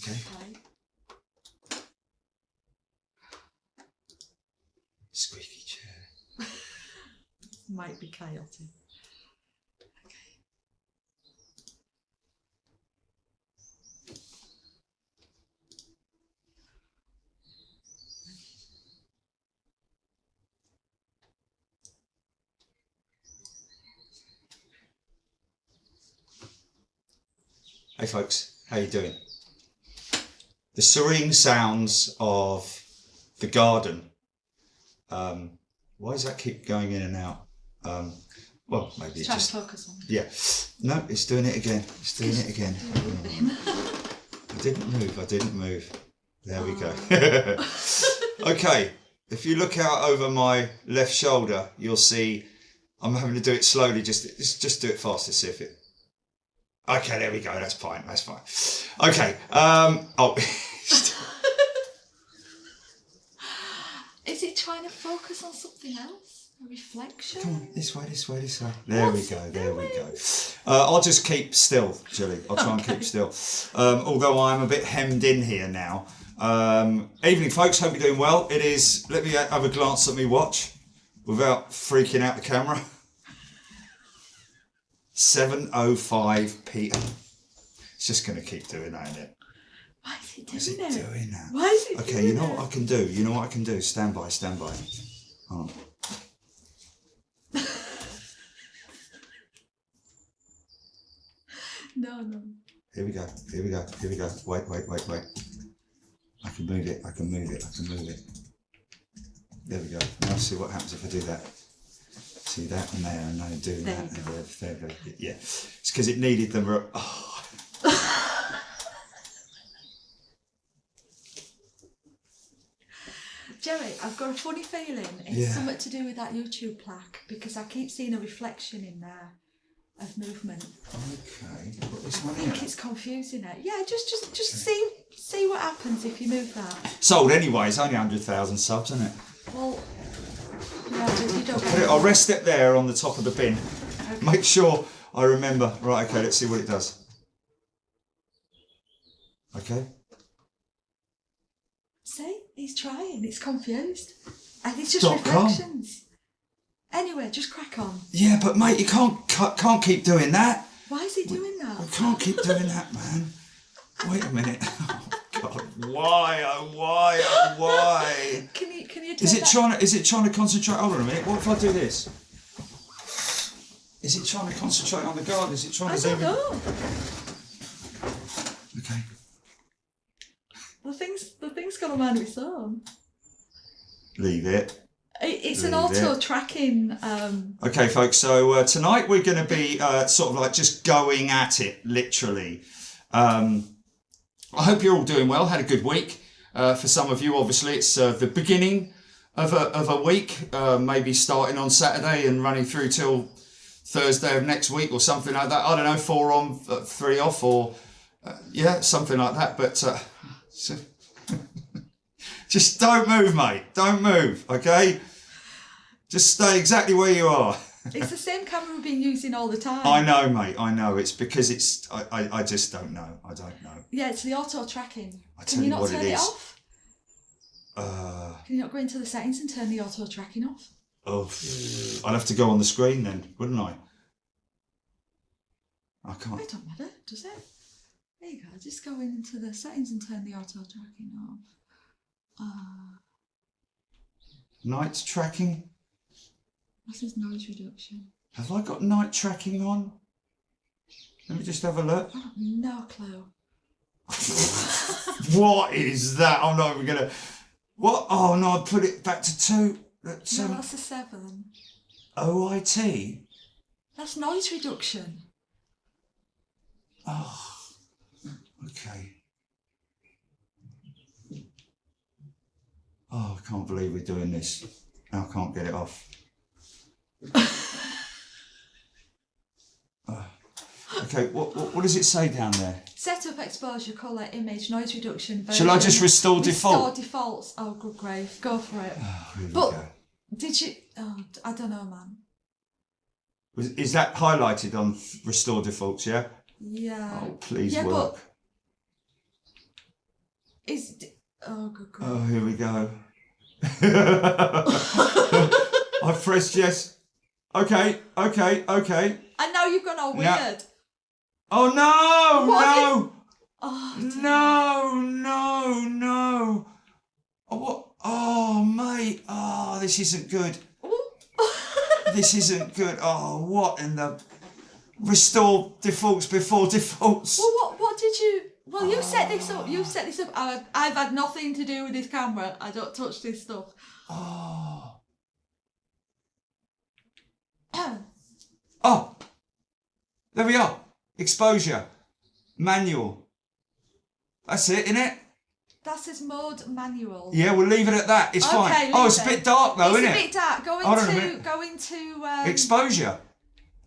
Okay. Squeaky chair. Might be chaotic. Hey folks, how you doing? The serene sounds of the garden. Why does that keep going in and out? Well, maybe it's just... trying to focus on it. Yeah. No, it's doing it again. It's doing it again. I didn't move. There we go. Okay, if you look out over my left shoulder, you'll see I'm having to do it slowly. Just do it fast to see if it... Okay, there we go. That's fine. That's fine. Okay. Oh. Is it trying to focus on something else? A reflection? Come on, this way. There we go. I'll just keep still, Julie. I'll try and keep still. Although I'm a bit hemmed in here now. Evening, folks. Hope you're doing well. It is. Let me have a glance at my watch without freaking out the camera. 7:05 p.m. It's just going to keep doing that, isn't it? Why is it doing that? Why is it okay, doing you know that? what I can do? You know what I can do? Stand by. Hold on. No. Here we go. Wait. I can move it. There we go. Now see what happens if I do that. See that and there, and I'm doing that. There. Yeah. It's because it needed them. Oh. Jerry, I've got a funny feeling it's something to do with that YouTube plaque because I keep seeing a reflection in there of movement. Okay, put this one I think it's confusing it. Yeah, just see what happens if you move that. Sold anyway. It's only 100,000 subs, isn't it? Well, yeah, but you don't. I'll rest it there on the top of the bin. Okay. Make sure I remember. Right. Okay. Let's see what it does. Okay. See, he's trying. It's confused, and it's just .com. reflections. Anyway, just crack on. Yeah, but mate, you can't keep doing that. Why is he doing that? We can't keep doing that, man. Wait a minute. Oh God, why? Can you Is it trying to concentrate? Hold on a minute. What if I do this? Is it trying to concentrate on the garden? Is it trying to zoom in? I don't know. Okay. The thing's got a mind of its own. Leave it. It's an auto tracking. Okay, folks. So tonight we're going to be sort of like just going at it, literally. I hope you're all doing well. Had a good week. For some of you, obviously, it's the beginning of a week. Maybe starting on Saturday and running through till Thursday of next week or something like that. I don't know, 4 on, 3 off, or yeah, something like that. But so just don't move, mate. Don't move, okay? Just stay exactly where you are. It's the same camera we've been using all the time. I know, mate. I know. It's because it's. I just don't know. I don't know. Yeah, it's the auto tracking. Can you not turn it off? Can you not go into the settings and turn the auto tracking off? Oh, I'd have to go on the screen then, wouldn't I? I can't. It don't matter, does it? There you go. Just go into the settings and turn the auto tracking off. Night tracking. This is noise reduction. Have I got night tracking on? Let me just have a look. I have no clue. What is that? I'm not even gonna. What? Oh no! I put it back to 2. No, that's a 7. OIT. That's noise reduction. Oh. Okay. Oh, I can't believe we're doing this. I can't get it off. Okay, what does it say down there? Set up exposure, colour, image, noise reduction, version. Shall I just restore default? Restore defaults. Oh, good grave. Go for it. Oh, here we But go. did you... Oh, I don't know, man. Is that highlighted on restore defaults, yeah? Yeah. Oh, please yeah, work. But Oh, good God. Oh, here we go. I've pressed yes. Okay. And now you've gone all weird. Oh no! What No! Oh, what? Oh, mate. Oh, this isn't good. This isn't good. Oh, what in the... Restore defaults before defaults. Well, what did you... Well, you set this up. You set this up. I've had nothing to do with this camera. I don't touch this stuff. Oh. Oh. There we are. Exposure. Manual. That's it, innit? That says mode manual. Yeah, we'll leave it at that. It's fine. Oh, it's a bit dark though, isn't it? It's a bit dark. Go into exposure.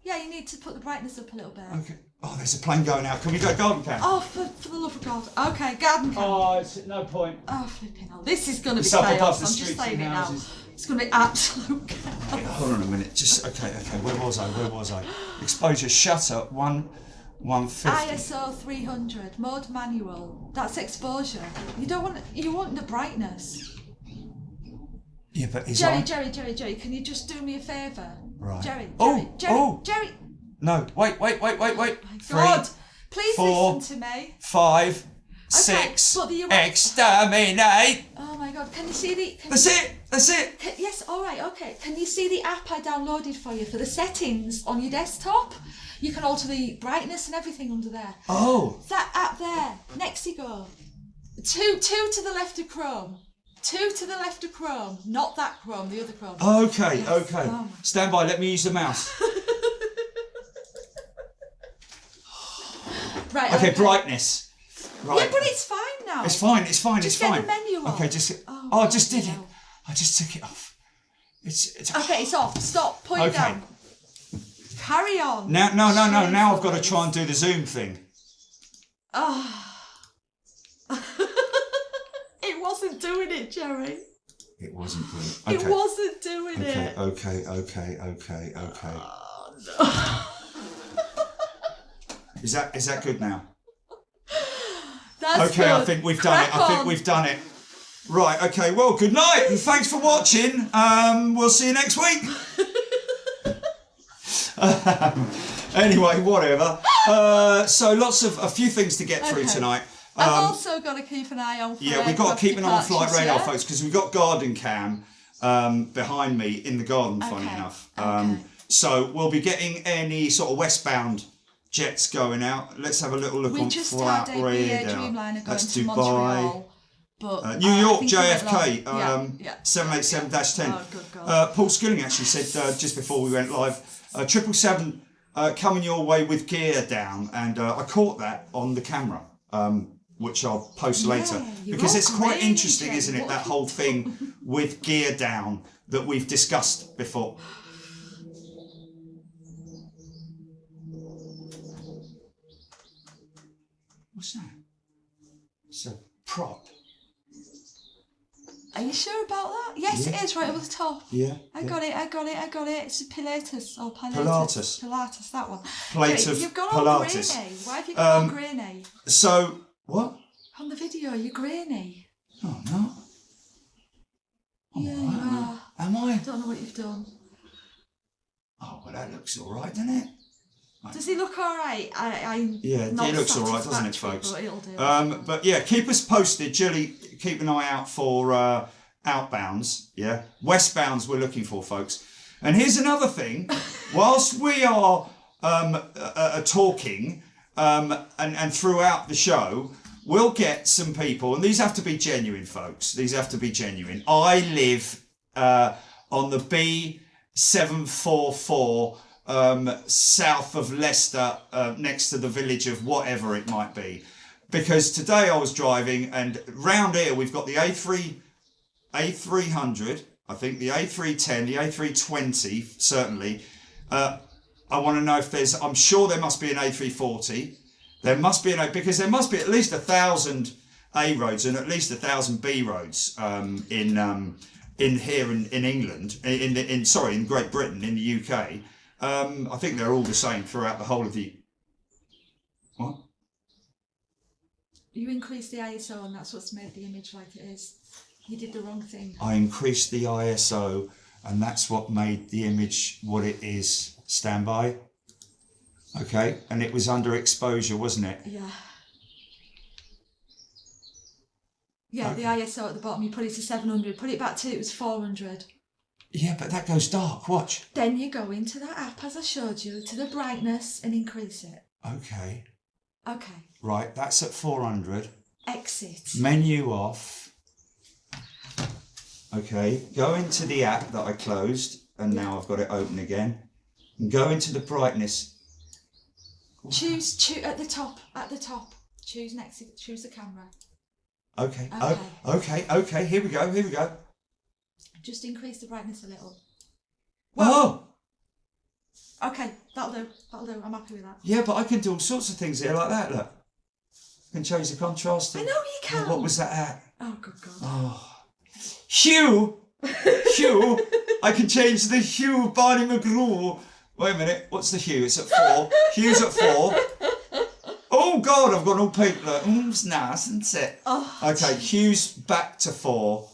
Yeah, you need to put the brightness up a little bit. Okay. Oh, there's a plane going out. Can we go garden cam? Oh, for the love of God. Okay, garden cam. Oh, it's no point. Oh, flipping hell. This is going to be It's up above chaos. the I'm just streets saying and it now. houses. It's going to be absolute chaos. Hold on a minute. Just okay. Where was I? Exposure shutter 150. ISO 300 mode manual. That's exposure. You want the brightness. Yeah, but Jerry, can you just do me a favour? Right. Jerry. No, wait. My 3, God, please 4, listen to me. 5, 6. but the- Exterminate. Oh my God, can you see the... That's it. Yes, all right, okay. Can you see the app I downloaded for you for the settings on your desktop? You can alter the brightness and everything under there. Oh. That app there, next you go. Two to the left of Chrome. 2 to the left of Chrome, not that Chrome, the other Chrome. Okay. Oh. Stand by, let me use the mouse. Right. Okay, brightness. Right. Yeah, but it's fine now. It's fine. Just get the menu off. Okay, I just did it. I just took it off. It's Okay, it's off. Stop. Put it down. Carry on. Now, no. Now I've got to try and do the zoom thing. Oh. It wasn't doing it, Jerry. It wasn't doing it. Okay. It wasn't doing it. Okay. Oh, no. Is that good now? That's okay, good. I think we've done it. Right, okay, well, good night and thanks for watching. We'll see you next week. Anyway, whatever. So a few things to get through tonight. I've also got to keep an eye on we've got to keep an eye on flight radar, folks, because we've got garden cam behind me in the garden, funny enough. So we'll be getting any sort of westbound jets going out. Let's have a little look on flight radar. We just had a Dreamliner going to Montreal. But New York JFK 787-10. Oh, good God. Paul Skilling actually said just before we went live, 777 coming your way with gear down, and I caught that on the camera, which I'll post later, because it's quite interesting, isn't it, that whole thing with gear down that we've discussed before. What's that? It's a prop. Are you sure about that? Yes, it is, right over the top. Yeah. I got it. It's a Pilates or Pilates. Pilates, that one. Plate of you've gone Pilates. all grainy. Why have you gone all grainy? So, what? On the video, you're grainy. No, I'm not. Yeah, you are. Am I? I don't know what you've done. Oh, well, that looks all right, doesn't it? Does he look all right? It looks all right, doesn't it, folks? But it'll do. But yeah, keep us posted. Julie, keep an eye out for outbounds. Yeah, westbounds we're looking for, folks. And here's another thing. Whilst we are talking and throughout the show, we'll get some people, and these have to be genuine, folks. These have to be genuine. I live on the B744. South of Leicester, next to the village of whatever it might be. Because today I was driving, and round here we've got the A300, I think the A310, the A320, certainly. I want to know if I'm sure there must be an A340. There must be because there must be at least 1,000 A roads and at least 1,000 B roads in here in England, in Great Britain, in the UK. I think they're all the same throughout the whole of the... What? You increased the ISO and that's what's made the image like it is. You did the wrong thing. I increased the ISO and that's what made the image what it is. Stand by. Okay, and it was under exposure, wasn't it? Yeah. Yeah, okay. The ISO at the bottom, you put it to 700. Put it back to, it was 400. Yeah, but that goes dark, watch. Then you go into that app, as I showed you, to the brightness and increase it. Okay. Okay. Right, that's at 400. Exit. Menu off. Okay, go into the app that I closed, and now I've got it open again. And go into the brightness. Choose at the top. Choose the camera. Okay. Okay, here we go. Just increase the brightness a little. Well, okay, that'll do. I'm happy with that. Yeah, but I can do all sorts of things here like that, look. I can change the contrast. I know you can. What was that at? Oh, good God. Oh. Hue! I can change the hue, Barney McGraw. Wait a minute, what's the hue? It's at 4. Hue's at 4. Oh God, I've gone all pink. Look, it's nice, isn't it? Oh, okay, hue's back to 4.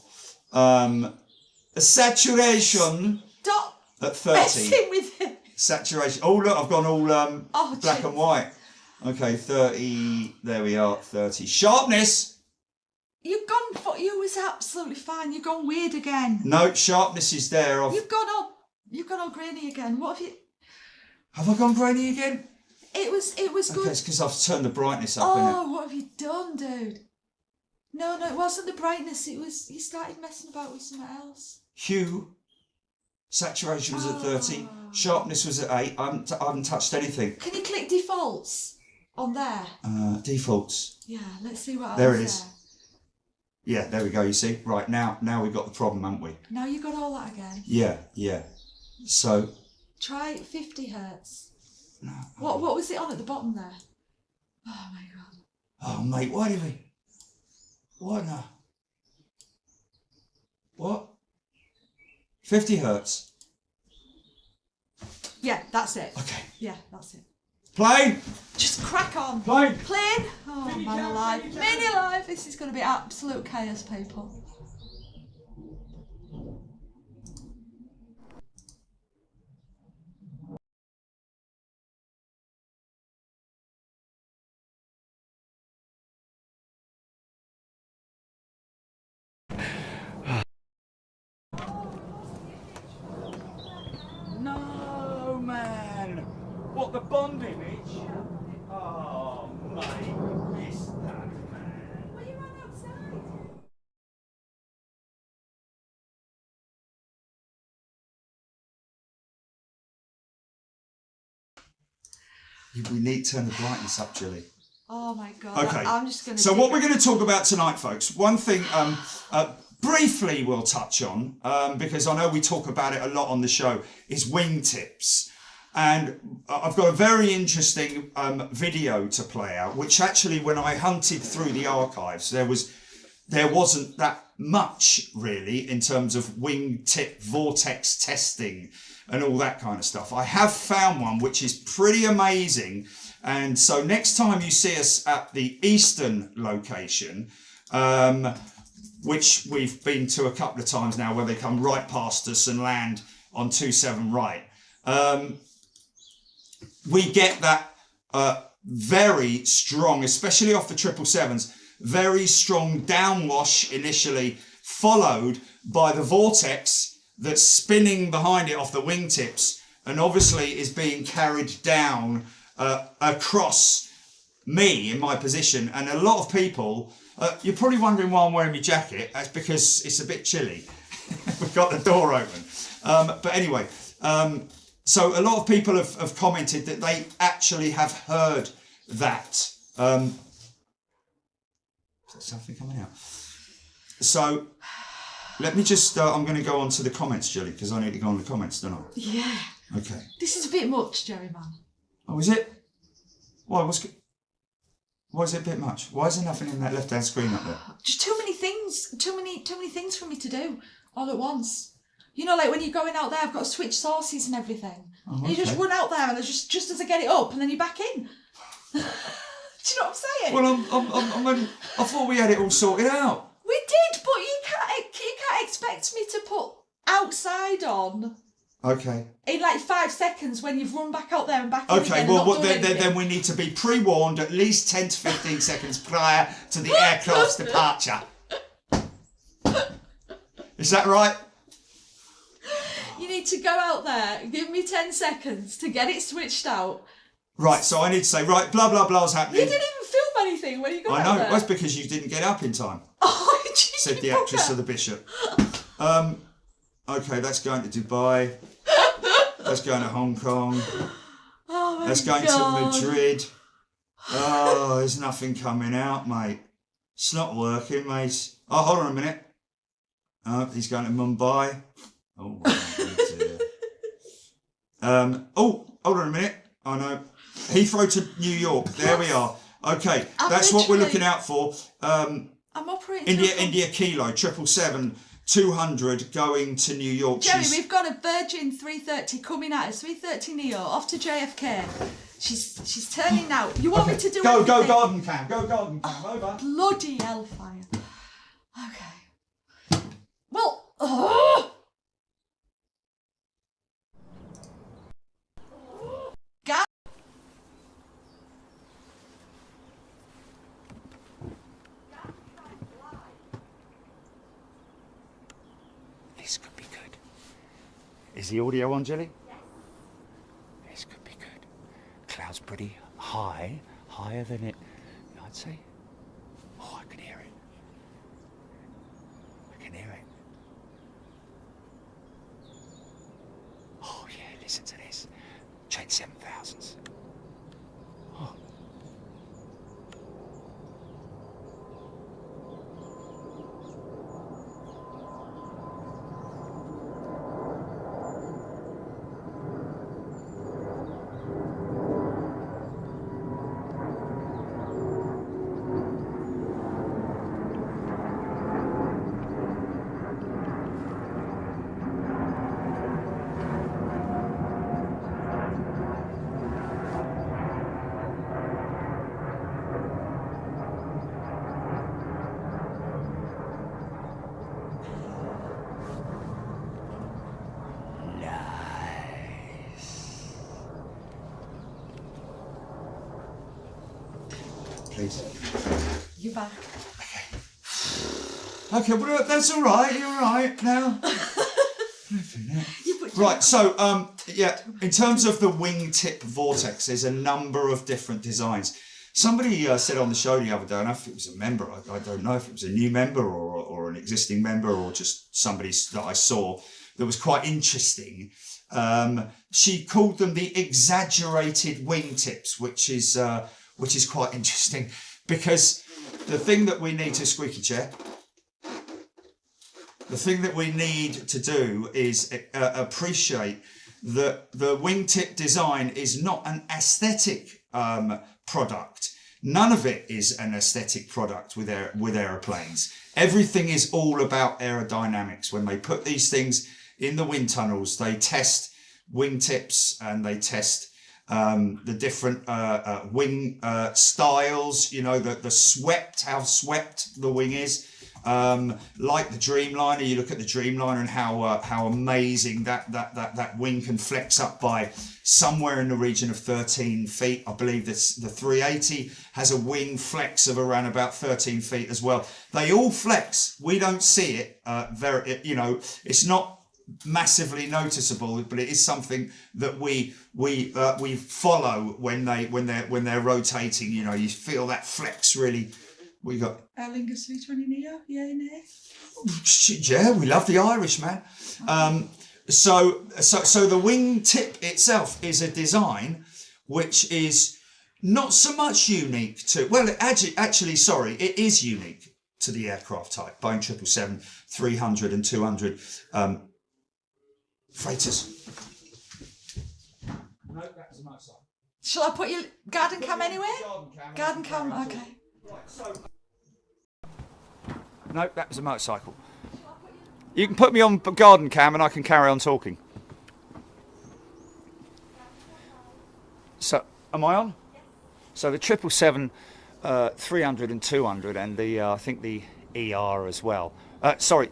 Saturation. Stop at 30. messing with it. Saturation. Oh look, I've gone all black and white. Okay, 30. There we are. 30. Sharpness. You've gone for. You was absolutely fine. You've gone weird again. No, sharpness is there. You've gone all grainy again. What have you? Have I gone grainy again? It was good. Okay, it's because I've turned the brightness up. Oh, what have you done, dude? No, it wasn't the brightness. It was you started messing about with something else. Hue. Saturation was at 30. Sharpness was at 8. I haven't touched anything. Can you click defaults on there? Defaults. Yeah, let's see what else. There it is. Yeah, there we go. You see, right now we've got the problem, haven't we? Now you got all that again. Yeah. So. Try 50 hertz. No. What was it on at the bottom there? Oh my God. Oh mate, why did we? What now? What? 50 hertz. Yeah, that's it. Okay. Yeah, that's it. Plane. Just crack on. Plane. Oh man alive. Mini alive. This is going to be absolute chaos, people. No, man. What, the Bond image? Oh, mate, missed that, man. Well, you ran outside. We need to turn the brightness up, Julie. Oh my God. Okay. I'm just going to. So what we're going to talk about tonight, folks, one thing briefly we'll touch on, because I know we talk about it a lot on the show, is wingtips. And I've got a very interesting video to play out, which actually when I hunted through the archives, there wasn't that much really in terms of wingtip vortex testing and all that kind of stuff. I have found one which is pretty amazing. And so next time you see us at the Eastern location, which we've been to a couple of times now, where they come right past us and land on 27 right, we get that very strong, especially off the 777s, very strong downwash initially, followed by the vortex that's spinning behind it off the wingtips, and obviously is being carried down across me in my position. And a lot of people, you're probably wondering why I'm wearing my jacket. That's because it's a bit chilly. We've got the door open. But anyway, so a lot of people have commented that they actually have heard that. Is there something coming out? So let me just, I'm going to go on to the comments, Julie, because I need to go on the comments, don't I? Yeah. Okay. This is a bit much, Jerry, man. Oh, is it? Why is it a bit much? Why is there nothing in that left-hand screen up there? Just too many things. Too many things for me to do all at once. You know, like when you're going out there, I've got to switch sources and everything. Oh, okay. And you just run out there, and just as I get it up, and then you're back in. you know what I'm saying? Well, I thought we had it all sorted out. We did, but you can't expect me to put outside on. Okay. In like 5 seconds when you've run back out there and back in Okay, again well, then we need to be pre-warned at least 10 to 15 seconds prior to the aircraft's departure. Is that right? You need to go out there, give me 10 seconds to get it switched out. Right, so I need to say, right, blah, blah, blah's happening. You didn't even film anything when you got out there. I know, that's because you didn't get up in time, Oh, said the actress of the Bishop. Okay, that's going to Dubai. That's going to Hong Kong. Oh my That's going God. to Madrid. Oh, there's nothing coming out, mate. It's not working, mate. Oh, hold on a minute. Oh, he's going to Mumbai. Oh, dear. Oh, hold on a minute. Oh, no. Heathrow to New York. There we are. Okay, that's what we're looking out for. I'm operating. India Kilo 777-200 going to New York. Jerry, we've got a Virgin 330 coming at us. 330 Neo off to JFK. She's turning now. You want me to do Go everything? garden cam. Go garden cam. Over. Bloody hellfire. Okay. Well. Oh. This could be good. Is the audio on, Jelly? Yes. This could be good. Cloud's pretty high, higher than it, I'd say. Oh, I can hear it. I can hear it. Oh, yeah, listen to this. Chain 7000s. Oh. Please. You're back. Okay, well, that's all right. You're all right now. Right, so, yeah, in terms of the wingtip vortex, there's a number of different designs. Somebody said on the show the other day, and I don't know if it was a member, I don't know if it was a new member or an existing member or just somebody that I saw that was quite interesting. She called them the exaggerated wingtips, which is quite interesting because the thing that we need to squeaky chair, the thing that we need to do is appreciate that the wingtip design is not an aesthetic product. None of it is an aesthetic product with aeroplanes. Everything is all about aerodynamics. When they put these things in the wind tunnels, they test wingtips and they test the different wing styles, you know, the swept, how swept the wing is. Like the Dreamliner, you look at the Dreamliner and how amazing that wing can flex up by somewhere in the region of 13 feet. I believe this, the 380 has a wing flex of around about 13 feet as well. They all flex. We don't see it you know, it's not massively noticeable, but it is something that we follow when they're rotating. You know, you feel that flex really. What you got? Aer Lingus 320 Neo, yeah, in here. Yeah, we love the Irish, man. So the wingtip itself is a design which is not so much unique to, well, actually, sorry, it is unique to the aircraft type, Boeing 777, 300 and 200 freighters. No, that was a motorcycle. Shall I put your garden cam anywhere? Garden cam, okay. Right, so... No, that was a motorcycle. You can put me on garden cam and I can carry on talking. So, am I on? So the 777 300 and 200, and the I think the ER as well. Sorry.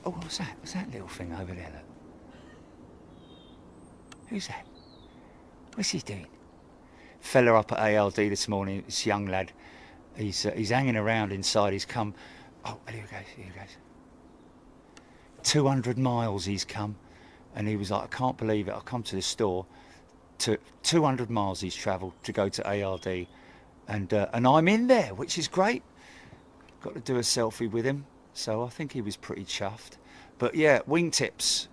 Oh, what's that? What's that little thing over there? Look. Who's that? What's he doing? Fella up at ALD this morning. This young lad. He's hanging around inside. He's come. Oh, here he goes. Here he goes. 200 miles he's come, and he was like, I can't believe it. I've come to the store. To 200 miles he's travelled to go to ARD, and I'm in there, which is great. Got to do a selfie with him, so I think he was pretty chuffed. But yeah, wingtips.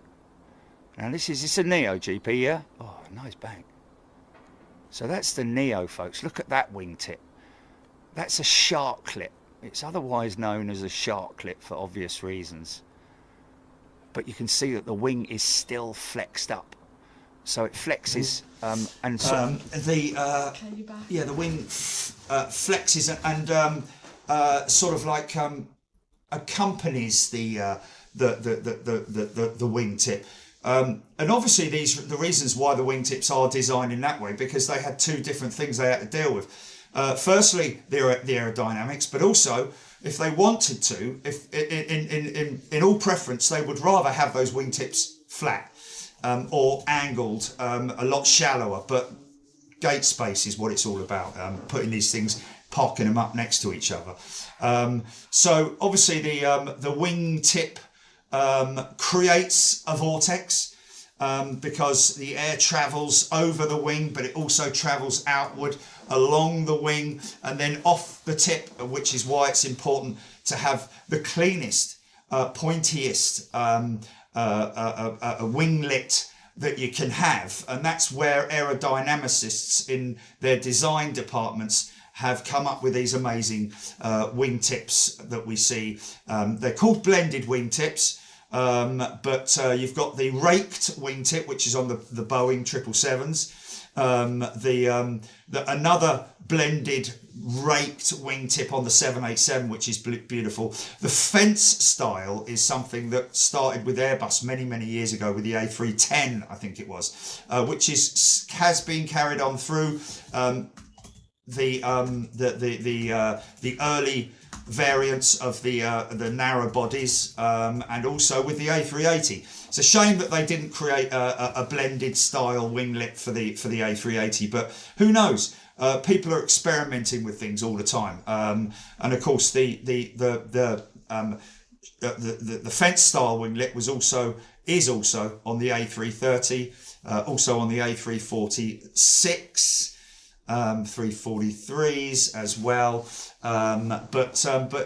Now this is a Neo GP, yeah? Oh, nice bank. So that's the Neo, folks. Look at that wingtip. That's a shark clip. It's otherwise known as a shark clip for obvious reasons. But you can see that the wing is still flexed up. So it flexes, and so the wing flexes and sort of like accompanies the wingtip. And obviously the reasons why the wingtips are designed in that way, because they had two different things they had to deal with. Firstly, the aerodynamics, but also if they wanted to, if in all preference, they would rather have those wingtips flat. Or angled, a lot shallower, but gate space is what it's all about, putting these things, parking them up next to each other. So obviously the wing tip creates a vortex because the air travels over the wing, but it also travels outward along the wing and then off the tip, which is why it's important to have the cleanest, pointiest a winglet that you can have, and that's where aerodynamicists in their design departments have come up with these amazing wingtips that we see. They're called blended wingtips, but you've got the raked wingtip, which is on the Boeing 777s. Another blended raked wingtip on the 787, which is beautiful. The fence style is something that started with Airbus many years ago with the A310, I think it was, which has been carried on through the early variants of the narrow bodies, and also with the A380. It's a shame that they didn't create a blended style winglet for the A380, but who knows? People are experimenting with things all the time, and of course the fence style winglet is also on the A330, also on the A346. 343s as well, but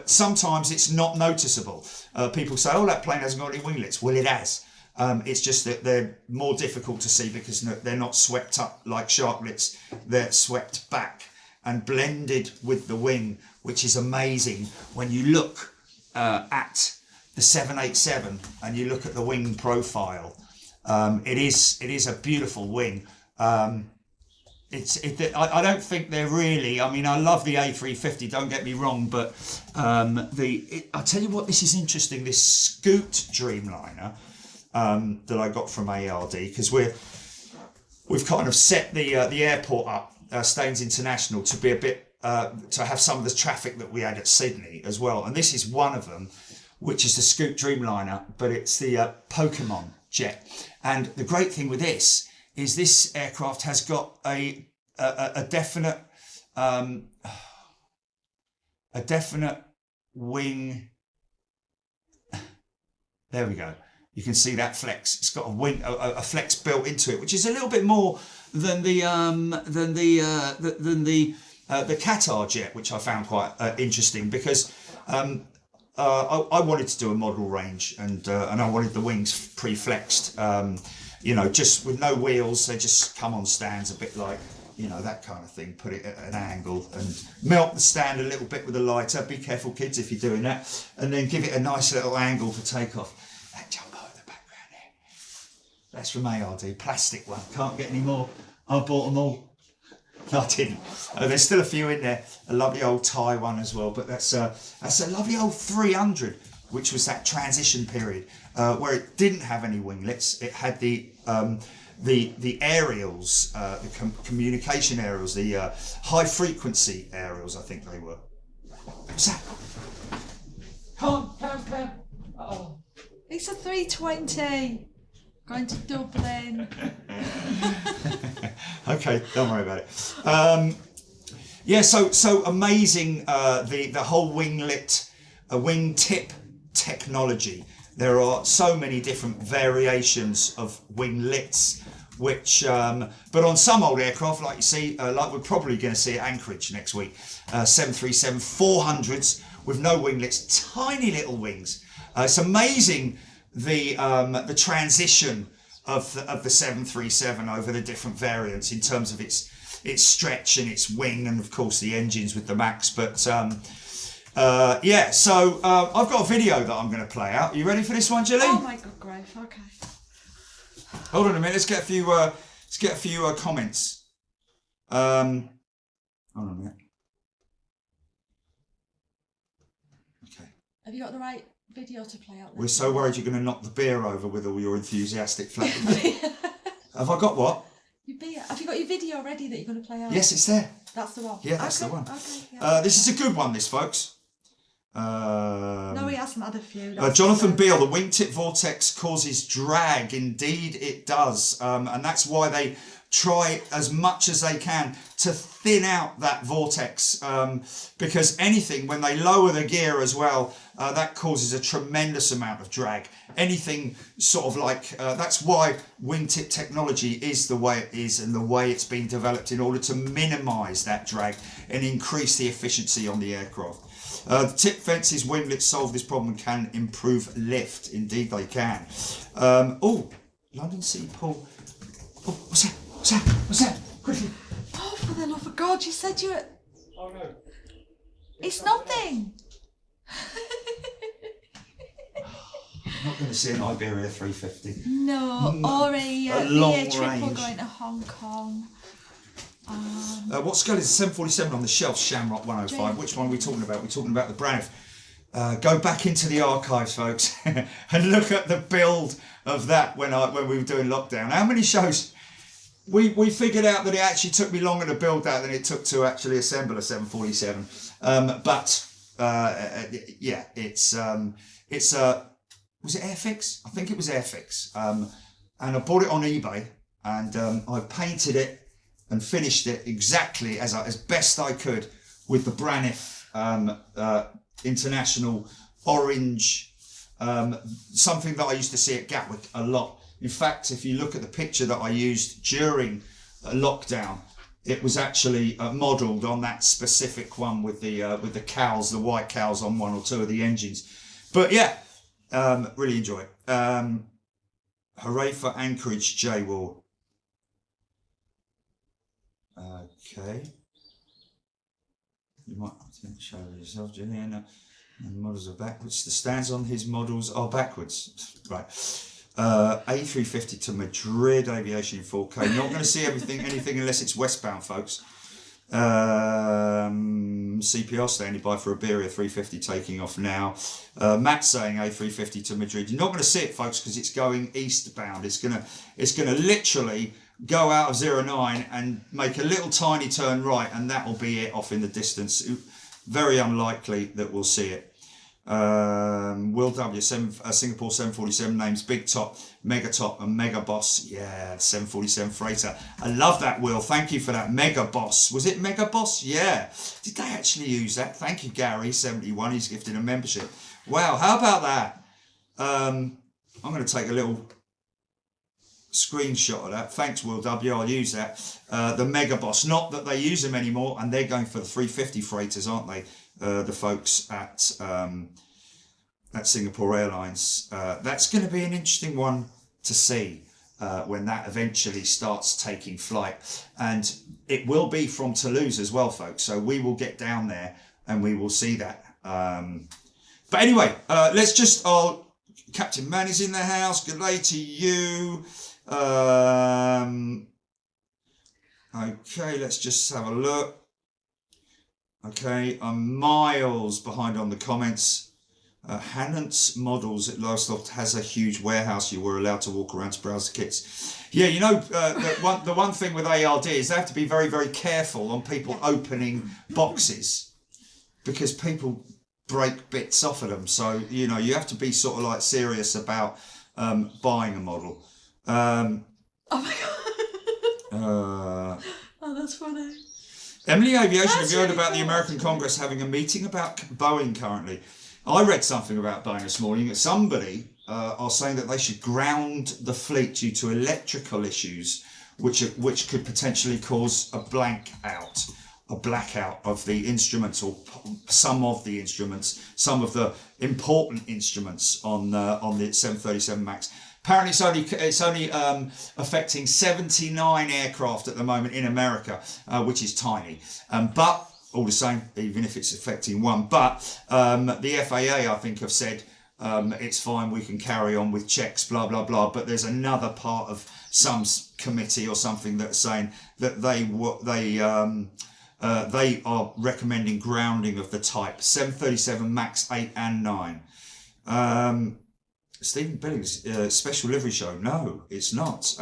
sometimes it's not noticeable. People say, oh, that plane hasn't got any winglets. Well, it has. It's just that they're more difficult to see because they're not swept up like sharklets. They're swept back and blended with the wing, which is amazing when you look at the 787 and you look at the wing profile. It is a beautiful wing. I don't think they're really, I mean, I love the A350, don't get me wrong, but I'll tell you what, this is interesting, this Scoot Dreamliner that I got from ARD, because we've kind of set the airport up, Staines International, to be a bit, to have some of the traffic that we had at Sydney as well. And this is one of them, which is the Scoot Dreamliner, but it's the Pokemon jet. And the great thing with this is this aircraft has got a definite wing. There we go. You can see that flex. It's got a wing, a flex built into it, which is a little bit more than the Qatar jet, which I found quite interesting because I wanted to do a model range and I wanted the wings pre-flexed. Just with no wheels, they just come on stands a bit like, that kind of thing. Put it at an angle and melt the stand a little bit with a lighter. Be careful, kids, if you're doing that. And then give it a nice little angle for takeoff. That jumbo in the background there. That's from ARD, plastic one. Can't get any more. I bought them all. No, I didn't. There's still a few in there. A lovely old Thai one as well. But that's a lovely old 300, which was that transition period where it didn't have any winglets. It had the the aerials, the communication aerials, the high frequency aerials, I think they were. What's that? Come on. Oh. It's a 320. Going to Dublin. Okay, don't worry about it. Yeah, so amazing. The whole wingtip technology. There are so many different variations of winglets, which, but on some old aircraft, like you see, like we're probably going to see at Anchorage next week, 737-400s with no winglets, tiny little wings. It's amazing the transition of the 737 over the different variants in terms of its stretch and its wing, and of course the engines with the Max. But yeah, so I've got a video that I'm going to play out. Are you ready for this one, Gilly? Oh my God, Griff. Okay. Hold on a minute. Let's get a few comments. Hold on a minute. Okay. Have you got the right video to play out? We're so worried you're going to knock the beer over with all your enthusiastic flapping. Have I got what? Your beer. Have you got your video ready that you're going to play out? Yes, it's there. That's the one. Yeah, that's okay. the one. Okay. Yeah. This is a good one, this, folks. No, he hasn't had a few. Jonathan Beale, the wingtip vortex causes drag. Indeed, it does. And that's why they try as much as they can to thin out that vortex. Because anything, when they lower the gear as well, that causes a tremendous amount of drag. Anything sort of like, that's why wingtip technology is the way it is and the way it's been developed in order to minimise that drag and increase the efficiency on the aircraft. The tip fences winglets solve this problem and can improve lift. Indeed they can. Oh, London City Pool. Oh, what's that? What's that? What's that? Quickly. Oh, for the love of God, you said you were... Oh no. It's nothing. I'm not going to see an Iberia 350. No, or a long triple range. going to Hong Kong. What scale is the 747 on the shelf? Shamrock 105. Which one are we talking about? We're talking about the Braniff. Go back into the archives, folks, and look at the build of that when we were doing lockdown. How many shows? We figured out that it actually took me longer to build that than it took to actually assemble a 747. Yeah, it's was it Airfix? I think it was Airfix. And I bought it on eBay, and I painted it and finished it exactly as best I could with the Braniff International orange, something that I used to see at Gatwick a lot. In fact, if you look at the picture that I used during lockdown, it was actually modelled on that specific one with the cowls, the white cowls on one or two of the engines. But yeah, really enjoy it. Hooray for Anchorage, J-Wall. Okay. You might show yourself, Julian. And models are backwards. The stands on his models are backwards. Right. A350 to Madrid, aviation in 4K. You're not going to see anything unless it's westbound, folks. CPR standing by for Iberia 350 taking off now. Matt's saying A350 to Madrid. You're not going to see it, folks, because it's going eastbound. It's gonna literally go out of 09 and make a little tiny turn right, and that'll be it off in the distance. Very unlikely that we'll see it. Will W, Singapore 747 names Big Top, Mega Top and Mega Boss. Yeah, 747 freighter. I love that, Will. Thank you for that. Mega Boss. Was it Mega Boss? Yeah. Did they actually use that? Thank you, Gary71. He's gifted a membership. Wow, how about that? I'm going to take a little screenshot of that. Thanks, Will W. I'll use that. The Mega Boss. Not that they use them anymore, and they're going for the 350 freighters, aren't they? The folks at Singapore Airlines. That's going to be an interesting one to see when that eventually starts taking flight, and it will be from Toulouse as well, folks. So we will get down there and we will see that. But anyway, let's just. Captain Man is in the house. Good day to you. Okay, let's just have a look. Okay, I'm miles behind on the comments. Hannant's Models at Lowestoft has a huge warehouse. You were allowed to walk around to browse the kits. Yeah, you know, the one thing with ARD is they have to be very, very careful on people opening boxes, because people break bits off of them. So, you know, you have to be sort of like serious about buying a model. Oh my god. Oh, that's funny. Emily Aviation, have you heard really about the cool, American Congress having a meeting about Boeing currently? I read something about Boeing this morning. Somebody are saying that they should ground the fleet due to electrical issues, which could potentially cause a blackout of the instruments, or some of the instruments, some of the important instruments on the 737 MAX. Apparently, it's only affecting 79 aircraft at the moment in America, which is tiny. But all the same, even if it's affecting one. But the FAA, I think, have said it's fine. We can carry on with checks, blah blah blah. But there's another part of some committee or something that's saying that they are recommending grounding of the type 737 MAX 8 and 9. Stephen Billings, special livery show. No, it's not.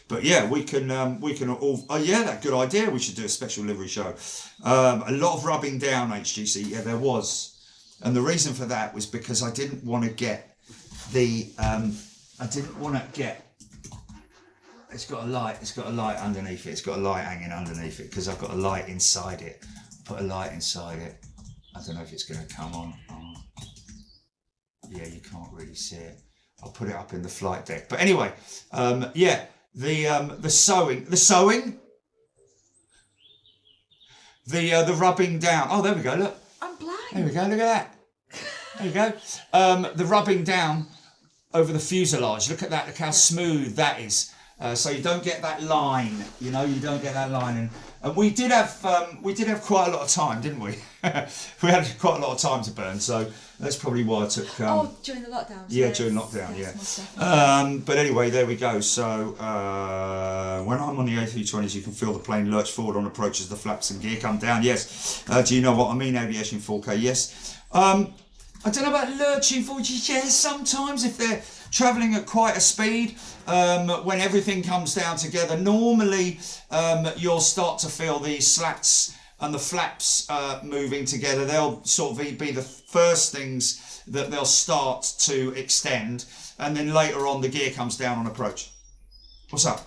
But yeah, we can all. Oh yeah, that good idea. We should do a special livery show. A lot of rubbing down, HGC. Yeah, there was, and the reason for that was because I didn't want to get the. It's got a light. It's got a light underneath it. It's got a light hanging underneath it because I've got a light inside it. Put a light inside it. I don't know if it's going to come on. Yeah, you can't really see it. I'll put it up in the flight deck. But anyway, yeah, the sewing, the rubbing down. Oh, there we go. Look. I'm blind. There we go. Look at that. There you go. The rubbing down over the fuselage. Look at that. Look how smooth that is. So you don't get that line. You know, you don't get that line. And we did have quite a lot of time, didn't we? We had quite a lot of time to burn. So that's probably why I took. During the lockdown. Yeah, during lockdown. Yeah. But anyway, there we go. So when I'm on the A320s, you can feel the plane lurch forward on approach as the flaps and gear come down. Yes. Do you know what I mean? Aviation 4K. Yes. I don't know about lurching forward. Yes, sometimes if they're travelling at quite a speed, when everything comes down together, normally you'll start to feel the slats and the flaps moving together. They'll sort of be the first things that they'll start to extend, and then later on the gear comes down on approach. What's up?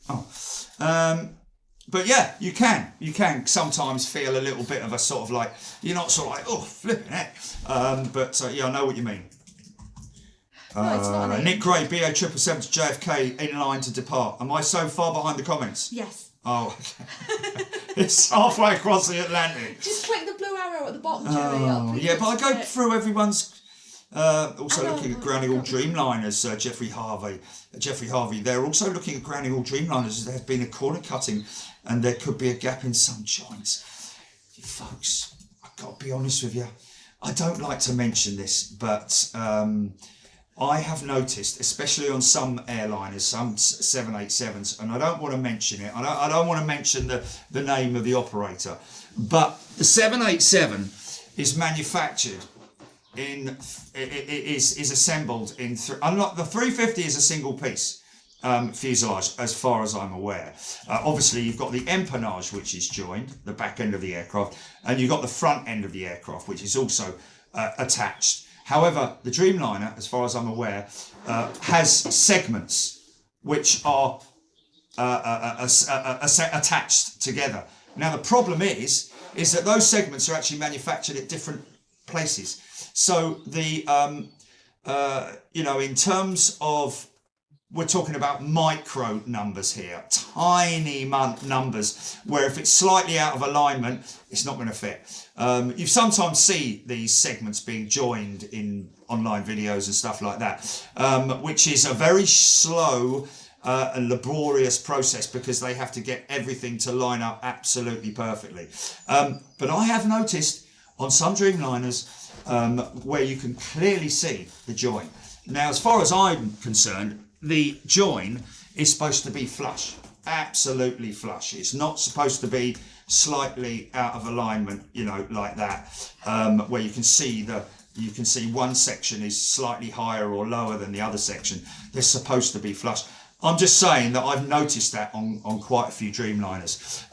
Oh. But yeah, you can sometimes feel a little bit of a sort of like, you're not sort of like, oh, flipping heck. But yeah, I know what you mean. No, Nick Gray, BA 777 to JFK in line to depart. Am I so far behind the comments? Yes. Oh, okay. It's halfway across the Atlantic. Just click the blue arrow at the bottom, Jerry. Yeah, but I go through everyone's. Also looking at grounding all Dreamliners, Jeffrey Harvey. They're also looking at grounding all Dreamliners. There has been a corner cutting and there could be a gap in some joints. Folks, I've got to be honest with you. I don't like to mention this, but I have noticed, especially on some airliners, some 787s, and I don't want to mention it. I don't want to mention the name of the operator, but the 787 is manufactured is assembled in unlike the 350 is a single piece fuselage as far as I'm aware. Obviously you've got the empennage, which is joined, the back end of the aircraft, and you've got the front end of the aircraft, which is also attached. However, the Dreamliner, as far as I'm aware, has segments which are attached together. Now the problem is that those segments are actually manufactured at different places. So the in terms of, we're talking about micro numbers here, tiny numbers, where if it's slightly out of alignment, it's not going to fit. You sometimes see these segments being joined in online videos and stuff like that, which is a very slow and laborious process because they have to get everything to line up absolutely perfectly. But I have noticed on some Dreamliners where you can clearly see the join. Now, as far as I'm concerned, the join is supposed to be flush, absolutely flush. It's not supposed to be slightly out of alignment, you know, like that, where you can see one section is slightly higher or lower than the other section. They're supposed to be flush. I'm just saying that I've noticed that on quite a few Dreamliners.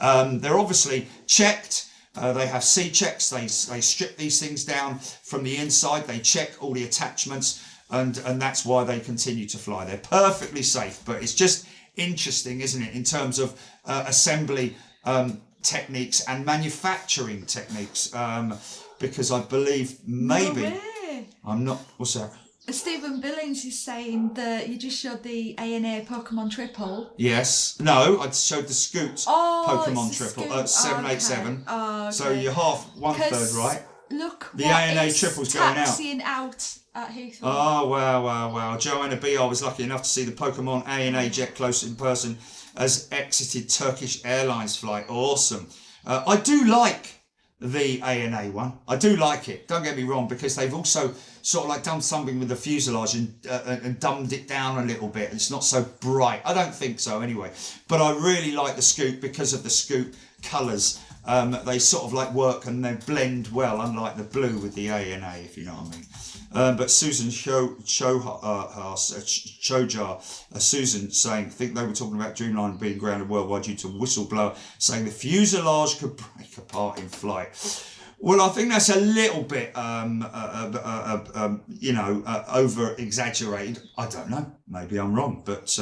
They're obviously checked. They have C-checks. They strip these things down from the inside. They check all the attachments, and that's why they continue to fly. They're perfectly safe, but it's just interesting, isn't it, in terms of assembly techniques and manufacturing techniques, because I believe maybe... No way. I'm not... What's that? Stephen Billings is saying that you just showed the ANA Pokemon Triple. Yes. No, I showed the Scoot Pokemon it's the Triple Scoot. at 787. Okay. Oh, okay. So you're one third right. Look, the ANA Triple's going out. Taxiing out at Heathrow. Oh, wow. Joanna B, I was lucky enough to see the Pokemon ANA jet close in person as exited Turkish Airlines flight. Awesome. I do like the ANA one. I do like it. Don't get me wrong, because they've also sort of like done something with the fuselage and dumbed it down a little bit. It's not so bright. I don't think so anyway. But I really like the Scoot because of the Scoot colours. They sort of like work and they blend well, unlike the blue with the ANA, if you know what I mean. But Susan Chojar, Susan saying, I think they were talking about Dreamliner being grounded worldwide due to whistleblower, saying the fuselage could break apart in flight. Well, I think that's a little bit, over exaggerated. I don't know. Maybe I'm wrong, but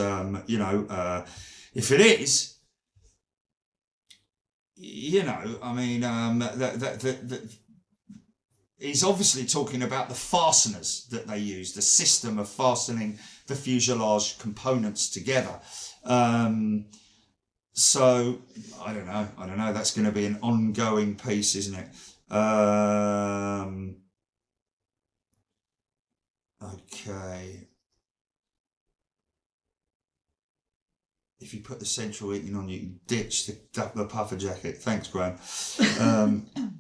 if it is, he's obviously talking about the fasteners that they use, the system of fastening the fuselage components together. So I don't know. That's going to be an ongoing piece, isn't it? Okay. If you put the central heating on, you can ditch the puffer jacket. Thanks, Graham.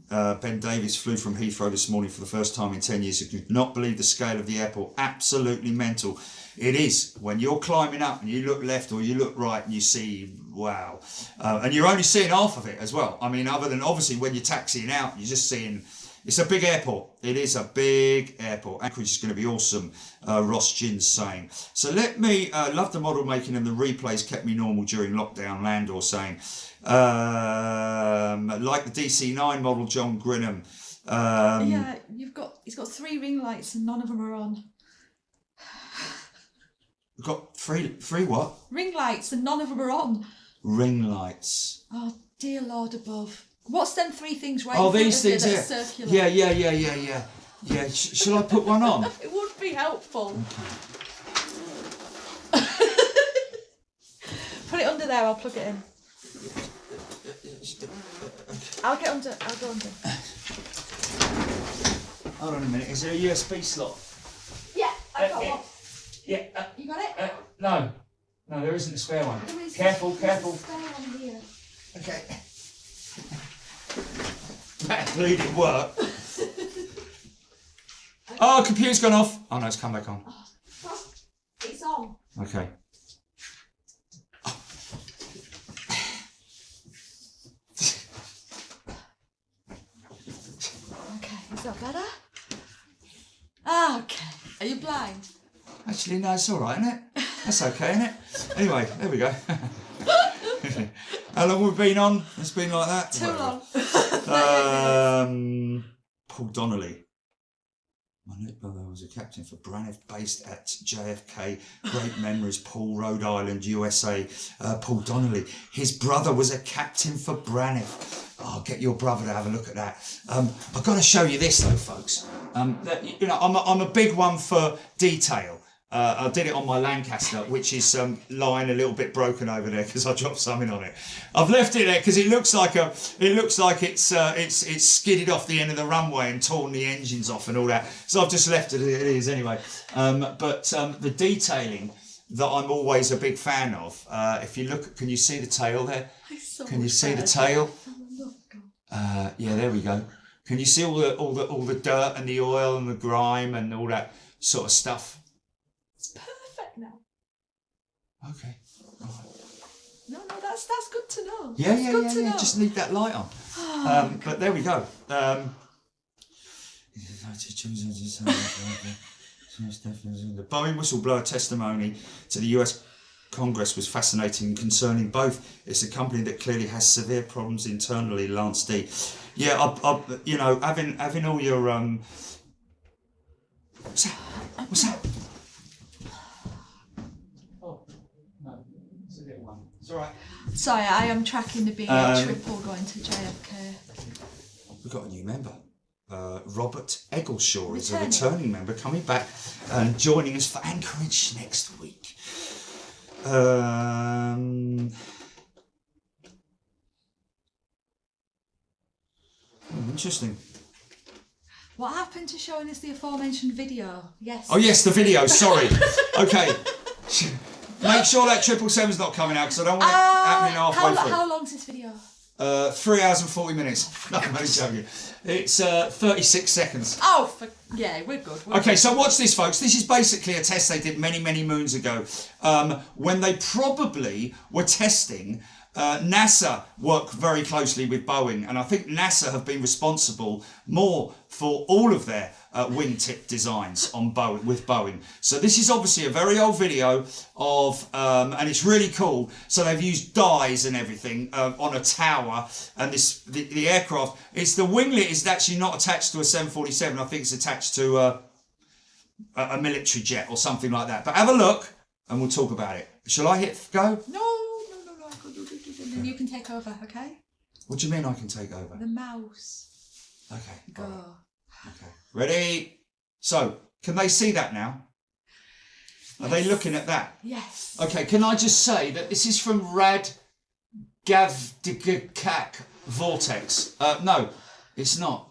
Ben Davies flew from Heathrow this morning for the first time in 10 years. He could not believe the scale of the airport. Absolutely mental. It is. When you're climbing up and you look left or you look right and you see, wow. And you're only seeing half of it as well. I mean, other than obviously when you're taxiing out, you're just seeing... It's a big airport. It is a big airport. Anchorage is going to be awesome, Ross Gin's saying. So let me, love the model making and the replays kept me normal during lockdown, Landor saying. Like the DC-9 model, John Grinham. Yeah, it's got 3 ring lights and none of them are on. We've got three what? Ring lights and none of them are on. Ring lights. Oh, dear Lord above. What's them 3 things right in front these of things you that's circular? Yeah, shall I put one on? It would be helpful. Okay. Put it under there, I'll plug it in. I'll go under. Hold on a minute, is there a USB slot? Yeah, I've got one. Yeah. You got it? No, there isn't a spare one. Careful. There's a spare one here. Okay. That bleeding work. Oh, computer's gone off. Oh no, it's come back on. Oh, it's on. Okay. Okay, is that better? Okay. Are you blind? Actually, no, it's all right, isn't it? That's okay, isn't it? Anyway, there we go. How long have we been on? It's been like that? Too long. Paul Donnelly. My late brother was a captain for Braniff based at JFK. Great memories, Paul, Rhode Island, USA. Paul Donnelly. His brother was a captain for Braniff. Oh, get your brother to have a look at that. I've got to show you this though, folks. I'm a big one for detail. I did it on my Lancaster, which is lying a little bit broken over there because I dropped something on it. I've left it there because it looks like it's skidded off the end of the runway and torn the engines off and all that. So I've just left it as it is anyway. But the detailing that I'm always a big fan of. If you look, can you see the tail there? Can you see the tail? Yeah, there we go. Can you see all the dirt and the oil and the grime and all that sort of stuff? It's perfect now. Okay. All right. No, that's good to know. Yeah, That's good to know. Just leave that light on. But there we go. The Boeing whistleblower testimony to the US Congress was fascinating concerning both. It's a company that clearly has severe problems internally, Lance D. Yeah, you know, having all your What's that? What's that? Oh no, it's a little one. It's all right. Sorry, I am tracking the BA triple going to JFK. We've got a new member. Robert Eggleshaw is a Returning. returning member coming back and joining us for Anchorage next week. Interesting. What happened to showing us the aforementioned video? Yes. Oh yes, the video. Sorry. Okay. Make sure that 777's not coming out because I don't want it happening halfway through. How long's this video? 3 hours and 40 minutes. No, I'm only joking. It's 36 seconds. Oh, yeah, we're good. Okay, so watch this, folks. This is basically a test they did many, many moons ago when they probably were testing. NASA work very closely with Boeing, and I think NASA have been responsible more for all of their wingtip designs on Boeing with Boeing. So this is obviously a very old video of, and it's really cool. So they've used dyes and everything on a tower, and the aircraft. It's the winglet is actually not attached to a 747. I think it's attached to a military jet or something like that. But have a look, and we'll talk about it. Shall I hit go? No. And you can take over, okay? What do you mean I can take over? The mouse. Okay. Go. Right. Okay. Ready? So, can they see that now? Are they looking at that? Yes. Okay, can I just say that this is from Radgavdgak Vortex. No, it's not.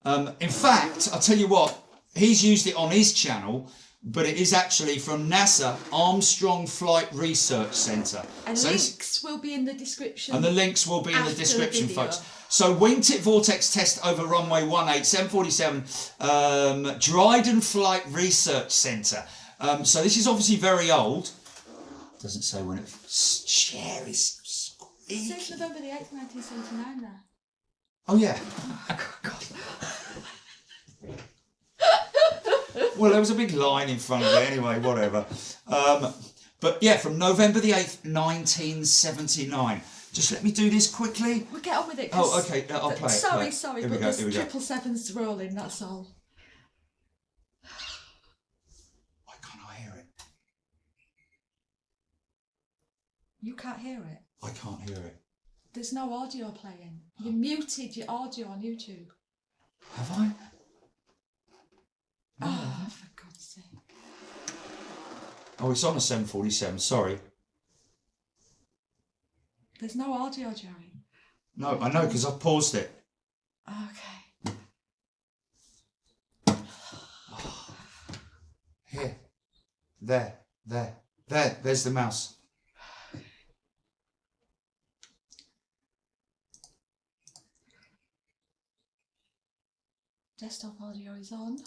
In fact, I'll tell you what, he's used it on his channel, but it is actually from NASA Armstrong Flight Research Center. And so links will be in the description. And the links will be in the after description, the video. folks. So wingtip vortex test over runway 18, 747, Dryden Flight Research Center. So this is obviously very old. Doesn't say when it. Share is squeaky. It says November the 8th, 1979 there. Oh yeah. Oh, God. Well, there was a big line in front of it anyway, whatever. But yeah, from November the 8th, 1979. Just let me do this quickly. We'll get on with it. Oh, okay, I'll play it. Sorry, Here but we go, there's 777s rolling, that's all. Why can't I hear it? You can't hear it? I can't hear it. There's no audio playing. You muted your audio on YouTube. Have I? Oh, for God's sake. Oh, it's on a 747, sorry. There's no audio, Jerry. No, I know, because I've paused it. Okay. Here. There's the mouse. Desktop audio is on.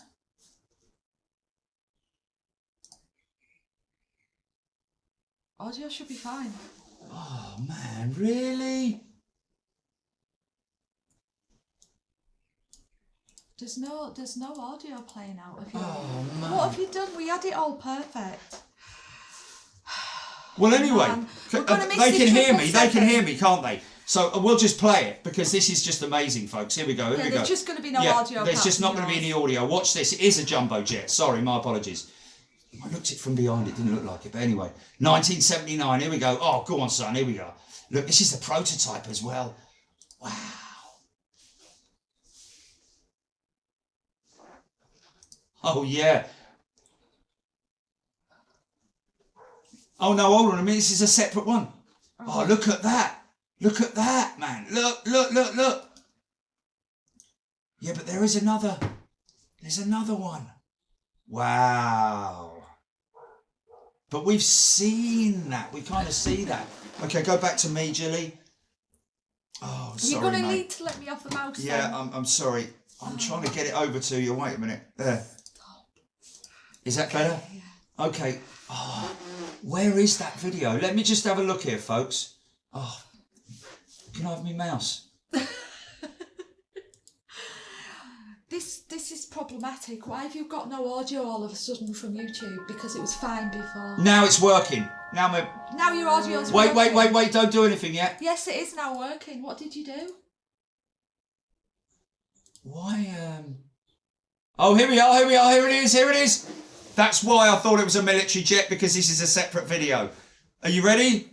Audio should be fine. Oh man, really? There's no audio playing out of you. Oh man. What have you done? We had it all perfect. Well, anyway, Man, we're gonna miss they the can hear me. They 777. can hear me, can't they? So we'll just play it because this is just amazing, folks. Here we go. Here Yeah, we go. there's just going to be no audio. There's apart just from not going to be yours. any audio. Watch this. It is a jumbo jet. Sorry, my apologies. I looked it from behind. It didn't look like it, but anyway, 1979. Here we go. Oh, go on, son. Here we go. Look, this is the prototype as well. Wow. Oh yeah. Oh no, hold on a minute. This is a separate one. Oh, look at that. Look at that, man. Look. Yeah, but there is another. There's another one. Wow. But we've seen that. We kind of see that. Okay, go back to me, Jilly. Oh, sorry, You're going to mate. need to let me off the mouse. Yeah, then. I'm sorry. I'm trying to get it over to you. Wait a minute. There. Is that better? Yeah. Okay. Oh, where is that video? Let me just have a look here, folks. Oh, can I have my mouse? This is problematic. Why have you got no audio all of a sudden from YouTube? Because it was fine before. Now it's working. Now your audio's Wait, working. wait, don't do anything yet. Yes, it is now working. What did you do? Why, Oh, here we are, here it is. That's why I thought it was a military jet, because this is a separate video. Are you ready?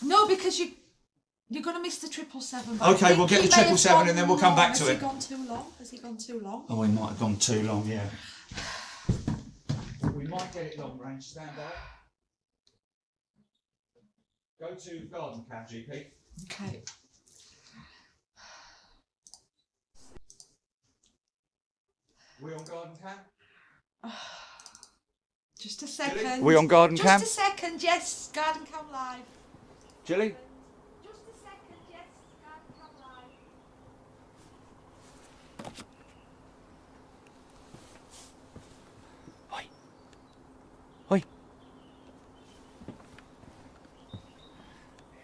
No, because you're going to miss the 777. Okay, we'll get the 777 and then we'll come back to it. Has he gone too long? Has he gone too long? Oh, he might have gone too long, yeah. We might get it long range. Stand by. Go to garden cam, GP. Okay. We on garden cam? Just a second. We on garden cam? Just a second, yes. Garden cam live. Jilly? Just a second, yes. Garden cam live. Oi. Oi.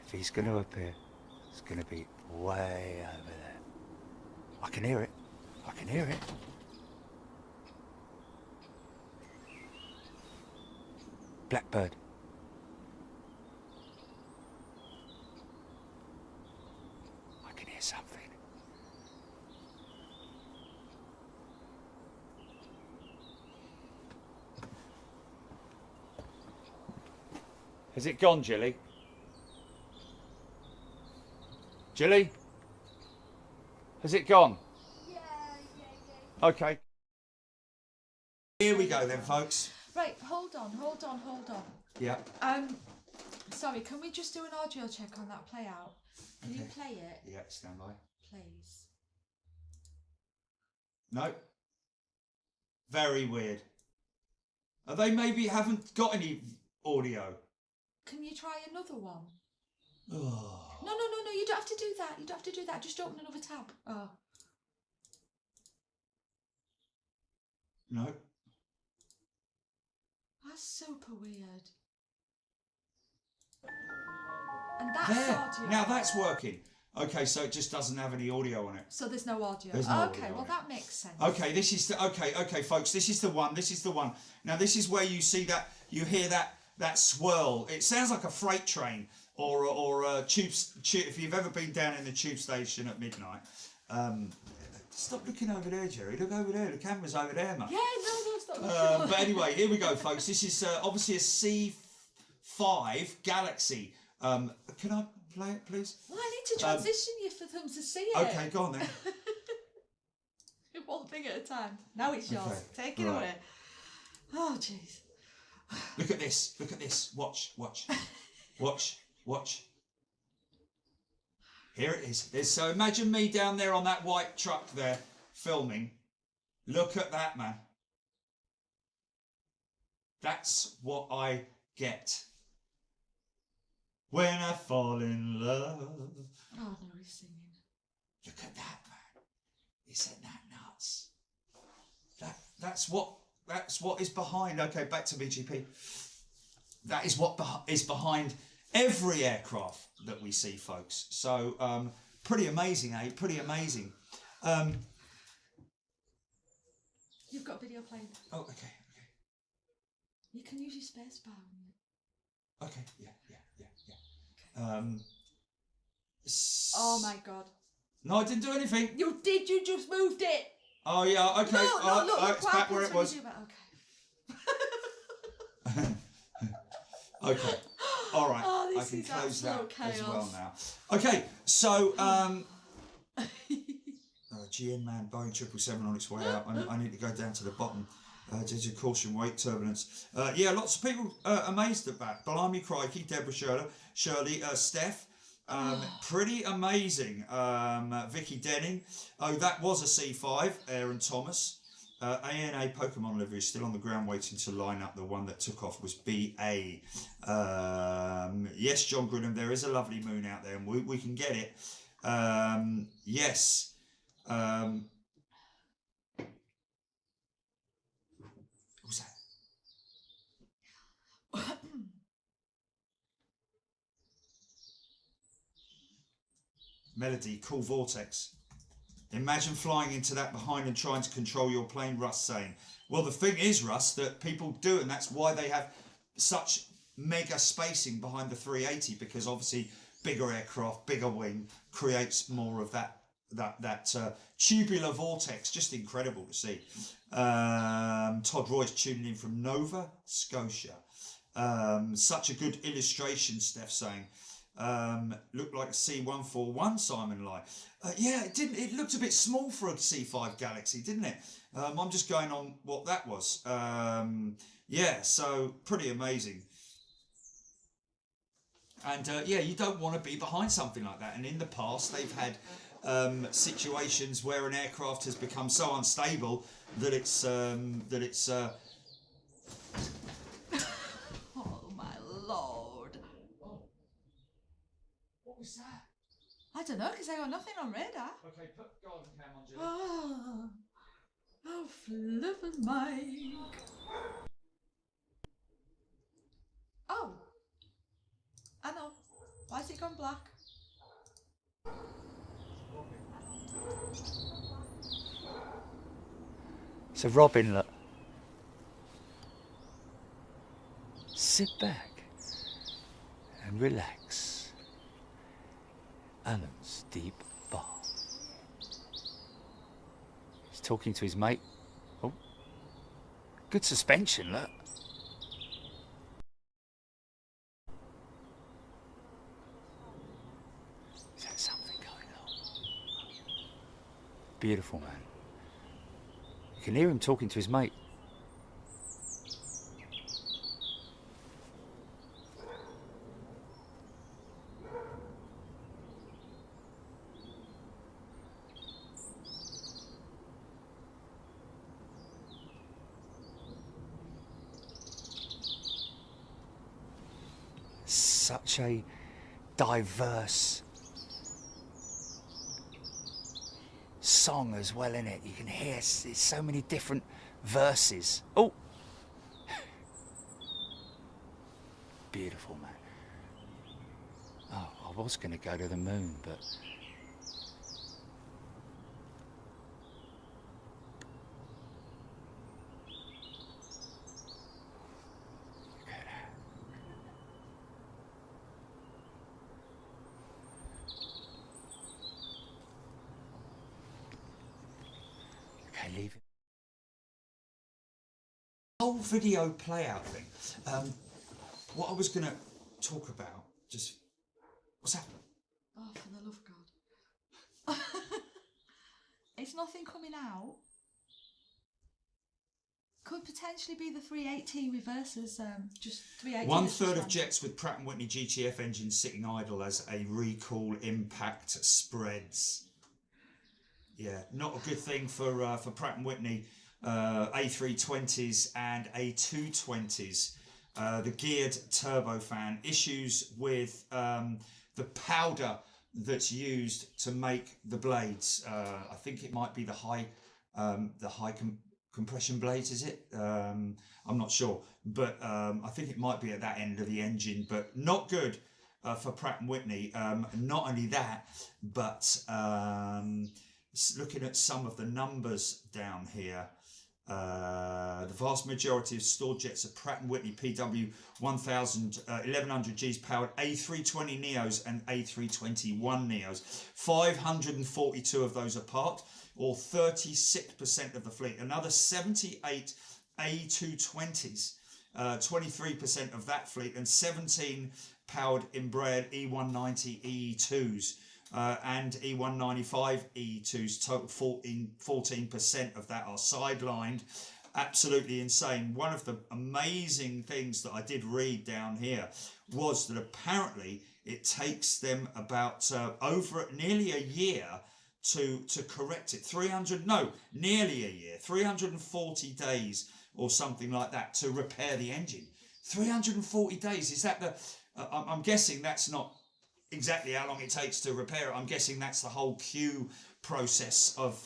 If he's going to appear, it's going to be way over there. I can hear it. I can hear it. Blackbird. I can hear something. Has it gone, Jilly? Jilly? Has it gone? Yeah. Okay. Here we go then, folks. Right, hold on. Yeah. Sorry, can we just do an audio check on that play out? Can you play it, Yeah, stand by. please? No. Very weird. They maybe haven't got any audio. Can you try another one? Oh. No, you don't have to do that. You don't have to do that. Just open another tab. Oh. No. That's super weird. And that's There. audio. Now that's working. Okay, so it just doesn't have any audio on it. So there's no audio. There's no okay, audio well on it. that makes sense. Okay, this is the okay, folks. This is the one. Now this is where you see that, you hear that swirl. It sounds like a freight train or a tube. If you've ever been down in the tube station at midnight. Stop looking over there, Jerry. Look over there. The camera's over there, mate. Yeah, no, it's not. But anyway, here we go, folks. This is obviously a C5 Galaxy. Can I play it, please? Well, I need to transition you for them to see it. Okay, go on then. One thing at a time. Now it's yours. Okay, Take it right. away. Oh, jeez. Look at this. Look at this. Watch. Watch. Here it is. So imagine me down there on that white truck there filming. Look at that, man. That's what I get when I fall in love. Oh, no, he's singing. Look at that, man. Isn't that nuts? That's what is behind. Okay, back to BGP. That is what is behind every aircraft that we see, folks. So pretty amazing, eh? Pretty amazing. You've got video playing. Oh, okay. You can use your space bar on it. Okay, yeah. Oh my god. No, I didn't do anything. You did, you just moved it. Oh yeah, okay. No, look, it's back where it was. Okay. Okay. All right. Oh, I this can is close that absolute as well chaos. now. Okay, so GN man, Boeing 777 on its way out. I need to go down to the bottom. Did caution, weight, turbulence. Yeah, lots of people amazed at that. Blimey, crikey, Deborah Shirley, Steph. Pretty amazing. Vicky Denning. Oh, that was a C5. Aaron Thomas. ANA Pokemon livery is still on the ground waiting to line up. The one that took off was BA. Yes, John Grudham, there is a lovely moon out there and we can get it. Yes. What was that? Melody, cool vortex. Imagine flying into that behind and trying to control your plane, Russ saying. Well, the thing is, Russ, that people do, and that's why they have such mega spacing behind the 380, because obviously bigger aircraft, bigger wing creates more of that tubular vortex. Just incredible to see. Todd Roy's tuning in from Nova Scotia. Such a good illustration, Steph saying. Looked like a C141, Simon Lai. Yeah, it didn't. It looked a bit small for a C5 Galaxy, didn't it? I'm just going on what that was. Yeah, so pretty amazing. And yeah, you don't want to be behind something like that. And in the past, they've had situations where an aircraft has become so unstable that it's Oh my lord! What was that? I don't know, because I got nothing on radar. Okay, put garden cam on, Jill. Oh, flippin' Mike! Oh, I know. Why has it gone black? So Robin, look, sit back and relax. Alan's deep bath. He's talking to his mate. Oh, good suspension, look. Is that something going on? Beautiful, man. You can hear him talking to his mate. Such a diverse song as well, in it. You can hear it's so many different verses. Oh, beautiful, man. Oh, I was going to go to the moon, but look at that. Okay, leave it. Whole video playout thing. What I was going to talk about, just what's happening? Oh, for the love of God. It's nothing coming out. Could potentially be the 380 reverses, just 380. 1/3 of jets with Pratt & Whitney GTF engines sitting idle as a recall impact spreads. Yeah, not a good thing for Pratt & Whitney A320s and A220s. The geared turbofan, issues with the powder that's used to make the blades. I think it might be the high compression blades, is it? I'm not sure, but I think it might be at that end of the engine, but not good for Pratt & Whitney. Not only that, but looking at some of the numbers down here, the vast majority of stored jets are Pratt & Whitney PW 1100Gs powered A320 Neos and A321 Neos. 542 of those are parked, or 36% of the fleet. Another 78 A220s, 23% of that fleet, and 17 powered Embraer E190 E2s. And E195 E2s, total 14% of that are sidelined. Absolutely insane. One of the amazing things that I did read down here was that apparently it takes them about nearly a year to correct it. Nearly a year, 340 days or something like that to repair the engine. 340 days, is that the I'm guessing that's not exactly how long it takes to repair it. I'm guessing that's the whole queue process of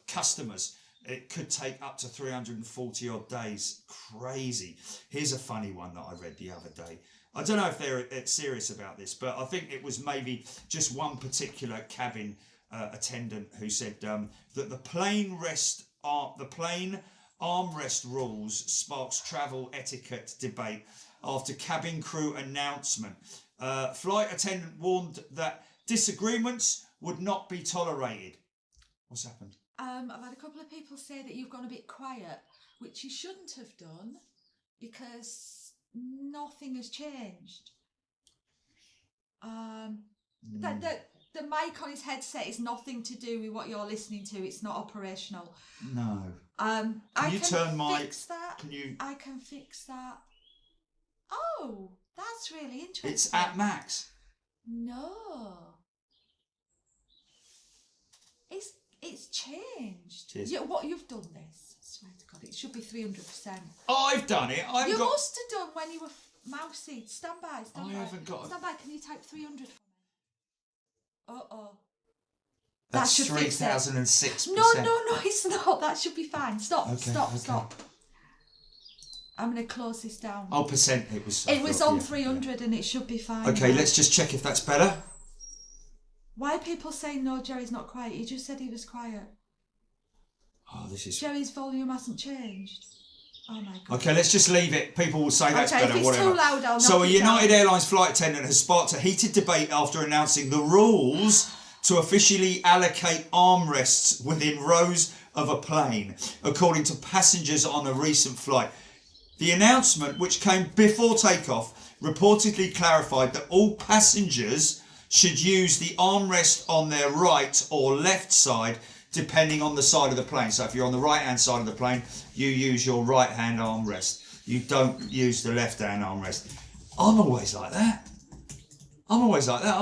customers. It could take up to 340 odd days. Crazy. Here's a funny one that I read the other day. I don't know if they're serious about this, but I think it was maybe just one particular cabin attendant who said that the plane armrest rules sparks travel etiquette debate after cabin crew announcement. Flight attendant warned that disagreements would not be tolerated. What's happened? I've had a couple of people say that you've gone a bit quiet, which you shouldn't have done because nothing has changed. The mic on his headset is nothing to do with what you're listening to. It's not operational. No. I you can turn my? fix that. Can you? I can fix that. Oh, that's really interesting. It's at max. No. It's changed. Cheers. What you've done this? I swear to God, it should be 300%. I've done it. You must have done when you were mousy. Stand by. I haven't got. Stand by. Can you type 300 for me? Uh-oh. That's that should fix it. 3,006%. No, it's not. That should be fine. Stop. I'm going to close this down. Oh, percent. It was on 300 and it should be fine. Okay, now. let's just check if that's better. Why are people saying no, Jerry's not quiet? He just said he was quiet. Oh, this is... Jerry's volume hasn't changed. Oh my God. Okay, let's just leave it. People will say that's better, if it's whatever. Too loud, I'll So knock a it United down. Airlines flight attendant has sparked a heated debate after announcing the rules to officially allocate armrests within rows of a plane, according to passengers on a recent flight. The announcement, which came before takeoff, reportedly clarified that all passengers should use the armrest on their right or left side, depending on the side of the plane. So if you're on the right-hand side of the plane, you use your right-hand armrest. You don't use the left-hand armrest. I'm always like that. I'm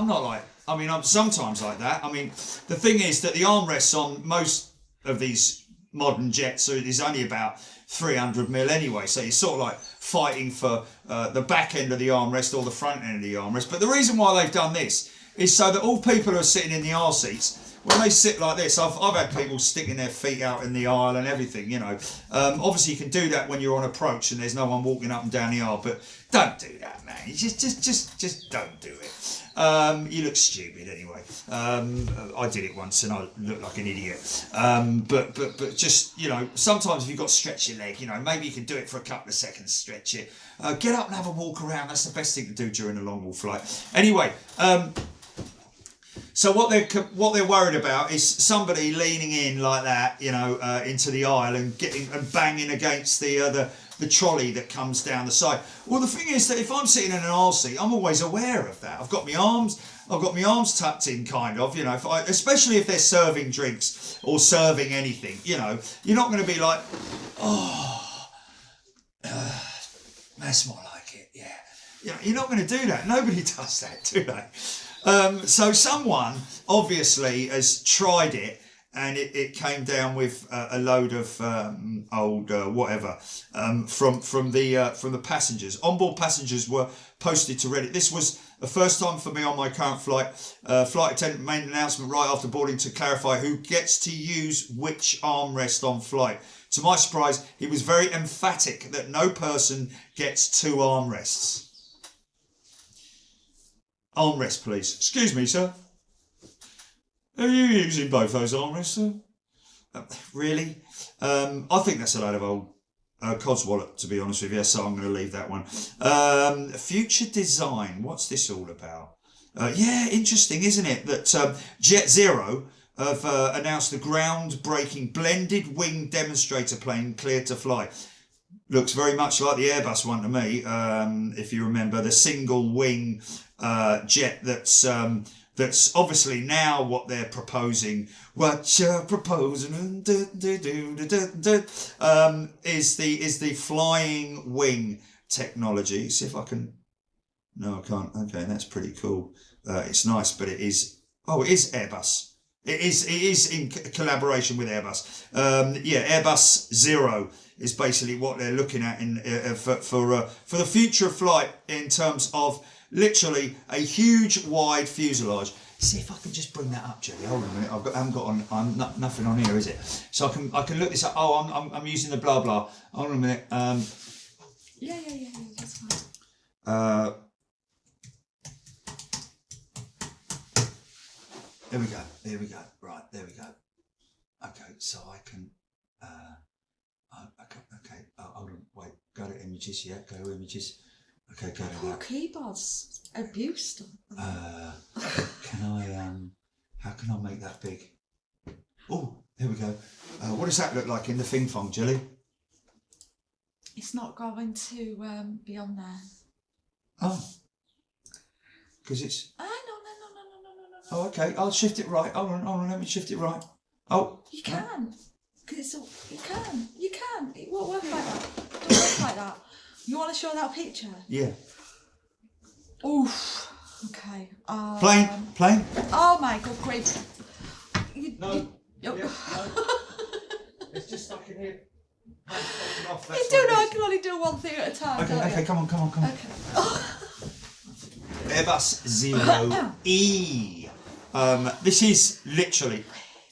not like... I'm sometimes like that. The thing is that the armrests on most of these modern jets is only about 300mm anyway, so you're sort of like fighting for the back end of the armrest or the front end of the armrest. But the reason why they've done this is so that all people who are sitting in the aisle seats, when they sit like this, I've had people sticking their feet out in the aisle and everything, you know. Obviously you can do that when you're on approach and there's no one walking up and down the aisle, but don't do that, man. Just don't do it. You look stupid anyway. I did it once and I looked like an idiot. But just, you know, sometimes if you've got to stretch your leg, you know, maybe you can do it for a couple of seconds, stretch it. Get up and have a walk around. That's the best thing to do during a long haul flight. Anyway, so what they're worried about is somebody leaning in like that, you know, into the aisle and banging against the trolley that comes down the side. Well, the thing is that if I'm sitting in an aisle seat, I'm always aware of that. I've got my arms tucked in, kind of, you know. Especially if they're serving drinks or serving anything, you know, you're not going to be like, that's more like it, yeah. You know, you're not going to do that. Nobody does that, do they? So someone obviously has tried it, and it came down with a load of old whatever from the passengers. Onboard passengers were posted to Reddit. This was the first time for me on my current flight. Flight attendant made an announcement right after boarding to clarify who gets to use which armrest on flight. To my surprise, he was very emphatic that no person gets two armrests. Armrest, please. Excuse me, sir. Are you using both those armrests, sir? Really? I think that's a load of old codswallop, to be honest with you, so I'm going to leave that one. Future design. What's this all about? Yeah, interesting, isn't it? That Jet Zero have announced the groundbreaking blended wing demonstrator plane cleared to fly. Looks very much like the Airbus one to me, if you remember, the single wing jet that's obviously now what they're proposing. What you're proposing is the flying wing technology. See if I can. No, I can't. Okay, that's pretty cool. It's nice, but it is. Oh, it is Airbus. It is in collaboration with Airbus. Yeah, Airbus Zero is basically what they're looking at for the future of flight in terms of literally a huge wide fuselage. See if I can just bring that up, Julie. Hold on a minute. I haven't got nothing on here, is it? So I can look this up. Oh, I'm using the blah blah. Hold on a minute. Yeah, that's fine. There we go. There we go. Right, there we go. Okay, so I can. Okay. Hold on. Wait. Go to images. Yeah. Go to images. Okay. Go to Poor that. keyboards abused. Can I? How can I make that big? Oh, there we go. What does that look like in the thing fong, Jelly? It's not going to be on there. Oh, because it's. No. Oh, okay. I'll shift it right. Hold on. Let me shift it right. Oh. You can. Because you can. It won't work like that. It don't work like that. You want to show that picture? Yeah. Oof. Okay. Plane. Oh my God, great. No. It's just stuck in here. You do know I can only do one thing at a time. Okay, come on. Okay. Airbus Zero E. This is literally.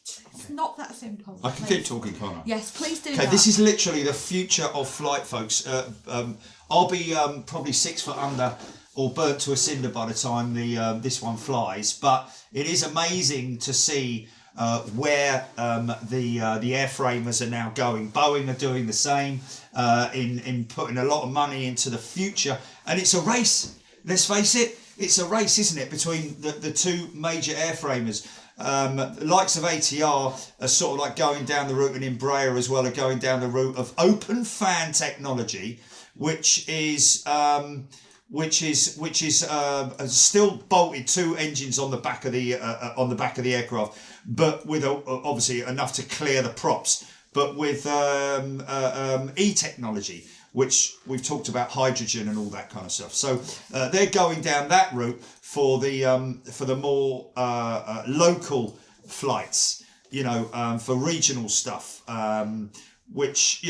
It's not that simple. I can keep talking, can't I? Yes, please do. Okay, this is literally the future of flight, folks. I'll be probably 6 foot under or burnt to a cinder by the time this one flies. But it is amazing to see where the airframers are now going. Boeing are doing the same in putting a lot of money into the future, and it's a race. Let's face it, it's a race, isn't it, between the two major airframers. The likes of ATR are sort of like going down the route, and Embraer as well are going down the route of open fan technology, which is still bolted 2 engines on the back of the aircraft, but with obviously enough to clear the props, but with E technology, which we've talked about, hydrogen and all that kind of stuff. So they're going down that route for the more local flights, for regional stuff, which,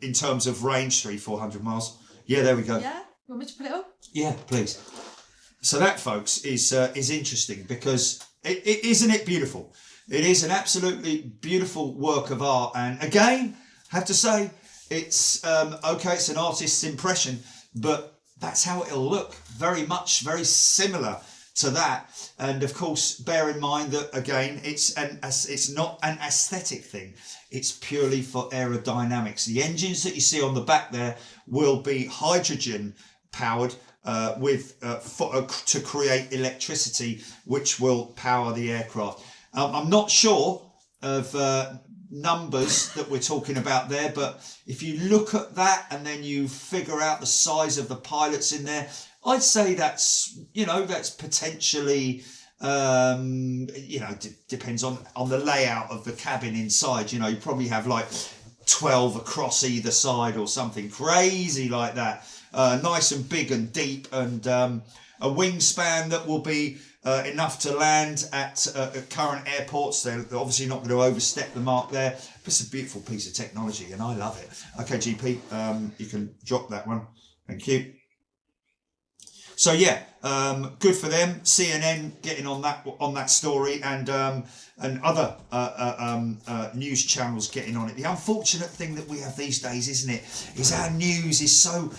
in terms of range, 300-400 miles. Yeah, there we go. Yeah, you want me to put it up? Yeah, please. So that, folks, is interesting because isn't it beautiful? It is an absolutely beautiful work of art, and again, have to say, it's it's an artist's impression, but that's how it'll look. Very similar to that. And of course, bear in mind that again, it's not an aesthetic thing. It's purely for aerodynamics. The engines that you see on the back there will be hydrogen powered to create electricity, which will power the aircraft. I'm not sure of numbers that we're talking about there, but if you look at that and then you figure out the size of the pilots in there, I'd say that's potentially depends on the layout of the cabin inside. You probably have like 12 across either side or something crazy like that, nice and big and deep, and a wingspan that will be enough to land at current airports. They're obviously not going to overstep the mark there. But it's a beautiful piece of technology, and I love it. Okay, GP, you can drop that one. Thank you. So yeah, good for them. CNN getting on that story, and other news channels getting on it. The unfortunate thing that we have these days, isn't it, is our news is so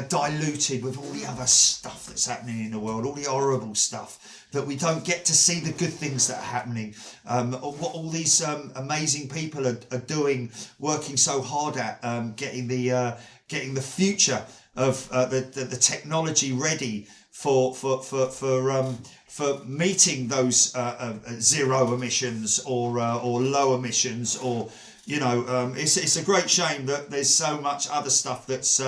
diluted with all the other stuff that's happening in the world, all the horrible stuff, that we don't get to see the good things that are happening. What all these amazing people are doing, working so hard at getting the future of the technology ready for meeting those zero emissions or low emissions, or it's a great shame that there's so much other stuff that's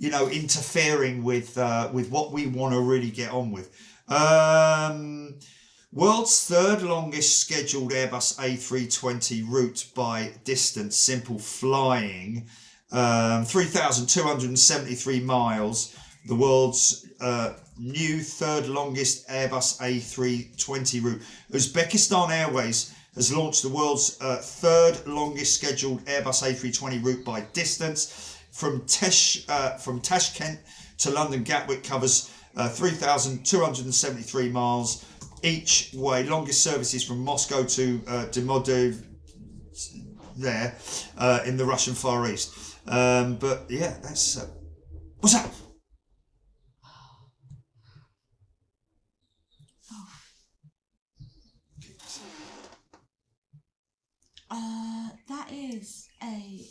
interfering with what we want to really get on with. World's third longest scheduled Airbus A320 route by distance, simple flying, 3,273 miles. The world's new third longest Airbus A320 route. Uzbekistan Airways has launched the world's third longest scheduled Airbus A320 route by distance from Tashkent to London Gatwick, covers 3,273 miles each way. Longest services from Moscow to Demodov there in the Russian Far East. But yeah, that's what's that? is a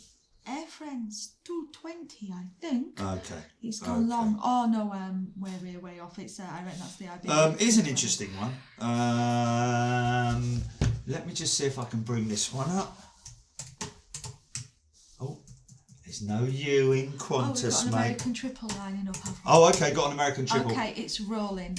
Air France 220, I think. Okay. It's gone long. Oh no, we're way off. It's I reckon that's the idea. It is an interesting one. Let me just see if I can bring this one up. Oh, there's no U in Qantas, we've got an mate. American triple lining up, have we? Oh, okay, got an American triple. Okay, it's rolling.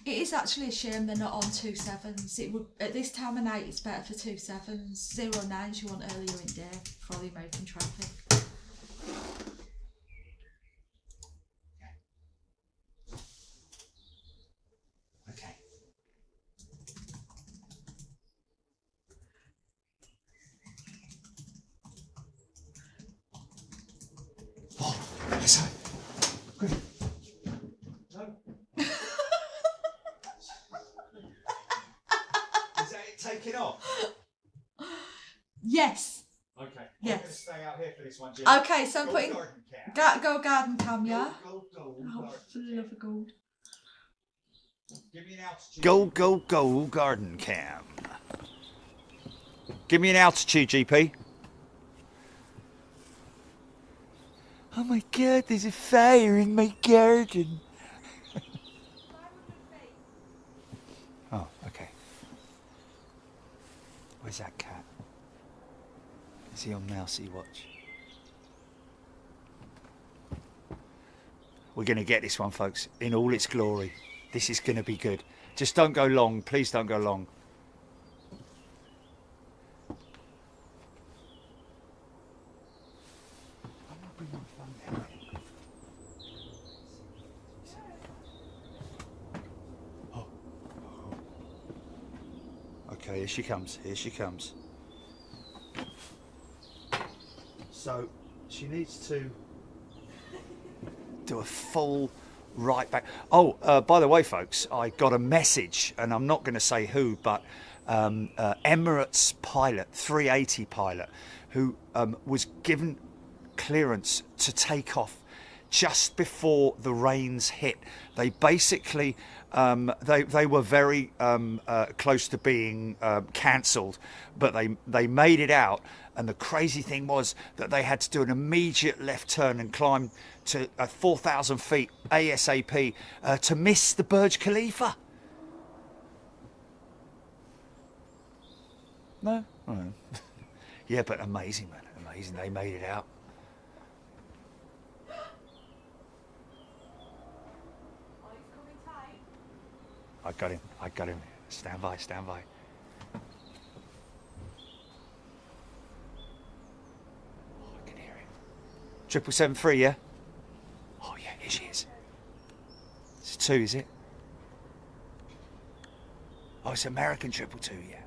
It is actually a shame they're not on 2.7s. It would, at this time of night, it's better for 2.7s. 09s you want earlier in day for all the American traffic. Okay. Oh, yes, Quick. No. Is that it taking off? Yes. Okay. Yes. I'm going to stay out here for this one, Jim. Okay, so I'm putting go garden cam, yeah. Gold, Oh, love a gold. Give me an altitude. Go garden cam. Give me an altitude, GP. Oh my God, there's a fire in my garden. Oh, okay. Where's that cat? Is he on Mousy Watch? We're going to get this one, folks, in all its glory. This is going to be good. Just don't go long. Please don't go long. I'm not bringing my phone down. Oh. Okay, here she comes. Here she comes. So she needs to do a full right back. Oh, by the way, folks, I got a message, and I'm not going to say who, but Emirates pilot, 380 pilot, who was given clearance to take off just before the rains hit. They basically they were very close to being cancelled, but they made it out. And the crazy thing was that they had to do an immediate left turn and climb to 4,000 feet ASAP to miss the Burj Khalifa. No? Oh. Yeah, but amazing, man. Amazing. They made it out. I got him. Stand by. Oh, I can hear him. 773, yeah? Oh, yeah, here she is. It's 2, is it? Oh, it's American 222, yeah.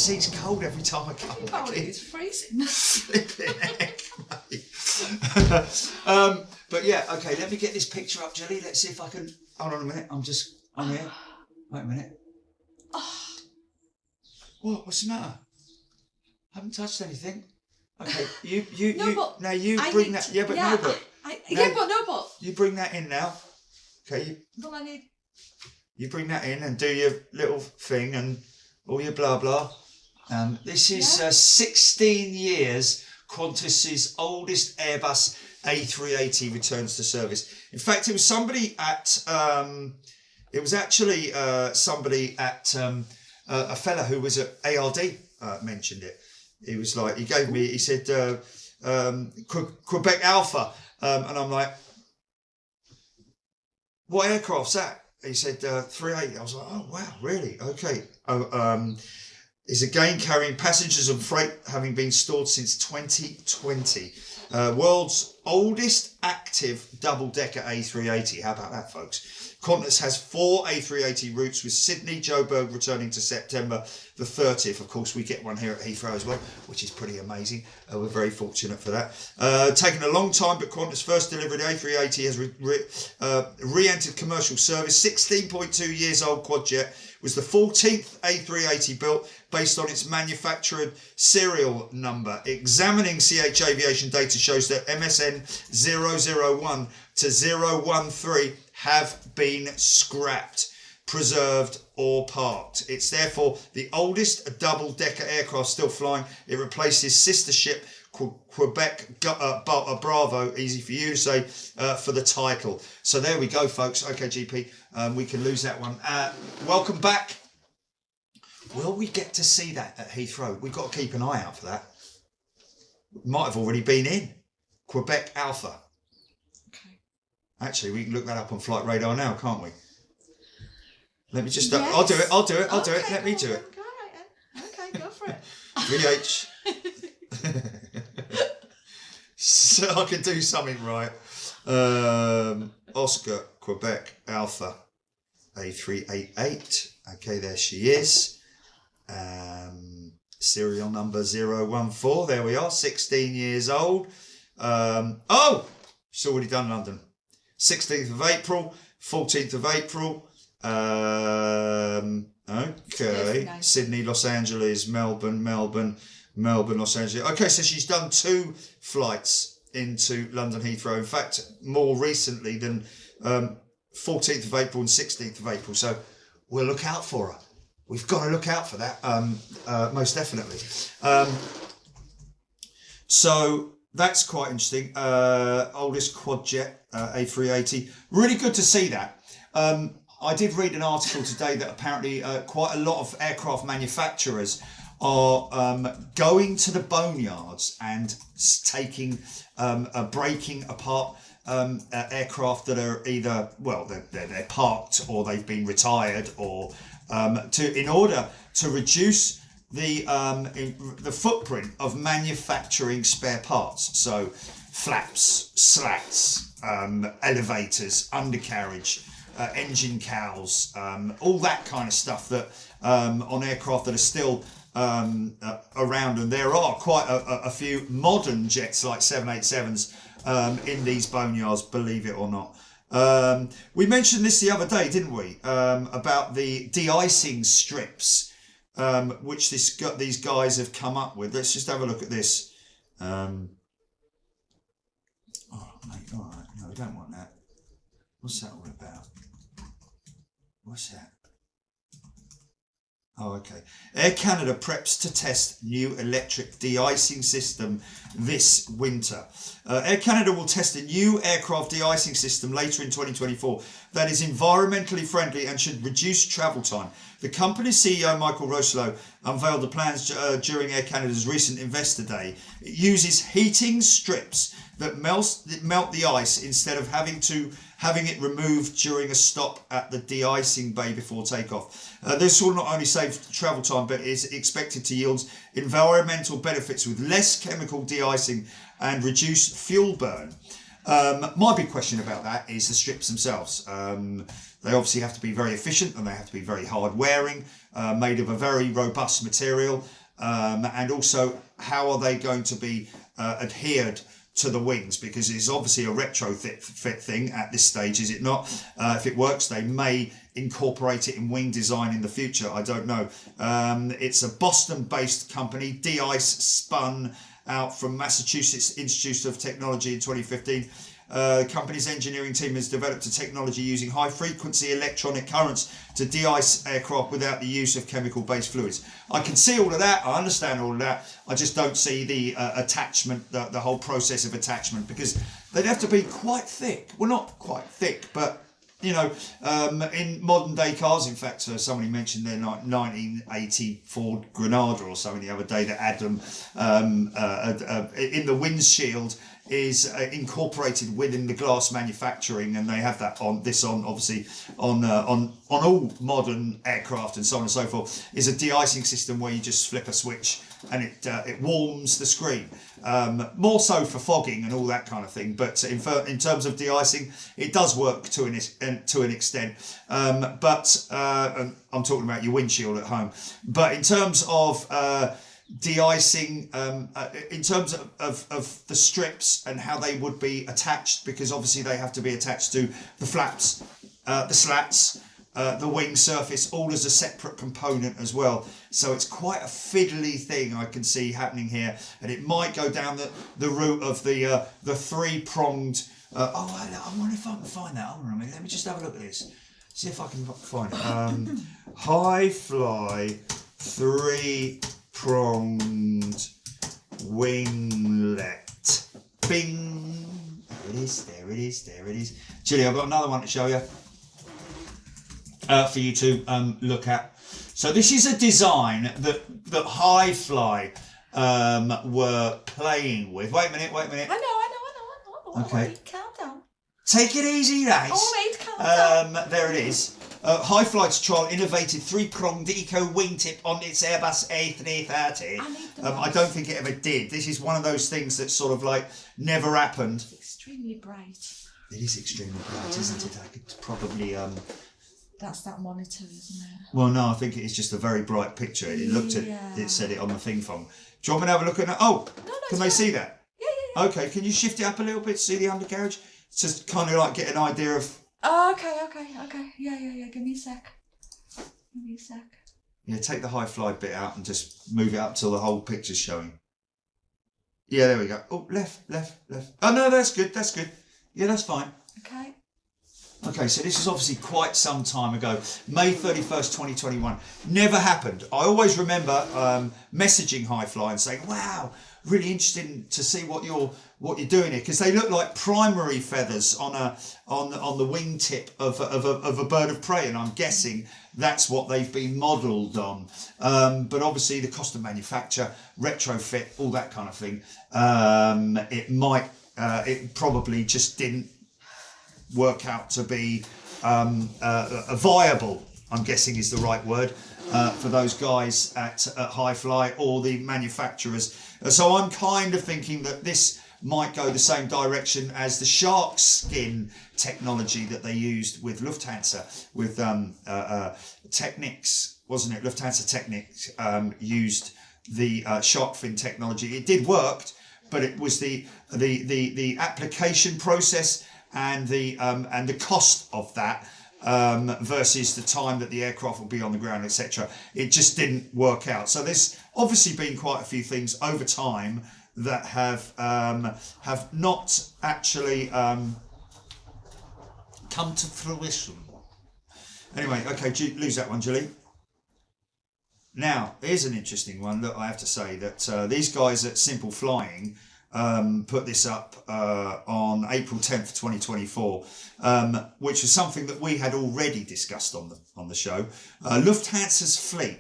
It's cold every time I come back in. It's freezing. Flipping heck, mate. But yeah, okay, let me get this picture up, Jelly. Let's see if I can. Hold on a minute. I'm here. Wait a minute. What's the matter? I haven't touched anything. Okay, you bring that. Yeah, but no, but. You bring that in now. Okay. Well, I need. You bring that in and do your little thing and all your blah blah. This is 16 years. Qantas's oldest Airbus A380 returns to service. In fact, it was somebody at. It was actually somebody at a fella who was at ARD mentioned it. He was like, he said, Quebec Alpha. And I'm like, what aircraft's that? He said, 380. I was like, oh, wow, really? Okay. Is again carrying passengers and freight, having been stored since 2020. World's oldest active double-decker A380. How about that, folks? Qantas has 4 A380 routes, with Sydney, Joburg returning to September the 30th. Of course, we get one here at Heathrow as well, which is pretty amazing. We're very fortunate for that. Taken a long time, but Qantas' first delivery A380 has re-entered commercial service. 16.2 years old quadjet, was the 14th A380 built, based on its manufacturer serial number. Examining CH Aviation data shows that MSN 001 to 013 have been scrapped, preserved or parked. It's therefore the oldest double-decker aircraft still flying. It replaces sister ship Quebec Bravo, easy for you to say, for the title. So there we go, folks. Okay, GP, we can lose that one. Welcome back. Will we get to see that at Heathrow? We've got to keep an eye out for that. Might have already been in. Quebec Alpha. Okay. Actually, we can look that up on Flight Radar now, can't we? Let me just... Yes. I'll do it. Let me do it. Go right then. Okay, go for it. VH. So I can do something right. Oscar, Quebec Alpha, A388. Okay, there she is. Serial number 014. There we are. 16 years old. Oh, she's already done London. 16th of April, 14th of April. Okay. Nice. Sydney, Los Angeles, Melbourne, Los Angeles. Okay, so she's done 2 flights into London Heathrow. In fact, more recently than 14th of April and 16th of April. So we'll look out for her. We've got to look out for that, most definitely. So that's quite interesting. Oldest quadjet, A380. Really good to see that. I did read an article today that apparently quite a lot of aircraft manufacturers are going to the boneyards and taking, breaking apart aircraft that are either, well, they're parked or they've been retired, or in order to reduce the footprint of manufacturing spare parts. So flaps, slats, elevators, undercarriage, engine cowls, all that kind of stuff that on aircraft that are still around, and there are quite a few modern jets like 787s in these boneyards, believe it or not. We mentioned this the other day, didn't we? About the de-icing strips, which these guys have come up with. Let's just have a look at this. Oh, mate, all right. No, we don't want that. What's that all about? What's that? Oh, okay. Air Canada preps to test new electric de-icing system this winter. Air Canada will test a new aircraft de-icing system later in 2024 that is environmentally friendly and should reduce travel time. The company's CEO, Michael Roslow, unveiled the plans during Air Canada's recent Investor Day. It uses heating strips that melt the ice instead of having it removed during a stop at the de-icing bay before takeoff. This will not only save travel time, but is expected to yield environmental benefits with less chemical de-icing and reduced fuel burn. My big question about that is the strips themselves. They obviously have to be very efficient and they have to be very hard wearing, made of a very robust material, and also how are they going to be adhered to the wings, because it's obviously a retrofit thing at this stage, is it not? If it works, they may incorporate it in wing design in the future. I don't know. It's a Boston-based company. De-Ice spun out from Massachusetts Institute of Technology in 2015. The company's engineering team has developed a technology using high-frequency electronic currents to de-ice aircraft without the use of chemical-based fluids. I can see all of that. I understand all of that. I just don't see the attachment, the whole process of attachment, because they'd have to be quite thick. Well, not quite thick, but in modern day cars, in fact, somebody mentioned their 1980 Ford Granada or something the other day that had them in the windshield is incorporated within the glass manufacturing, and they have that obviously on all modern aircraft and so on and so forth, is a de-icing system where you just flip a switch and it warms the screen, more so for fogging and all that kind of thing, but in terms of de-icing it does work to an extent, but I'm talking about your windshield at home. But in terms of de-icing, in terms of the strips and how they would be attached, because obviously they have to be attached to the flaps, the slats, the wing surface, all as a separate component as well. So it's quite a fiddly thing I can see happening here, and it might go down the route of the three-pronged. I wonder if I can find that. Hold on a minute. Let me just have a look at this. See if I can find it. High fly three-pronged winglet. Bing. There it is. Julie, I've got another one to show you. For you to look at. So this is a design that High Fly were playing with. Wait a minute. I know. Okay. Calm down. Take it easy, guys. All right, calm down. There it is. High Fly's trial innovative three-pronged eco wingtip on its Airbus A330. I don't think it ever did. This is one of those things that sort of like never happened. It's extremely bright. It is extremely bright, isn't it? I could probably That's that monitor, isn't it? Well, no, I think it's just a very bright picture. It looked at it, said it on the thing phone. Do you want me to have a look at it? Oh, no, can they see that? Yeah. Okay, can you shift it up a little bit to see the undercarriage? Just kind of like get an idea of... Oh, okay. Yeah. Give me a sec. Yeah, take the High Fly bit out and just move it up till the whole picture's showing. Yeah, there we go. Oh, left. Oh, no, that's good. Yeah, that's fine. Okay, so this is obviously quite some time ago, May 31st, 2021. Never happened. I always remember messaging High Fly and saying, wow, really interesting to see what you're doing here, because they look like primary feathers on the wingtip of a bird of prey, and I'm guessing that's what they've been modelled on. But obviously the cost of manufacture, retrofit, all that kind of thing, it probably just didn't work out to be viable, I'm guessing is the right word, for those guys at High Fly or the manufacturers. So I'm kind of thinking that this might go the same direction as the shark skin technology that they used with Lufthansa, with Technics, wasn't it? Lufthansa Technics used the shark fin technology. It did work, but it was the application process and the cost of that versus the time that the aircraft will be on the ground, etc. It just didn't work out. So there's obviously been quite a few things over time that have not actually come to fruition. Anyway, okay, lose that one, Julie. Now, here's an interesting one that I have to say that these guys at Simple Flying put this up on April 10th, 2024, which was something that we had already discussed on the show. Lufthansa's fleet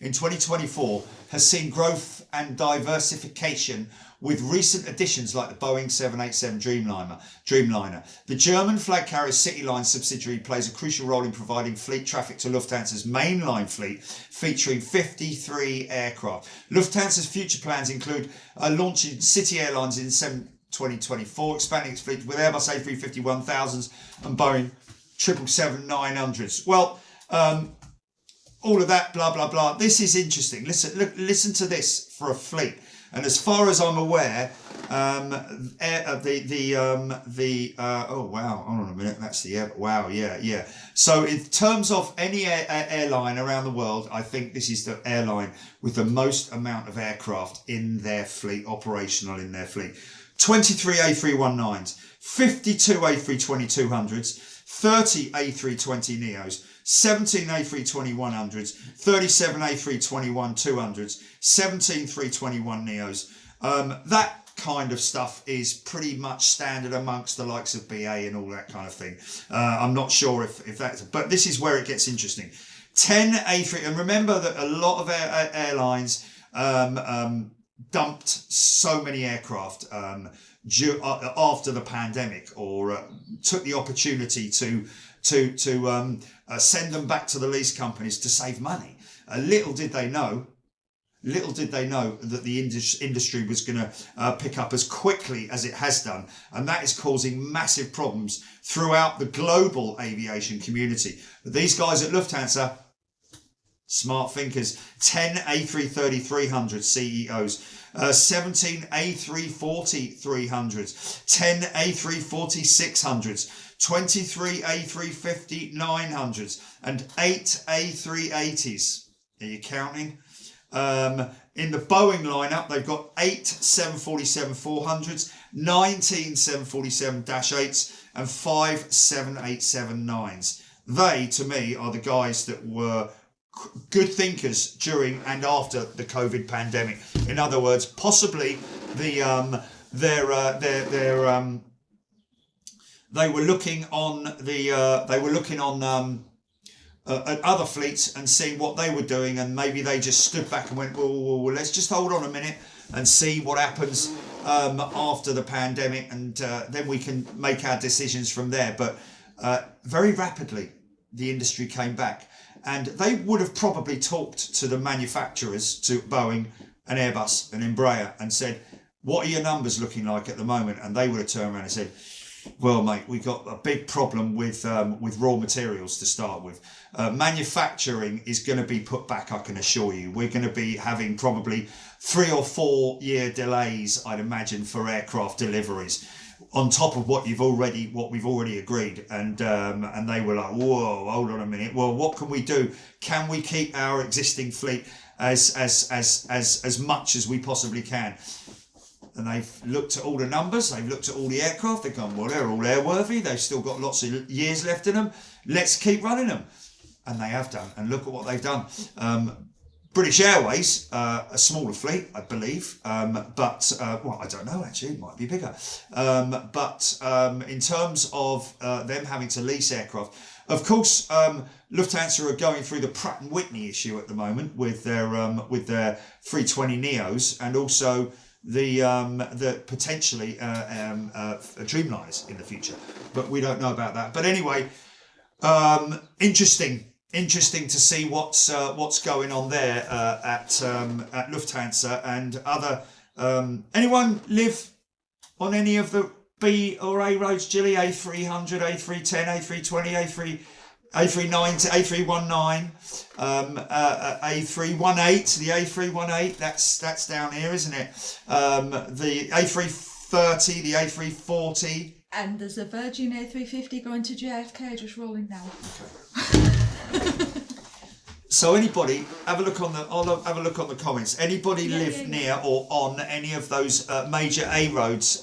in 2024 has seen growth and diversification with recent additions like the Boeing 787 Dreamliner. The German flag carrier CityLine subsidiary plays a crucial role in providing fleet traffic to Lufthansa's mainline fleet, featuring 53 aircraft. Lufthansa's future plans include launching City Airlines in 2024, expanding its fleet with Airbus A350-1000s and Boeing 777-900s. Well, all of that, blah, blah, blah. This is interesting. Listen to this for a fleet. And as far as I'm aware, oh wow, hold on a minute, that's the air. Wow, yeah. So in terms of any airline around the world, I think this is the airline with the most amount of aircraft in their fleet, operational in their fleet. 23 A319s, 52 A320-200s, 30 A320neos, 17 A320-100s, 37 A321-200s, 17 321neos. That kind of stuff is pretty much standard amongst the likes of BA and all that kind of thing. I'm not sure if that's, but this is where it gets interesting. 10 A3, and remember that a lot of airlines dumped so many aircraft after the pandemic, or took the opportunity to send them back to the lease companies to save money. Little did they know that the industry was going to pick up as quickly as it has done, and that is causing massive problems throughout the global aviation community. But these guys at Lufthansa, smart thinkers. 10 A330-300 CEOs, 17 A340-300s, 10 A340-600s, 23 A350-900s, and 8 A380s. Are you counting? In the Boeing lineup, they've got 8 747-400s, 19 747-8s, and 5 787-9s. They, to me, are the guys that were good thinkers during and after the COVID pandemic. In other words, possibly they were looking on at other fleets and seeing what they were doing, and maybe they just stood back and went, well, let's just hold on a minute and see what happens after the pandemic, and then we can make our decisions from there. But very rapidly the industry came back, and they would have probably talked to the manufacturers, to Boeing and Airbus and Embraer, and said, what are your numbers looking like at the moment? And they would have turned around and said, well, mate, we've got a big problem with raw materials to start with. Manufacturing is going to be put back, I can assure you. We're going to be having probably 3 or 4 year delays, I'd imagine, for aircraft deliveries, on top of what we've already agreed. And they were like, whoa, hold on a minute. Well, what can we do? Can we keep our existing fleet as much as we possibly can? And they've looked at all the numbers, they've looked at all the aircraft, they've gone, well, they're all airworthy, they've still got lots of years left in them, let's keep running them. And they have done, and look at what they've done. British Airways, a smaller fleet, I believe, but well, I don't know, actually, it might be bigger. But in terms of them having to lease aircraft, of course, Lufthansa are going through the Pratt & Whitney issue at the moment with their 320neos, and also the potentially Dreamliners in the future, but we don't know about that. But anyway, interesting to see what's going on there at Lufthansa and other. Anyone live on any of the B or A roads, Gilly? A300, A310, A320, A390, A319, A318, the A318, that's down here, isn't it? The A330, the A340. And there's a Virgin A350 going to JFK, just rolling now. Okay. So anybody, have a look on the comments. Anybody live near or on any of those major A roads,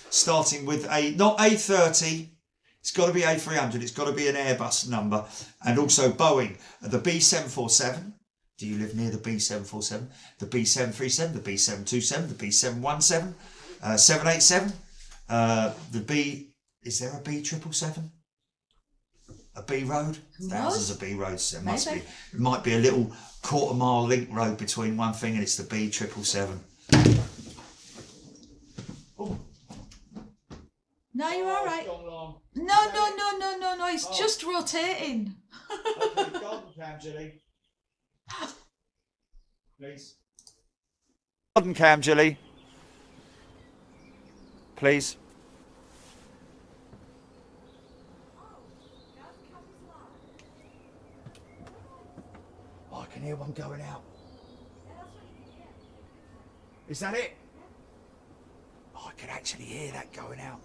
starting with not A30. It's got to be A300, it's got to be an Airbus number, and also Boeing. The B747, do you live near the B747? The B737, the B727, the B717, 787, is there a B777? A B road? Thousands of B roads, there must be. It might be a little quarter-mile link road between one thing, and it's the B777. Oh. No, you're all right. No, it's just rotating. Garden cam, Gilly. Please. Garden cam, Gilly. Please. Oh, I can hear one going out. Is that it? Oh, I can actually hear that going out.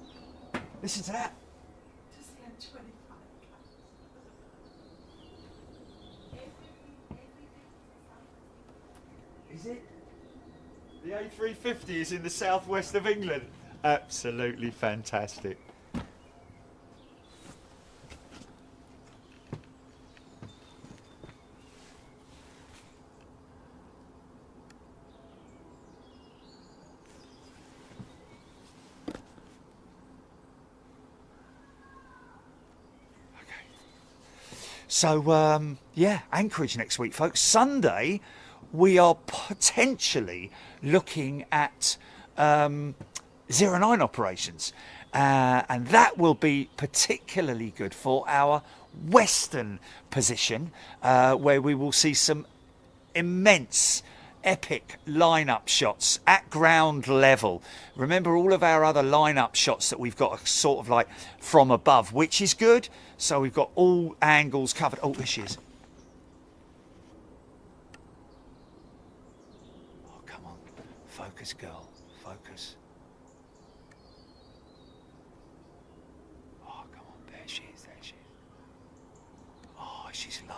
Listen to that. Just the M25. Is it? The A350 is in the southwest of England. Absolutely fantastic. So, yeah, Anchorage next week, folks. Sunday, we are potentially looking at 09 operations. And that will be particularly good for our western position, where we will see some immense epic lineup shots at ground level. Remember, all of our other lineup shots that we've got are sort of like from above, which is good. So we've got all angles covered. Oh, there she is. Oh, come on. Focus, girl. Focus. Oh, come on. There she is. There she is. Oh, she's low.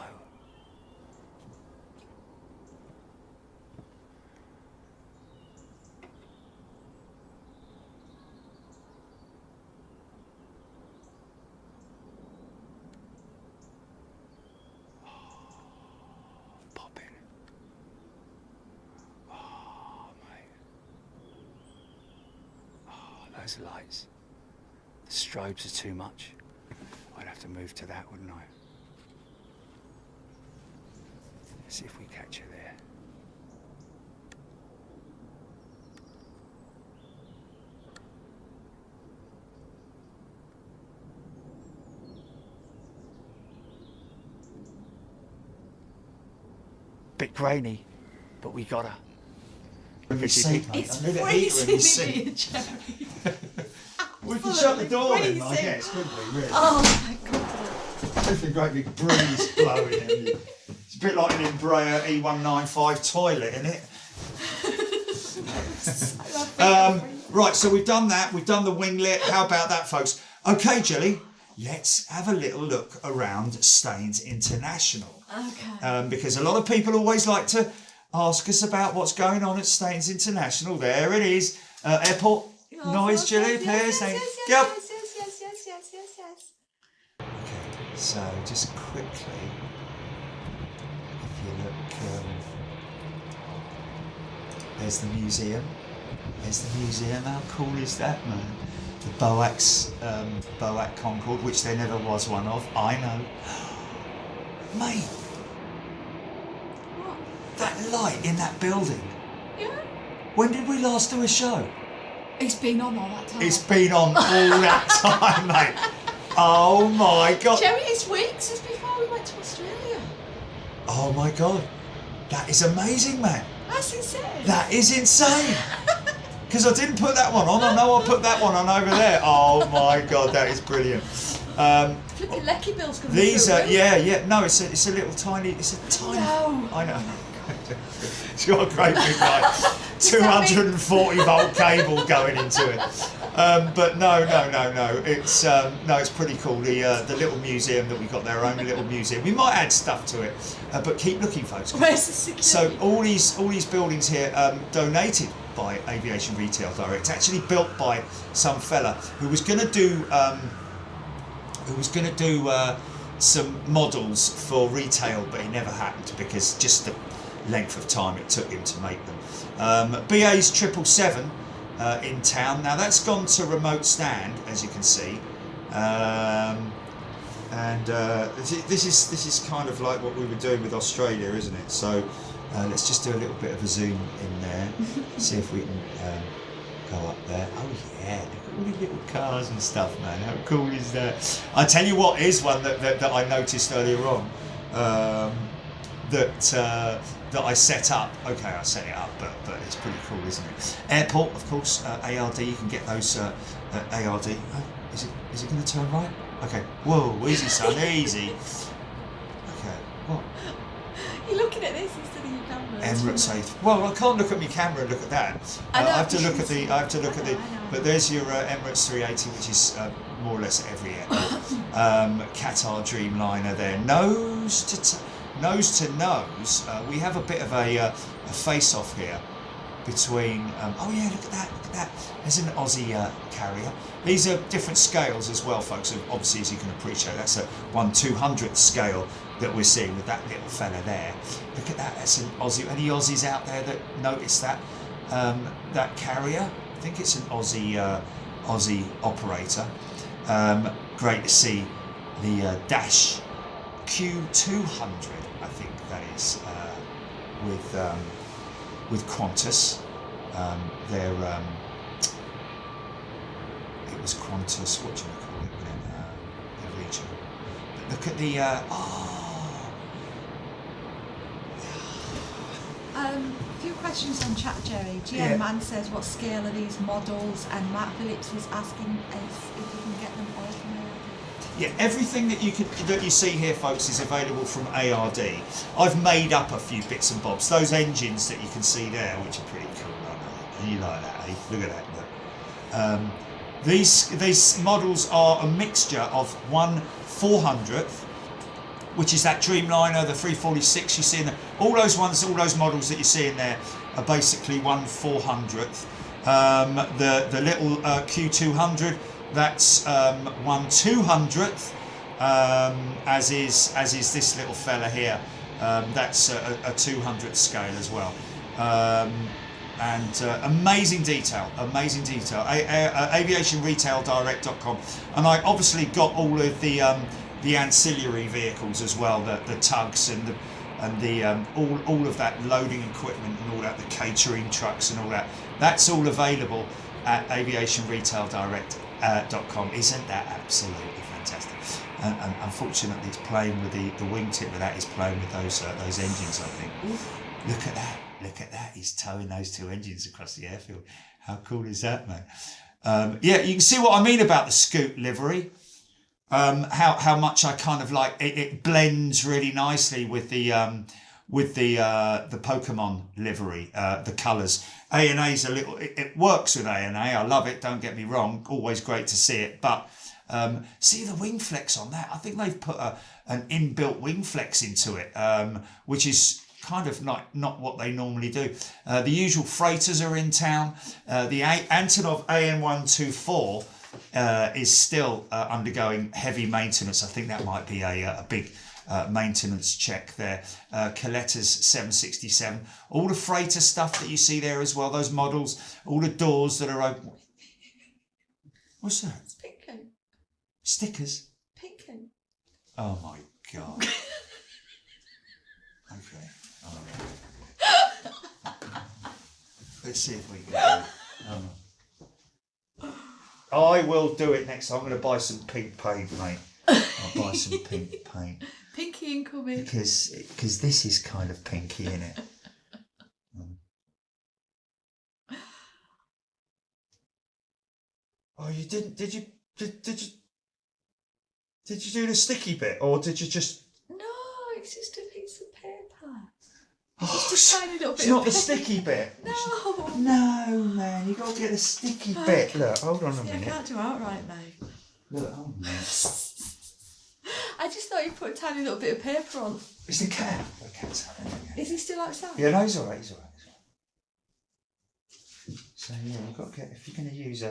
Those lights. The strobes are too much. I'd have to move to that, wouldn't I? Let's see if we catch her there. Bit grainy, but we got her. It's freezing in here, Jerry. We can shut the door in, I guess, couldn't we, really? Oh my God. There's a great big breeze blowing in you. It's a bit like an Embraer E195 toilet, isn't it? Right, so we've done that. We've done the winglet. How about that, folks? Okay, Jelly, let's have a little look around Staines International. Okay. Because a lot of people always like to ask us about what's going on at Staines International. There it is. Airport noise, Jelly, please. Yes. Okay, so just quickly, if you look, there's the museum. There's the museum. How cool is that, man? The Boac Concorde, which there never was one of. I know. Mate, that light in that building. Yeah. When did we last do a show? It's been on all that time. It's been on all that time, mate. Oh my God. Jerry, it's weeks since before we went to Australia. Oh my God. That is amazing, man. That's insane. That is insane. Because I didn't put that one on. I know I put that one on over there. Oh my God, that is brilliant. Flipping Lecky Bill's coming These through. are, yeah. No, it's a little tiny, it's a tiny. No. I know. It's got a great big like 240 volt cable going into it. But no. It's pretty cool. The little museum that we got there, our own little museum. We might add stuff to it, but keep looking, folks. Where's the security? So all these buildings here donated by Aviation Retail Direct, actually built by some fella who was going to do some models for retail, but it never happened because just the length of time it took him to make them. BA's 777 in town. Now that's gone to remote stand, as you can see, and this is kind of like what we were doing with Australia, isn't it? So let's just do a little bit of a zoom in there, see if we can go up there. Oh yeah, look at all the little cars and stuff, man. How cool is that? I tell you what is one that I noticed earlier on, that I set up. Okay, I set it up, but it's pretty cool, isn't it? Airport, of course, ARD. You can get those at ARD. Oh, is it going to turn right? Okay. Whoa, easy, son, easy. Okay. What? You're looking at this instead of your camera. Emirates Heathrow. Well, I can't look at my camera and look at that. I have to look at the. I know. But there's your Emirates 380, which is more or less at every airport. Qatar Dreamliner there, nose to nose. We have a bit of a face-off here between. Oh yeah, look at that. There's an Aussie carrier. These are different scales as well, folks. Obviously, as you can appreciate, that's a 1/200th scale that we're seeing with that little fella there. Look at that. That's an Aussie. Any Aussies out there that notice that that carrier? I think it's an Aussie operator. Great to see the dash Q200, I think that is, with Qantas. It was Qantas. What do you call it? The region. But look at the. A few questions on chat, Jerry. GM Man says, what scale are these models? And Matt Phillips is asking if you can get them all from ARD. Yeah, everything that you see here, folks, is available from ARD. I've made up a few bits and bobs. Those engines that you can see there, which are pretty cool, aren't they? You like that, eh? Look at that. Look. These models are a mixture of 1/400th, which is that Dreamliner, the 346 you see in there. All those models that you see in there are basically 1/400th. The little Q200, that's 1/200th, as is this little fella here. That's a 200th scale as well. And amazing detail. Aviationretaildirect.com, and I obviously got all of the ancillary vehicles as well, the tugs and all of that loading equipment and all that, the catering trucks and all that. That's all available at aviationretaildirect.com. Isn't that absolutely fantastic? And unfortunately, it's playing with the wingtip of that is playing with those engines, I think. Look at that. Look at that. He's towing those two engines across the airfield. How cool is that, man? Yeah, you can see what I mean about the Scoot livery. How much I kind of like it blends really nicely with the Pokemon livery, the colours. A&A's a little. It works with A&A. I love it. Don't get me wrong. Always great to see it. But see the wing flex on that. I think they've put an inbuilt wing flex into it, which is kind of not what they normally do. The usual freighters are in town. The Antonov AN124 is still undergoing heavy maintenance. I think that might be a big maintenance check there. Coletta's 767. All the freighter stuff that you see there as well, those models, all the doors that are open. What's that? It's pinking. Stickers? Pinking. Oh my God. Okay. All right. Let's see if we can do it. I will do it next time. I'm going to buy some pink paint, mate. I'll buy some pink paint. Pinky incoming. Because this is kind of pinky, isn't it? Oh, you didn't? Did you do the sticky bit, or did you just? No, it's just a piece of paper. Oh, Just a tiny little bit. it's not the sticky bit. No. No, man, you got to get the sticky bit. Look, hold on a minute. I can't do outright, mate. Look, hold on a minute. I just thought you put a tiny little bit of paper on. It's the cat. The cat's out there. Is he still outside? Yeah, no, he's all right. He's all right. So yeah, you've got to get. If you're going to use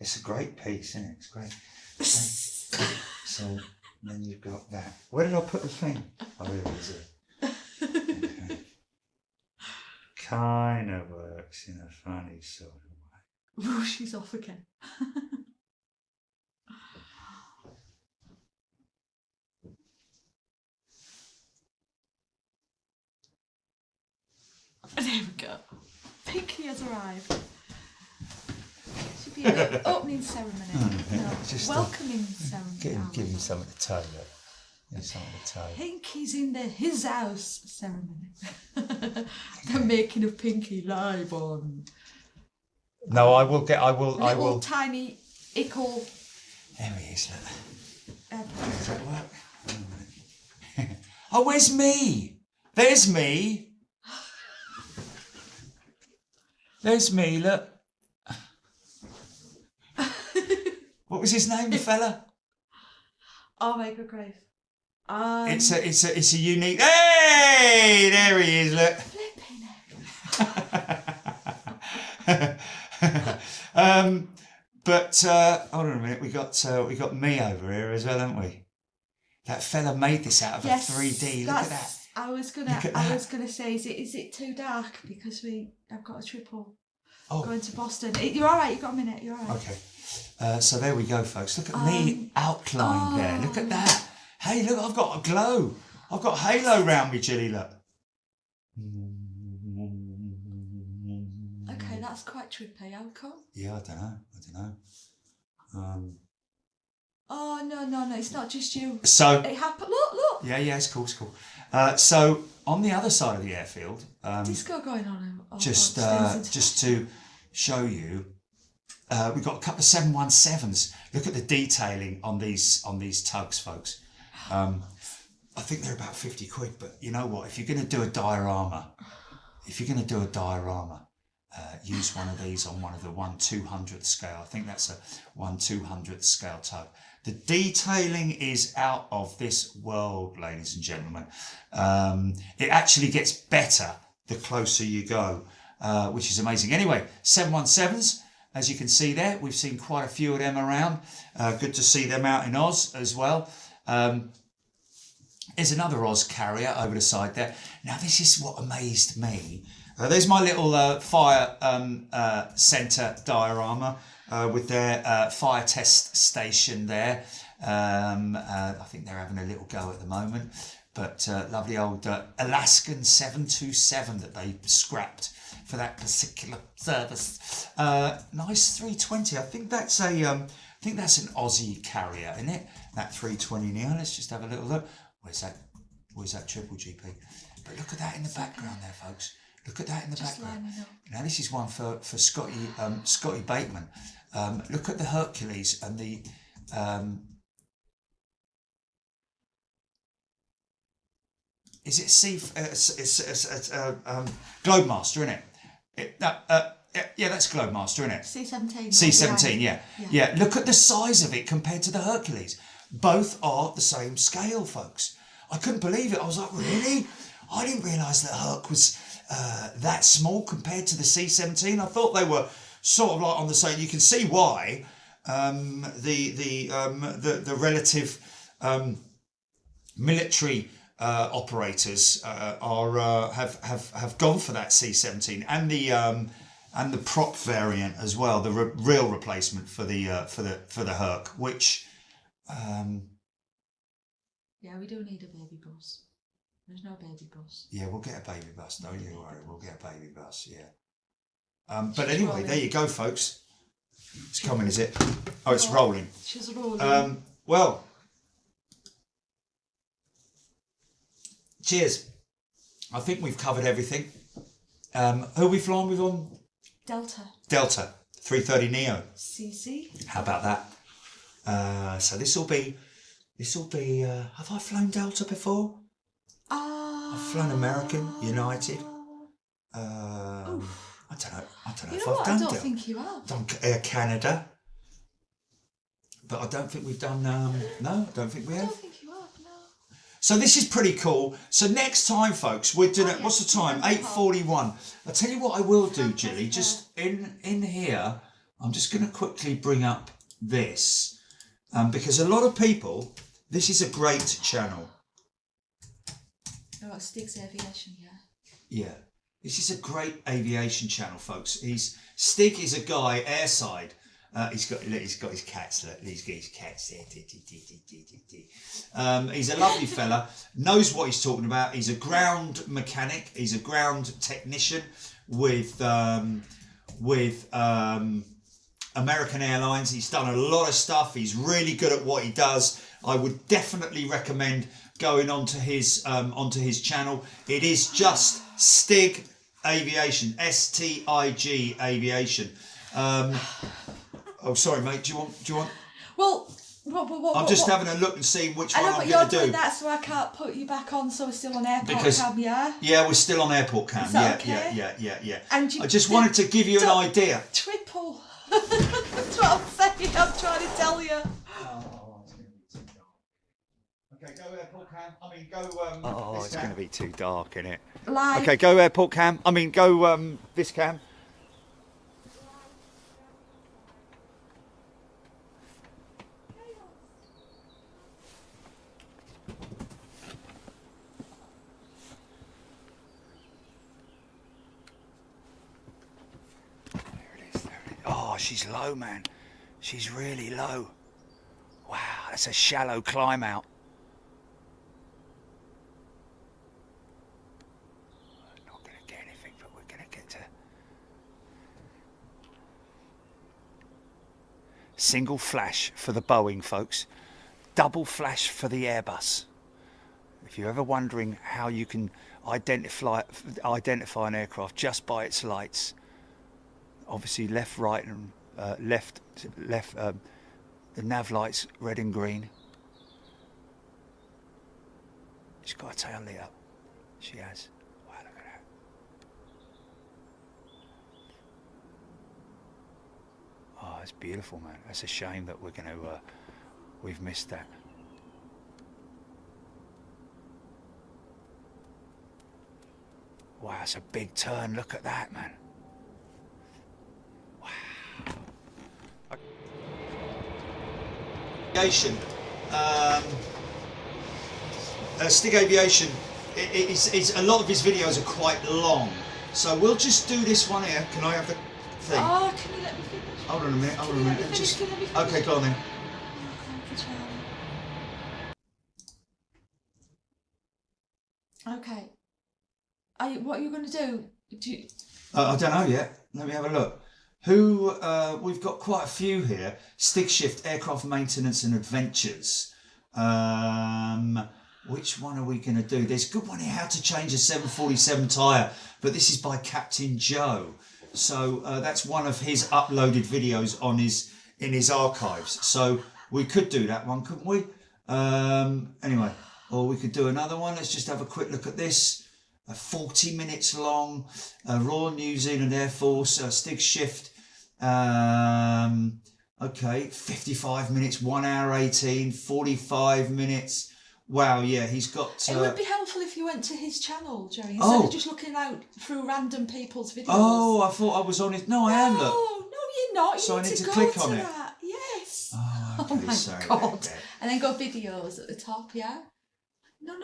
it's a great piece, isn't it? It's great. So then you've got that. Where did I put the thing? Oh, here it is. Okay. Kind of works in a funny sort of way. Oh, she's off again. There we go. Pinky has arrived. Should be an opening ceremony. No, just welcoming ceremony. Give him something to tow. Give him something to tow. Pinky's in his house ceremony. The making of Pinky live on. No, I will. Tiny ickle. There he is. Look. Does that work? Oh, where's me? There's me. There's me, look. What was his name, the fella? Oh my good grief. It's a unique. Hey, there he is, look. But hold on a minute, we got me over here as well, haven't we? That fella made this out of a 3D. Look at that. I was gonna say, is it too dark because I've got a triple going to Boston. You're all right. You got a minute. You're all right. Okay. So there we go, folks. Look at me outlined there. Look at that. Hey, look, I've got a glow. I've got halo round me, Jilly, look. Okay, that's quite trippy. How come? Yeah, I don't know. Oh, no, it's not just you. So It happened. Look. yeah, it's cool. So on the other side of the airfield, Disco going on. just to show you, we've got a couple of 717s. Look at the detailing on these tugs, folks. I think they're about 50 quid, but you know what? If you're going to do a diorama, use one of these on one of the 1/200th scale. I think that's a 1/200th scale tug. The detailing is out of this world, ladies and gentlemen. It actually gets better the closer you go, which is amazing. Anyway, 717s, as you can see there, we've seen quite a few of them around. Good to see them out in Oz as well. There's another Oz carrier over the side there. Now, this is what amazed me. There's my little fire centre diorama with their fire test station there. I think they're having a little go at the moment. But lovely old Alaskan 727 that they scrapped for that particular service. Nice 320. I think that's an Aussie carrier, isn't it? That 320 Neo. Let's just have a little look. Where's that triple GP? But look at that in the background there, folks. Look at that in the background. Now this is one for Scotty Bateman. Look at the Hercules and the is it Globemaster, isn't it? Yeah, that's Globemaster, isn't it? C-17. C-17, yeah. Look at the size of it compared to the Hercules. Both are the same scale, folks. I couldn't believe it. I was like, really? I didn't realise that Herc was that small compared to the C-17. I thought they were sort of like on the same. You can see why the relative military operators have gone for that C-17 and the prop variant as well, the real replacement for the Herc, which. Yeah, we do need a baby bus. There's no baby bus. Yeah, we'll get a baby bus. Don't you worry. We'll get a baby bus. Yeah. But anyway, there you go, folks. It's coming, is it? Oh, it's rolling. She's rolling. Well, cheers. I think we've covered everything. Who are we flying with on? Delta 330 Neo. CC. How about that? So this will be. Have I flown Delta before? I've flown American, United. I don't know You if know I've what? done I don't Delta. think you have. Done Air Canada, but I don't think we've done. No, I don't think we I have. don't think you have, no. So this is pretty cool. So next time, folks, we're doing it. What's the time? 8:41. I'll tell you what I will do, Jilly. Just in here, I'm just going to quickly bring up this because a lot of people. This is a great channel. Oh, it Stig's Aviation, yeah. Yeah, this is a great aviation channel, folks. Stig is a guy airside. He's got his cats. Look, he's got his cats there. He's a lovely fella. Knows what he's talking about. He's a ground mechanic. He's a ground technician with American Airlines. He's done a lot of stuff. He's really good at what he does. I would definitely recommend going onto his channel. It is just Stig Aviation, STIG Aviation. Oh, sorry, mate. Do you want? Well, I'm just having a look and seeing which I one know, I'm but going you're to doing do. that, so I can't put you back on. So we're still on airport Because- cam, yeah. Yeah, we're still on airport cam. Is that Yeah, okay? yeah. And you I just wanted to give you an don't- idea. Triple. That's what I'm saying. I'm trying to tell you. Okay, go airport cam. I mean, go. Oh, it's going to be too dark, isn't it? Live. Okay, go airport cam. I mean, go this cam. There it is. Oh, she's low, man. She's really low. Wow, that's a shallow climb out. Single flash for the Boeing, folks. Double flash for the AIRBUS. If you're ever wondering how you can identify an aircraft just by its lights, obviously left, right, and left. The nav lights red and green. She's got a tail lit up. She has. Wow, look at that. Oh, it's beautiful, man. It's a shame that we're going to, we've missed that. Wow, it's a big turn. Look at that, man. Wow. Aviation. Stig Aviation. It's a lot of his videos are quite long, so we'll just do this one here. Can I have the thing? Oh, can you let me finish? Hold on a minute. Hold on a minute. Just okay, go on then. Okay. What are you going to do? I don't know yet. Let me have a look. Who we've got quite a few here. Stick Shift Aircraft Maintenance and Adventures. Which one are we going to do? There's a good one here, how to change a 747 tyre, but this is by Captain Joe. So that's one of his uploaded videos on in his archives. So we could do that one, couldn't we? Anyway, or we could do another one. Let's just have a quick look at this. 40 minutes long, Royal New Zealand Air Force, Stig Shift. Okay, 55 minutes, 1 hour 18, 45 minutes. Wow, yeah, he's got... it would be helpful if you went to his channel, Jerry, instead of just looking out through random people's videos. Oh, I thought I was on it. No, I am, look. No, you're not. You so need I need to go click to on it. that. Yes. Oh, okay, oh my sorry. God. There. And then go videos at the top, yeah? No.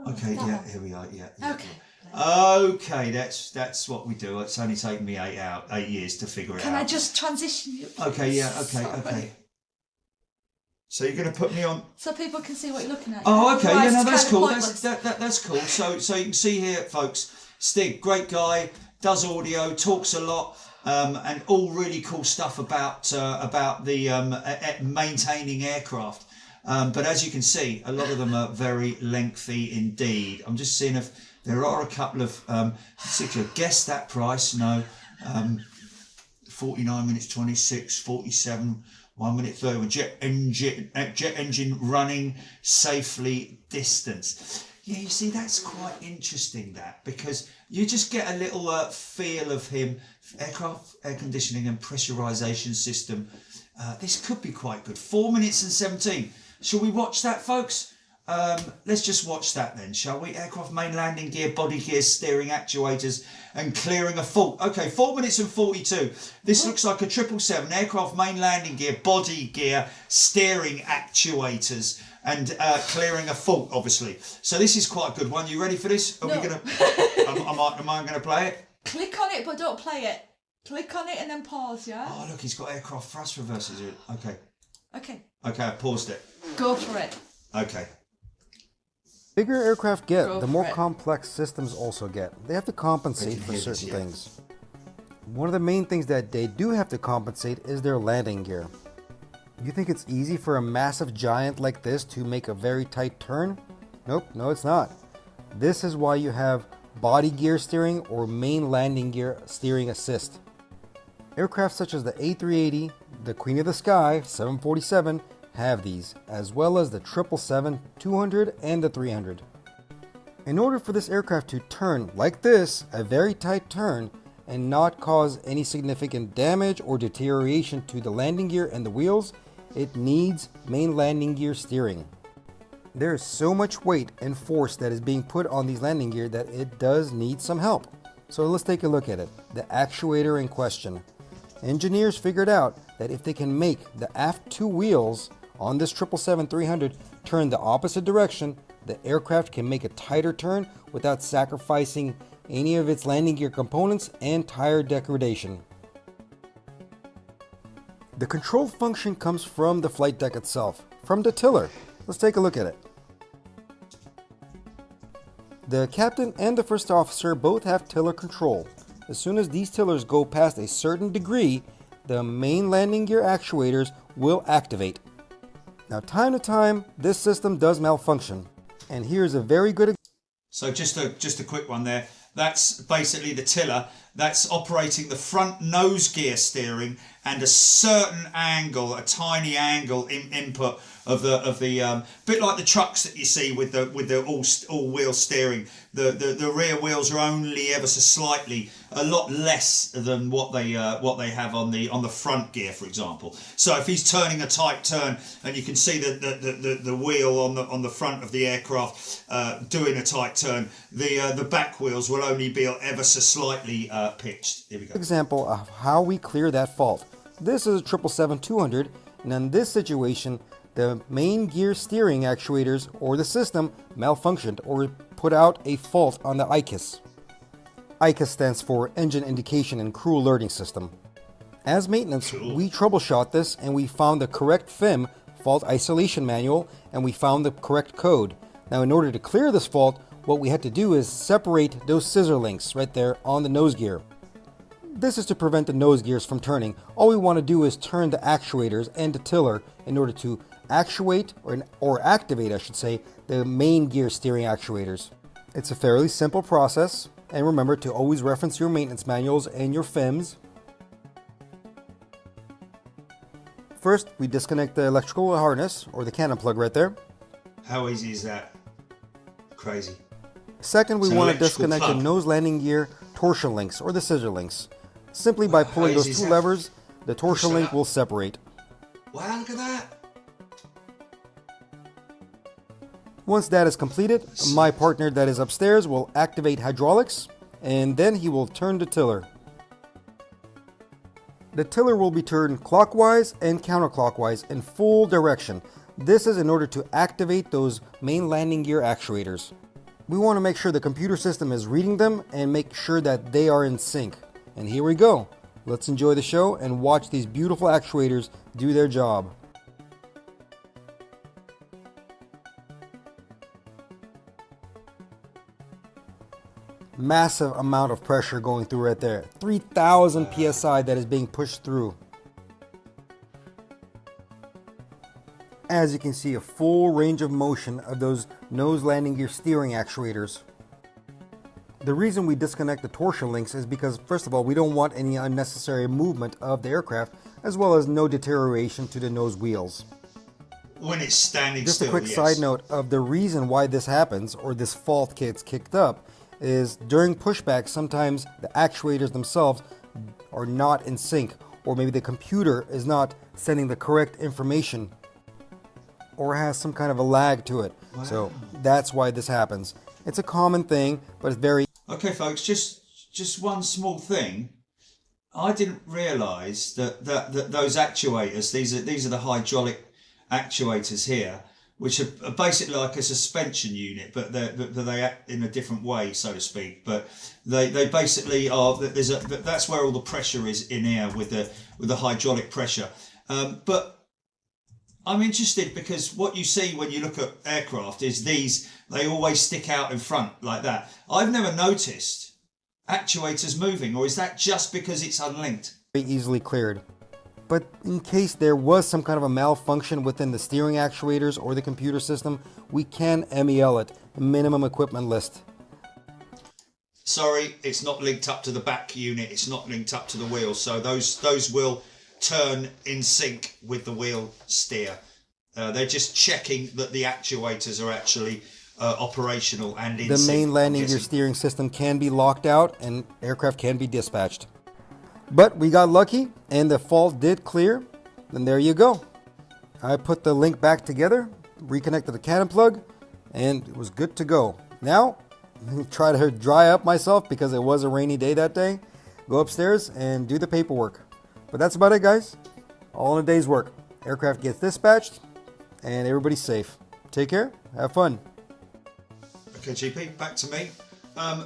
Okay, that yeah, one. here we are, yeah. Okay. Okay, that's what we do. It's only taken me 8 years to figure it out. Can I just transition you? Okay, yeah, okay, Sorry. okay. So you're going to put me on... So people can see what you're looking at. Oh, okay, Otherwise yeah, no, it's that's kind cool. of pointless. That's cool. So you can see here, folks, Stig, great guy, does audio, talks a lot, and all really cool stuff about the maintaining aircraft. But as you can see, a lot of them are very lengthy indeed. I'm just seeing if there are a couple of particular. Guess that price? No. 49 minutes 26, 47, 1 minute 30. Jet engine running safely distance. Yeah, you see, that's quite interesting, that, because you just get a little feel of him. Aircraft air conditioning and pressurization system. This could be quite good. 4 minutes and 17. Shall we watch that, folks? Let's just watch that then, shall we? Aircraft main landing gear, body gear, steering actuators, and clearing a fault. Okay, 4 minutes and 42. This looks like a 777. Aircraft main landing gear, body gear, steering actuators, and clearing a fault, obviously. So this is quite a good one. You ready for this? Are we gonna? Am I going to play it? Click on it, but don't play it. Click on it and then pause, yeah? Oh, look, he's got aircraft thrust reversers. Okay. Okay. Okay, I paused it. Go for it. Okay. Bigger aircraft get, Go the for more it. complex systems also get. They have to compensate for hear this, certain yeah. things. One of the main things that they do have to compensate is their landing gear. You think it's easy for a massive giant like this to make a very tight turn? Nope, no it's not. This is why you have body gear steering or main landing gear steering assist. Aircraft such as the A380, the Queen of the Sky, 747, have these, as well as the 777, 200, and the 300. In order for this aircraft to turn like this, a very tight turn, and not cause any significant damage or deterioration to the landing gear and the wheels, it needs main landing gear steering. There is so much weight and force that is being put on these landing gear that it does need some help. So let's take a look at it. The actuator in question. Engineers figured out that if they can make the aft two wheels on this 777-300 turn the opposite direction, the aircraft can make a tighter turn without sacrificing any of its landing gear components and tire degradation. The control function comes from the flight deck itself, from the tiller. Let's take a look at it. The captain and the first officer both have tiller control. As soon as these tillers go past a certain degree, the main landing gear actuators will activate. Now, time to time, this system does malfunction. And here's a very good So just a quick one there. That's basically the tiller. That's operating the front nose gear steering and a certain angle, a tiny angle input of the bit like the trucks that you see with the all wheel steering. The rear wheels are only ever so slightly, a lot less than what they have on the front gear, for example. So if he's turning a tight turn, and you can see the wheel on the front of the aircraft doing a tight turn, the back wheels will only be ever so slightly pitched. Here we go. example of how we clear that fault. This is a 777-200, and in this situation, the main gear steering actuators or the system malfunctioned or put out a fault on the ICAS. ICAS stands for Engine Indication and Crew Alerting System. As maintenance, we troubleshot this and we found the correct FIM, fault isolation manual, and we found the correct code. Now, in order to clear this fault, what we had to do is separate those scissor links right there on the nose gear. This is to prevent the nose gears from turning. All we want to do is turn the actuators and the tiller in order to actuate, or activate, I should say, the main gear steering actuators. It's a fairly simple process, and remember to always reference your maintenance manuals and your FIMs. First, we disconnect the electrical harness, or the cannon plug right there. How easy is that? Crazy. Second, we It's an want to electrical disconnect plug. the nose landing gear torsion links, or the scissor links. Simply by Wow, pulling how those easy is two that? levers, the torsion Push link that. will separate. Wow, look at that. Once that is completed, my partner that is upstairs will activate hydraulics, and then he will turn the tiller. The tiller will be turned clockwise and counterclockwise in full direction. This is in order to activate those main landing gear actuators. We want to make sure the computer system is reading them and make sure that they are in sync. And here we go. Let's enjoy the show and watch these beautiful actuators do their job. Massive amount of pressure going through right there. 3,000 psi that is being pushed through. As you can see, a full range of motion of those nose landing gear steering actuators. The reason we disconnect the torsion links is because, first of all, we don't want any unnecessary movement of the aircraft, as well as no deterioration to the nose wheels. When it's standing Just still, a quick yes. side note of the reason why this happens, or this fault gets kicked up, is during pushback, sometimes the actuators themselves are not in sync, or maybe the computer is not sending the correct information, or has some kind of a lag to it. So that's why this happens. It's a common thing, but it's very Okay, folks, just one small thing. I didn't realise that those actuators, these are the hydraulic actuators here, which are basically like a suspension unit, but they act in a different way, so to speak. But they basically are. That's where all the pressure is in here with the hydraulic pressure. But I'm interested because what you see when you look at aircraft is they always stick out in front like that. I've never noticed actuators moving, or is that just because it's unlinked? easily cleared. But in case there was some kind of a malfunction within the steering actuators or the computer system, we can MEL it, minimum equipment list. Sorry, it's not linked up to the back unit, it's not linked up to the wheel, so those will turn in sync with the wheel steer. They're just checking that the actuators are actually operational and in The sync. main landing gear steering system can be locked out and aircraft can be dispatched. But we got lucky and the fault did clear, and there you go. I put the link back together, reconnected the cannon plug, and it was good to go. Now, try to dry up myself because it was a rainy day that day. Go upstairs and do the paperwork. But that's about it, guys. All in a day's work. Aircraft gets dispatched and everybody's safe. Take care. Have fun. Okay, GP, back to me.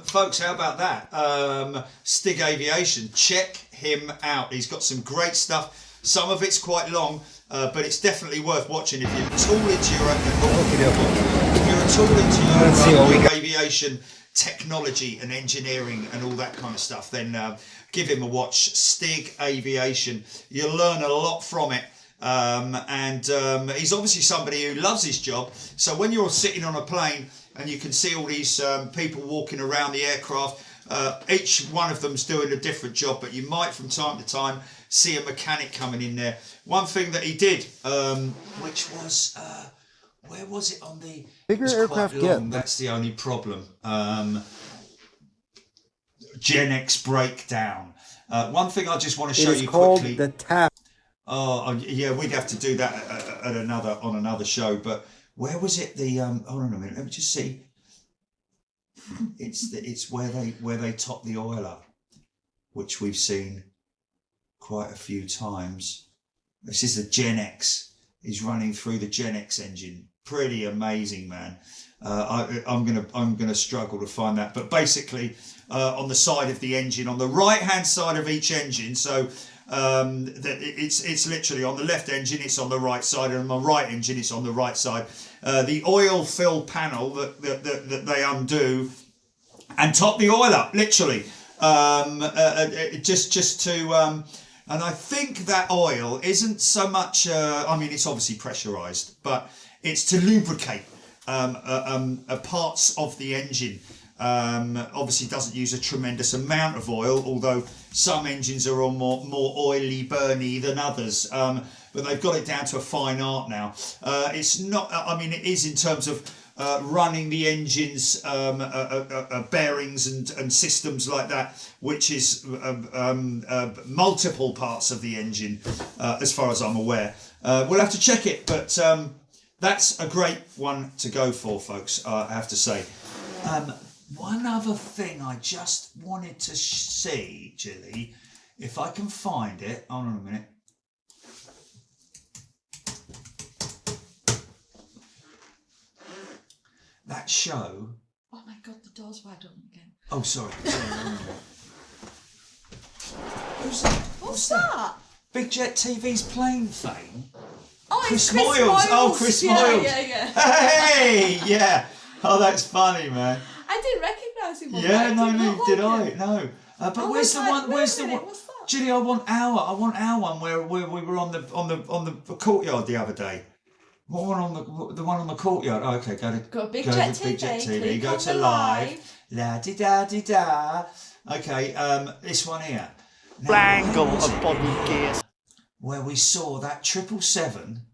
Folks, how about that? Stig Aviation, check him out. He's got some great stuff. Some of it's quite long, but it's definitely worth watching if you're at all into your aviation technology and engineering and all that kind of stuff, then give him a watch. Stig Aviation. You'll learn a lot from it. He's obviously somebody who loves his job. So when you're sitting on a plane and you can see all these people walking around the aircraft, each one of them's doing a different job, but you might from time to time see a mechanic coming in there. One thing that he did, which was, where was it on the... Bigger aircraft get. That's the only problem. Gen X breakdown. One thing I just want to show you quickly. The tap. Oh yeah, we'd have to do that at another show. But where was it? The hold on a minute. Let me just see. It's where they top the oil up, which we've seen quite a few times. This is the Gen X. He's running through the Gen X engine. Pretty amazing, man. I'm gonna struggle to find that, but basically on the side of the engine, on the right hand side of each engine, so it's literally on the left engine it's on the right side, and on the right engine it's on the right side. The oil fill panel that they undo and top the oil up, literally, just to and I think that oil isn't so much I mean, it's obviously pressurized, but it's to lubricate parts of the engine. Obviously doesn't use a tremendous amount of oil, although some engines are on more oily burny than others, but they've got it down to a fine art now. It's not, I mean, it is in terms of running the engines, bearings and systems like that, which is multiple parts of the engine, as far as I'm aware. We'll have to check it, but that's a great one to go for, folks, I have to say. One other thing I just wanted to see, Jilly, if I can find it. Hold on a minute. That show. Oh my God, the door's wide open again. Oh, sorry. Who's that? What's that? Big Jet TV's plane fame. Oh, Chris it's Chris Moyles. Moyles. Oh, Chris Moyles. Yeah. Hey, yeah. Oh, that's funny, man. I didn't recognise him. Yeah, no, did I? No. But Oh, where's the one? Where's the one? What's that? Julie, I want our one where we were on the courtyard the other day. What one on the one on the courtyard? Oh, okay, Go to Big to Jet Big Jet TV. click Go on to the live. La di da di da. Okay, this one here. Now, Angle where was of it? body gear. Where we saw that 777.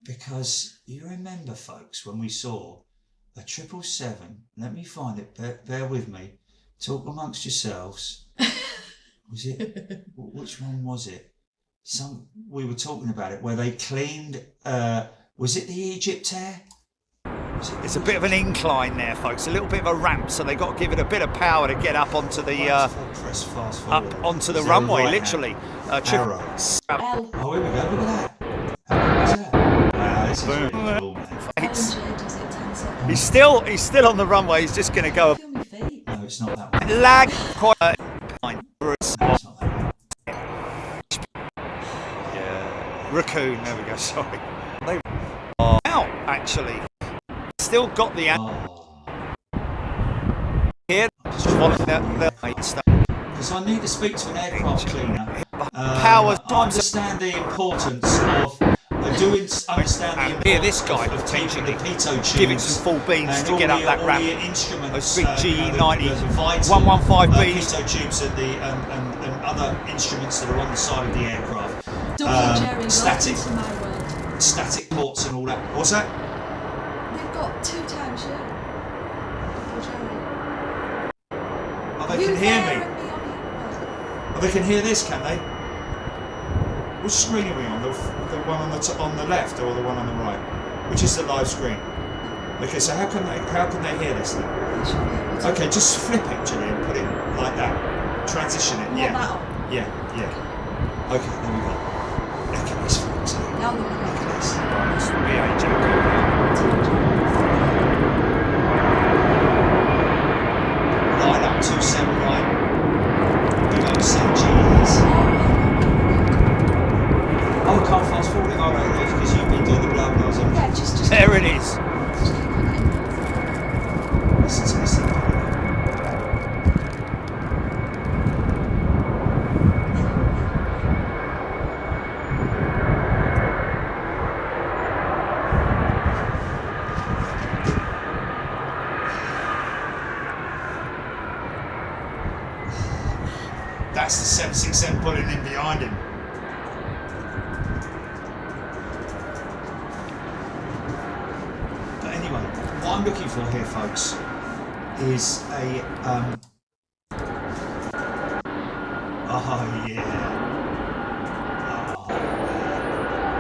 Because you remember, folks, when we saw a 777. Let me find it. Bear with me. Talk amongst yourselves. Was it? Which one was it? We were talking about it where they cleaned. Was it the Egypt Air? It's a bit of an incline there, folks. A little bit of a ramp, so they got to give it a bit of power to get up onto the press fast up forward. onto the Is there a runway, right literally. hand? Arrow. L. Oh, here we go. Look at that. How was that? Wow, this is really cool, man. It's- L&J does it 10 seconds. He's still on the runway. He's just going to go Feel my feet. No, it's not that one. lag quite a No, it's not that one. Yeah, raccoon. There we go. Sorry. They are out actually. Still got the here. Just following the stuff. Because I need to speak to an aircraft cleaner. Power I understand the importance of. I do understand the And importance here, this guy of taking the pitot tubes. give it some full beams and to all get up the- that all ramp. the instruments, Those big GE90 the vital, 115 beams. pitot tubes and other instruments that are on the side of the aircraft. Double Jerry, static, welcome to my world. static ports and all that. What's that? They've got 2 times you. Double Jerry. Oh, they can hear me. and me on it. Oh, they can hear this, can they? Which screen are we on? The one on the left or the one on the right? Which is the live screen? Okay, so how can they hear this then? They should be able to. Okay, just flip it, Gillian. Put it like that. Transition it. Want Yeah. that on? Yeah. Okay, there we go. Look at this, folks. Now Look look at at this. It's the BA jacket. Line up 279. Below St. G's. Oh, I can't fast forward it. Oh, no, because you've been doing the blood miles. Yeah, just There it is. just keep clicking. Listen to this thing. that's the 767 pulling in behind him. But anyway, what I'm looking for here, folks, is a oh yeah.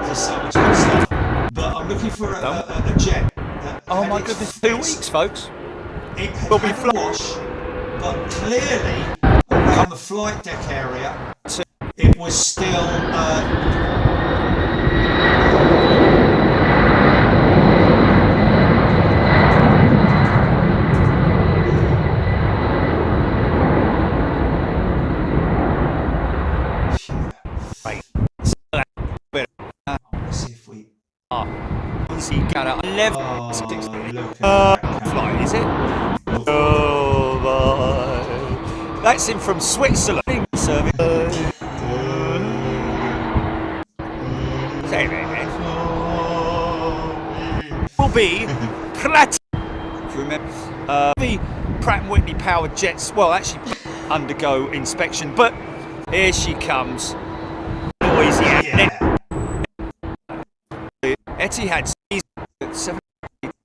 There's so much good stuff. But I'm looking for a jet. Oh my goodness, 2 weeks, folks. It We'll be had a wash, but clearly around the flight deck area, it was still. Let's see if we. See, got a 11. Oh, look at that Flight, is it? Oh my! That's him from Switzerland. Serving. Will be Pratt. If you remember, the Pratt & Whitney powered jets. Well, actually, undergo inspection. But here she comes. Louisiana. Etihad 7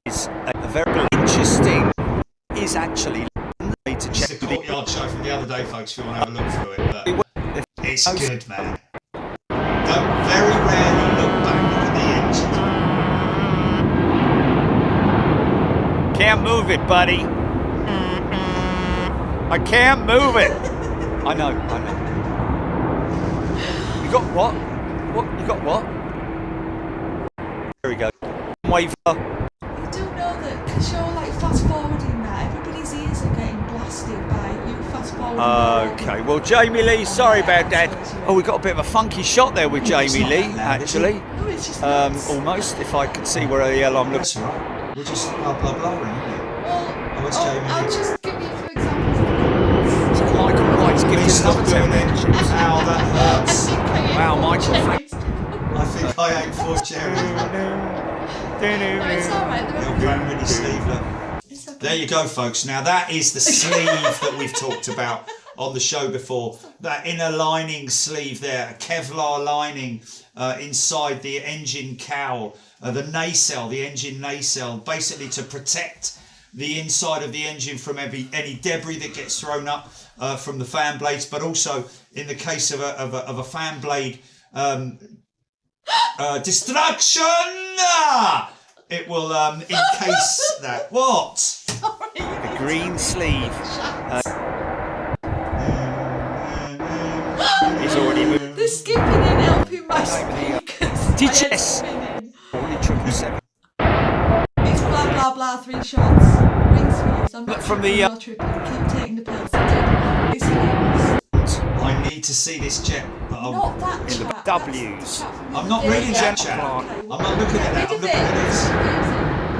is a very interesting. Is actually to check the courtyard show from the other day, folks. If you want to have a look through it, but it's good, man. Don't very rarely look back at the engine. Can't move it, buddy. I can't move it. I know. You got what? What? You got what? There we go. Wave. You do know that because you're like fast forwarding that, everybody's ears are getting blasted by you fast forwarding. Okay, well, Jamie Lee, sorry about that. Oh, we got a bit of a funky shot there with Jamie Lee, actually. No, it's just nuts. Almost, if I could see where the hell I'm That's looking. right. We're just blah blah blah, isn't it? Well, it's Jamie I'll Lee. just give you a few examples of the So Michael White's giving us Stop another doing 10 it. minutes. Ow, that hurts. Wow, Michael, thank I think I ate 4 cherries. It's alright, Little Pratt & Whitney sleeve, look. It's okay. There you go, folks. Now that is the sleeve that we've talked about on the show before. That inner lining sleeve there, a Kevlar lining inside the engine cowl, the nacelle, the engine nacelle, basically to protect the inside of the engine from any debris that gets thrown up from the fan blades, but also in the case of a fan blade destruction, it will encase that. What? The green sleeve. He's already moved. They're skipping in helping my speakers. Did My you- head's spinning. Only 777. It's blah blah blah 3 shots. Rings for you. I'm not From tripping, the, you're tripping. Keep taking the pills. It's hilarious. I need to see this jet. Not that in the chat. W's. That's the chat from I'm the not other reading day. that chat. Okay, I'm not looking at that. I'm Look looking at this. at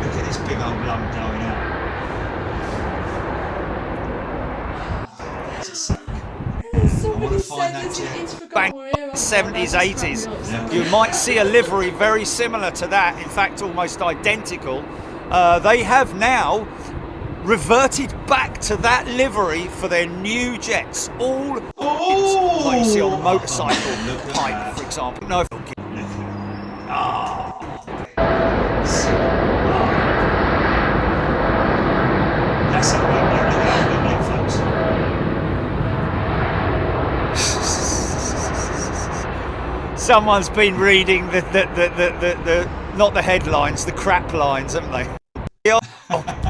Look at this big old lump going out. That's a sack. Somebody wanna find said that there's jet. an Instagram Bang, where I'm 70s, like, 80s. Yeah. You might see a livery very similar to that, in fact almost identical. They have now reverted back to that livery for their new jets. All like you see on a motorcycle Look at pipe, that. for example. No, That's how we look at it, folks. someone's been reading the not the headlines, the crap lines, haven't they? Yeah,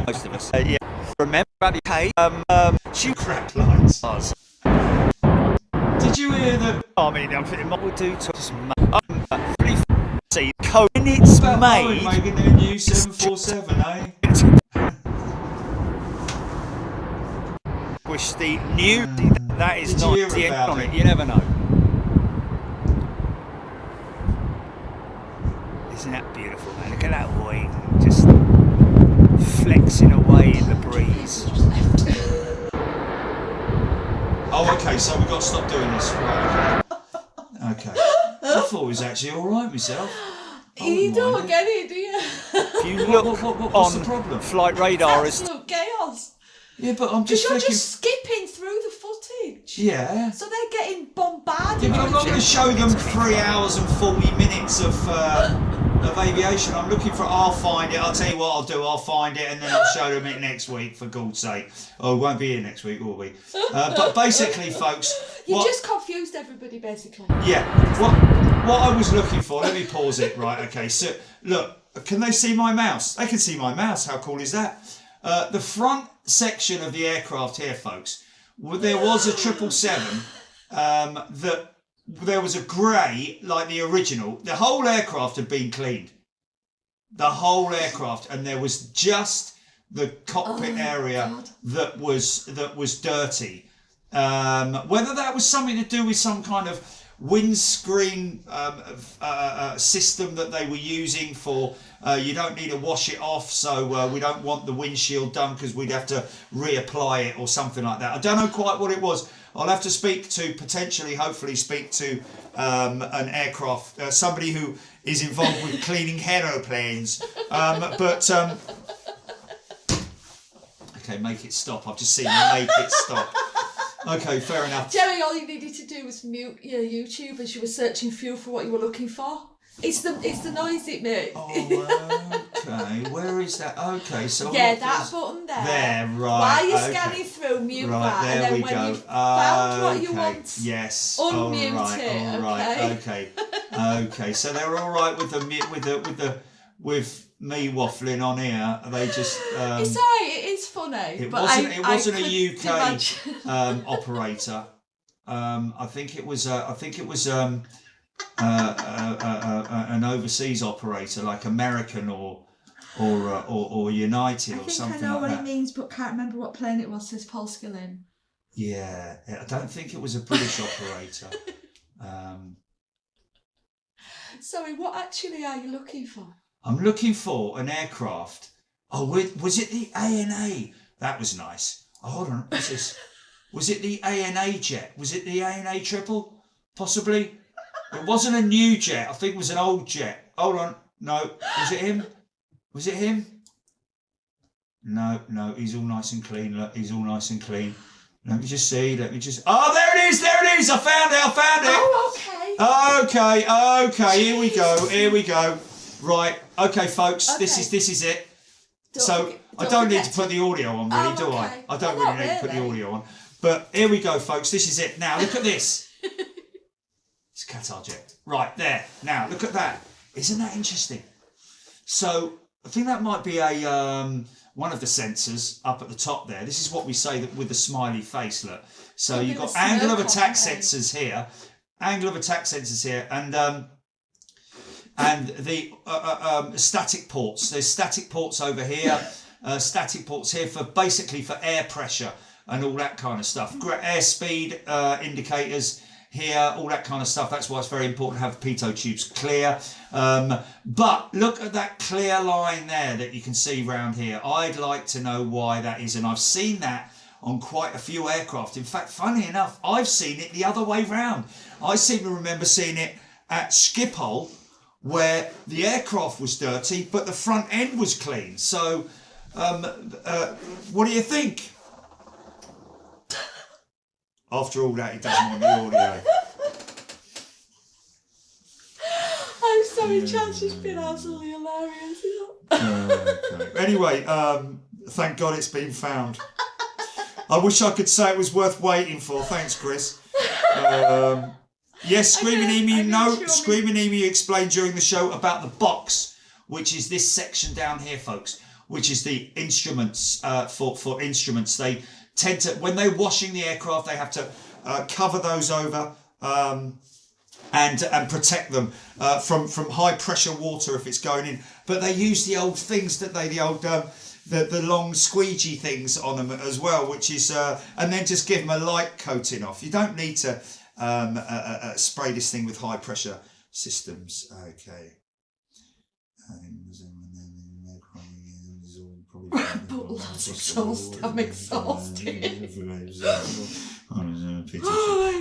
most of us. Yeah. Remember about the pay? She Crap lines. was. Did you hear the I mean, I'm thinking what we'll do to just really see code when it's about made. Boeing making their new 747, eh? Wish the new that is Did you not hear the end about on it? it. You never know. Isn't that beautiful, man? Look at that wing just flexing away in the breeze. Oh, okay, so we've got to stop doing this. Right, okay. I thought it was actually alright myself. I You wouldn't don't mind it. get it, do you? If you What- look what's the on problem? flight radar, as Absolute chaos. Yeah, but I'm Because just you're thinking... just skipping through the footage. footage. Yeah. So they're getting bombarded. Yeah, but I'm not going to show them 3 hours and 40 minutes of aviation. I'm looking for. I'll find it. I'll tell you what I'll do. I'll find it and then I'll show them it next week. For God's sake. Oh, we won't be here next week, will we? But basically, folks, You just confused everybody, basically. Yeah. What I was looking for. Let me pause it. Right. Okay. So look. Can they see my mouse? They can see my mouse. How cool is that? The front section of the aircraft here, folks. There was a 777 that there was a grey like the original. The whole aircraft had been cleaned. The whole aircraft, and there was just the cockpit area that was dirty. Whether that was something to do with some kind of windscreen system that they were using for you don't need to wash it off, so we don't want the windshield done because we'd have to reapply it or something like that. I don't know quite what it was. I'll have to hopefully speak to an aircraft, somebody who is involved with cleaning aeroplanes. Okay, make it stop. I've just seen you make it stop. Okay, fair enough. Jerry, all you needed to do was mute your YouTube as you were searching for what you were looking for. It's the noise it makes. Oh, okay. Where is that? Okay, so yeah, that button there. There, right. While you're scanning through, mute that, and then when you've found what you want, yes, unmute it. All right, okay, okay. So they're all right with with me waffling on here. They just. It's alright. It is funny. It wasn't a UK operator. I think it was. An overseas operator like American or United or something like that. I think I know what it means, but can't remember what plane it was. Says Paul Skilling. Yeah, I don't think it was a British operator. Sorry, what actually are you looking for? I'm looking for an aircraft. Oh, was it the ANA? That was nice. Oh, hold on, what's this? Was it the ANA jet? Was it the ANA triple? Possibly. It wasn't a new jet. I think it was an old jet. Hold on. No. Was it him? Was it him? No. He's all nice and clean. Look, he's all nice and clean. Let me just see. Oh, there it is. I found it. Oh, okay. Okay. Here we go. Right. Okay, folks. Okay. This is it. I don't need to put the audio on, really, do I? I don't really need to put the audio on. But here we go, folks. This is it. Now, look at this. It's a Qatar jet. Right, there. Now, look at that. Isn't that interesting? So, I think that might be a one of the sensors up at the top there. This is what we say that with the smiley face, look. So, you've got angle of attack sensors here. And the static ports. There's static ports over here. Static ports here for air pressure and all that kind of stuff. Airspeed indicators here, all that kind of stuff. That's why it's very important to have pitot tubes clear. But look at that clear line there that you can see round here. I'd like to know why that is, and I've seen that on quite a few aircraft. In fact, funny enough, I've seen it the other way round. I seem to remember seeing it at Schiphol, where the aircraft was dirty, but the front end was clean. So, what do you think? After all that, he doesn't want the audio. I'm sorry, Chance has been absolutely hilarious. Okay. Anyway, thank God it's been found. I wish I could say it was worth waiting for. Thanks, Chris. Yes, Screaming Emu explained during the show about the box, which is this section down here, folks, which is the instruments for instruments. They tend to, when they're washing the aircraft, they have to cover those over and protect them from high pressure water if it's going in. But they use the old things, that they the long squeegee things on them as well, which is and then just give them a light coating off. You don't need to spray this thing with high pressure systems. Okay.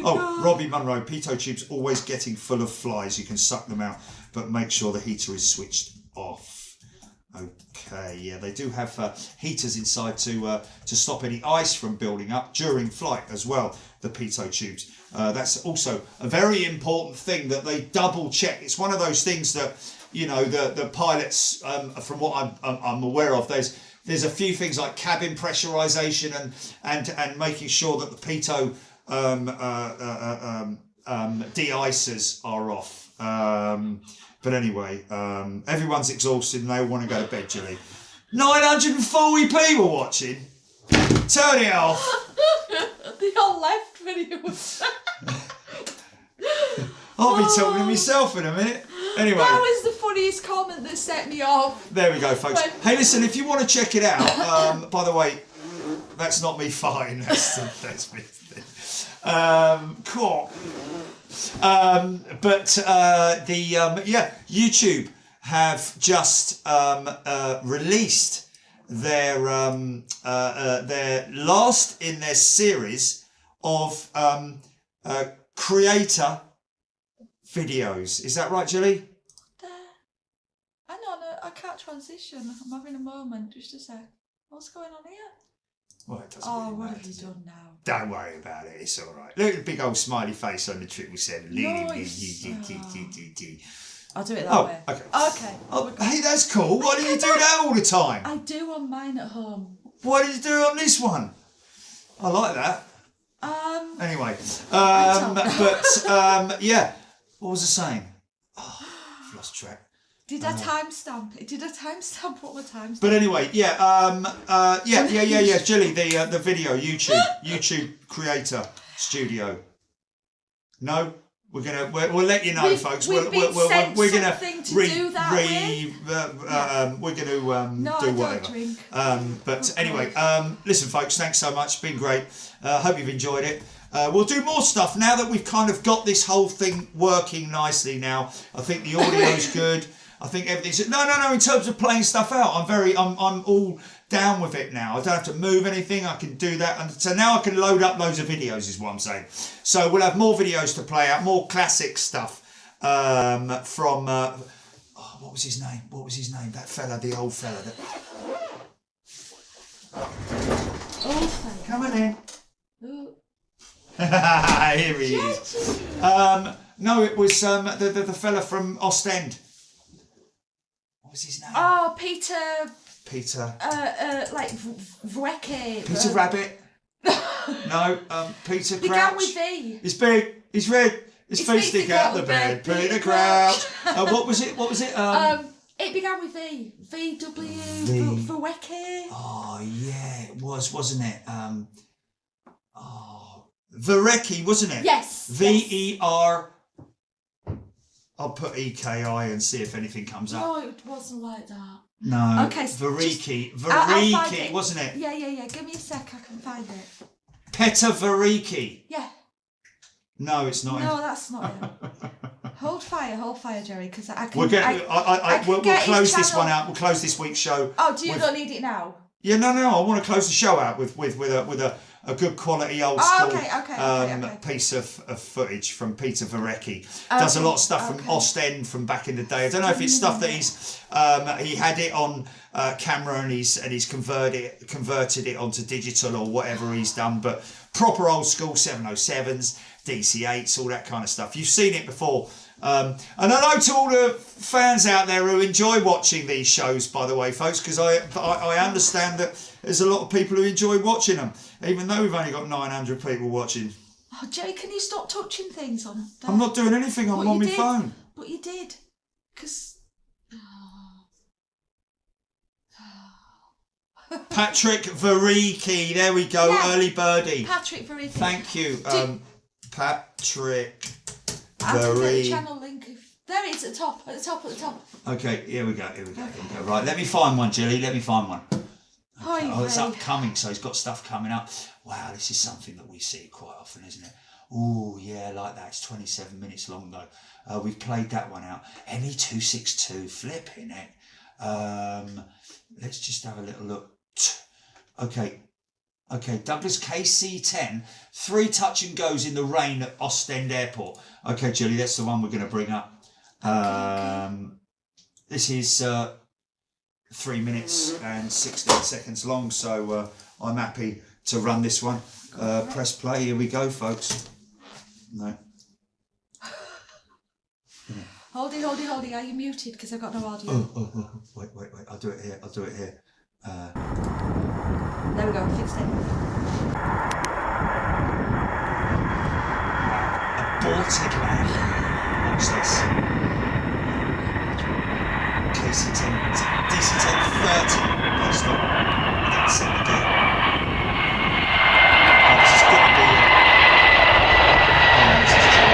Oh, Robbie Munro, pitot tubes always getting full of flies. You can suck them out, but make sure the heater is switched off. Okay, yeah, they do have heaters inside to stop any ice from building up during flight as well, the pitot tubes. That's also a very important thing that they double check. It's one of those things that, you know, the pilots, from what I'm aware of, there's a few things like cabin pressurization and making sure that the pitot de-icers are off. But anyway, everyone's exhausted and they all want to go to bed, Julie. 940 people watching. Turn it off. They all left when he was. I'll be talking to myself in a minute. Anyway. That was the funniest comment that set me off. There we go, folks. Hey, listen, if you want to check it out, by the way, that's not me farting. That's me. Cool. YouTube have just released their last in their series of creator videos. Is that right, Julie? Hang on, I can't transition. I'm having a moment. Just a sec. What's going on here? Well, it doesn't really what matter, have you done now? Don't worry about it. It's all right. Look at the big old smiley face on the 777. Nice. I'll do it that way. Okay. Okay. Oh, hey, that's cool. Why do you do that all the time? I do on mine at home. Why did you do it on this one? I like that. Anyway, yeah. What was I saying? Oh, I've lost track. Did I timestamp it? Did I timestamp what my timestamp? But anyway, yeah, Julie, the video, YouTube creator studio. No, we'll let you know, folks. We're gonna do whatever. But anyway, listen, folks, thanks so much. It's been great. Hope you've enjoyed it. We'll do more stuff now that we've kind of got this whole thing working nicely now. I think the audio's good. I think everything's no. In terms of playing stuff out, I'm all down with it now. I don't have to move anything. I can do that, and so now I can load up loads of videos. Is what I'm saying. So we'll have more videos to play out, more classic stuff from what was his name? That fella, the old fella. Old fella. Come on in. Ooh. Here he is. No, it was the fella from Ostend. What was his name? Oh, Peter. Like Vrecke. Peter Rabbit. No, Peter Crouch. Began with V. He's big. He's red. His feet stick out the bed. Peter Crouch. What was it? It began with V. V. Vrecke. Oh yeah, it was, wasn't it? Verecki, wasn't it? Yes. V-E-R. I'll put E-K-I and see if anything comes up. No, it wasn't like that. No. Okay. Verecki, wasn't it? Yeah. Give me a sec, I can find it. Peter Verecki. Yeah. No, it's not. No, that's not him. Hold fire, Jerry, because I can. We'll close this one out. We'll close this week's show. Oh, do you not need it now? Yeah, no. I want to close the show out with a good quality old school piece of footage from Peter Verecki. Does a lot of stuff from Ostend from back in the day. I don't know if it's stuff that he had it on camera and he's converted it onto digital or whatever he's done, but proper old school 707s, DC-8s, all that kind of stuff. You've seen it before. And I know to all the fans out there who enjoy watching these shows, by the way, folks, because I understand that there's a lot of people who enjoy watching them, even though we've only got 900 people watching. Oh, Jerry, can you stop touching things on there? I'm not doing anything. I'm on my phone. But you did, because... Patrick Verecki, there we go, early birdie. Patrick Verecki. Thank you, Patrick Verecki. I'll get the channel link. There it is, at the top. Okay, here we go. Right, let me find one, Jilly. Let me find one. Okay. Oh, it's upcoming, so he's got stuff coming up. Wow, this is something that we see quite often, isn't it? Oh, yeah, like that. It's 27 minutes long, though. We've played that one out. ME262, flipping it. Let's just have a little look. Okay, Douglas KC-10, 3 touch and goes in the rain at Ostend Airport. Okay, Julie, that's the one we're going to bring up. This is 3 minutes and 16 seconds long, so I'm happy to run this one. Press play, here we go, folks. No. Hold it. Are you muted? Because I've got no audio. Wait. I'll do it here. There we go, fixed it. Aborted land. Watch this. KC-10, DC-1030 based on that set again. Oh, this has got to be this is true.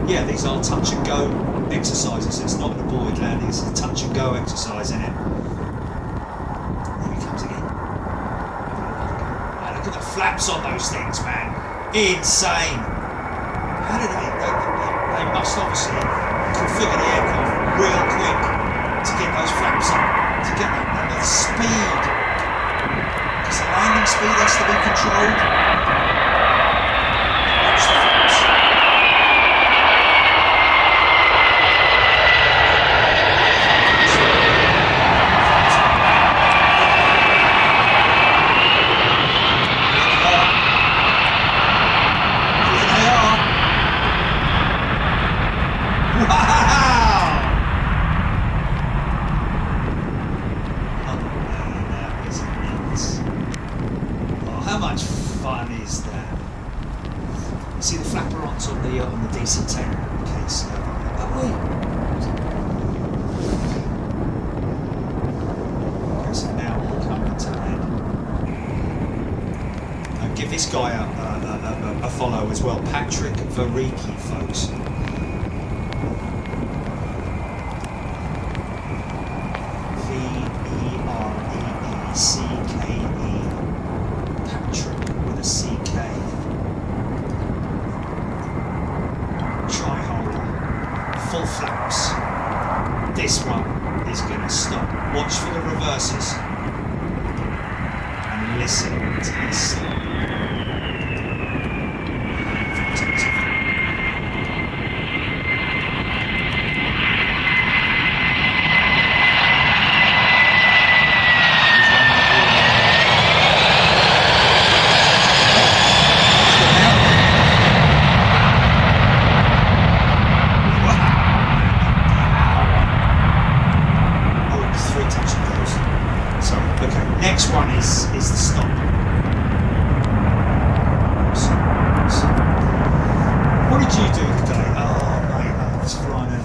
Yeah, these are touch and go exercises. It's not an aborted landing, it's a touch and go exercise, isn't it? There he comes again. Oh, look at the flaps on those things, man. Insane. How did they must obviously configure the aircraft real quick to get those flaps up, to get that speed. Because the landing speed has to be controlled. Watch the flaps. On the DC-10 case. Okay, so now we're coming to land. Give this guy a follow as well, Patrick Variki, folks. V-E-R-E-E-C-K-E. Patrick with a C-K. Full flaps. This one is going to stop. Watch for the reverses and listen to this. Next one is the stop. What did you do today? Oh mate, I was flying a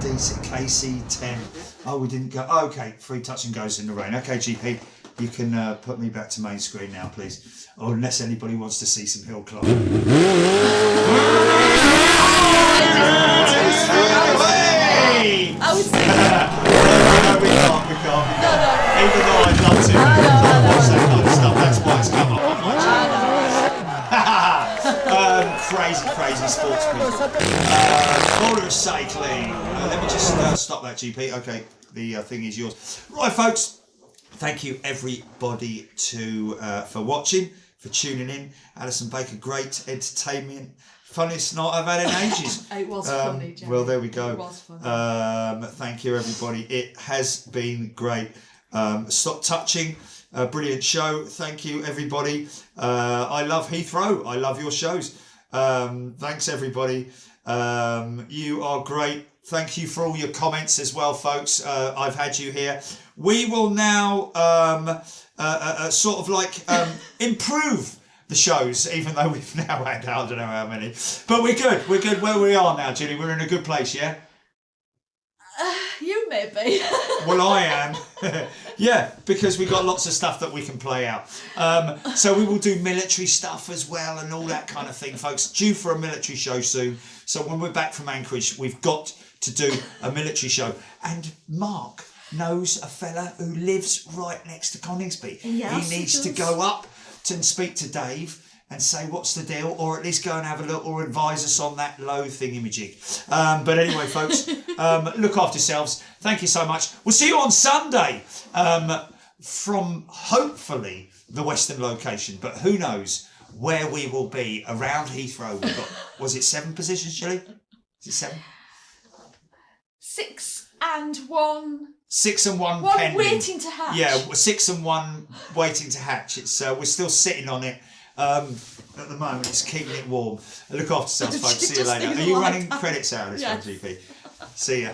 decent KC-10. Oh, we didn't go. Oh, okay, 3 touch and goes in the rain. Okay, GP, you can put me back to main screen now, please. Or unless anybody wants to see some hill climb. Hey! I was thinking. No, we can't. Even though I'd love to. Watch that kind of stuff. That's why it's come up. Crazy sports people. Roller cycling. Let me just stop that, GP. Okay, the thing is yours. Right, folks. Thank you, everybody, for watching, for tuning in. Alison Baker, great entertainment. Funniest night I've had in ages. It was funny, Jerry. Well, there we go. It was funny. Thank you, everybody. It has been great. Stop touching. Brilliant show. Thank you, everybody. I love Heathrow. I love your shows. Thanks, everybody. You are great. Thank you for all your comments as well, folks. I've had you here. We will now sort of like improve the shows, even though we've now had I don't know how many. But we're good. We're good where we are now, Ginny. We're in a good place, yeah? You may be. Well, I am. Yeah, because we've got lots of stuff that we can play out. So we will do military stuff as well and all that kind of thing, folks. Due for a military show soon. So when we're back from Anchorage, we've got to do a military show. And Mark knows a fella who lives right next to Coningsby. Yes, he needs to go up and speak to Dave and say what's the deal, or at least go and have a look, or advise us on that low thingamajig. But anyway, folks, look after yourselves. Thank you so much. We'll see you on Sunday from hopefully the Western location, but who knows where we will be around Heathrow. We've got, was it 7 positions, Shelley? Is it 7? 6 and 1. 6 and 1 One pending. waiting to hatch. Yeah, 6 and 1 waiting to hatch. It's we're still sitting on it at the moment. It's keeping it warm. Look after yourselves, folks. See you later. Are you running credits out of this one, GP? See ya.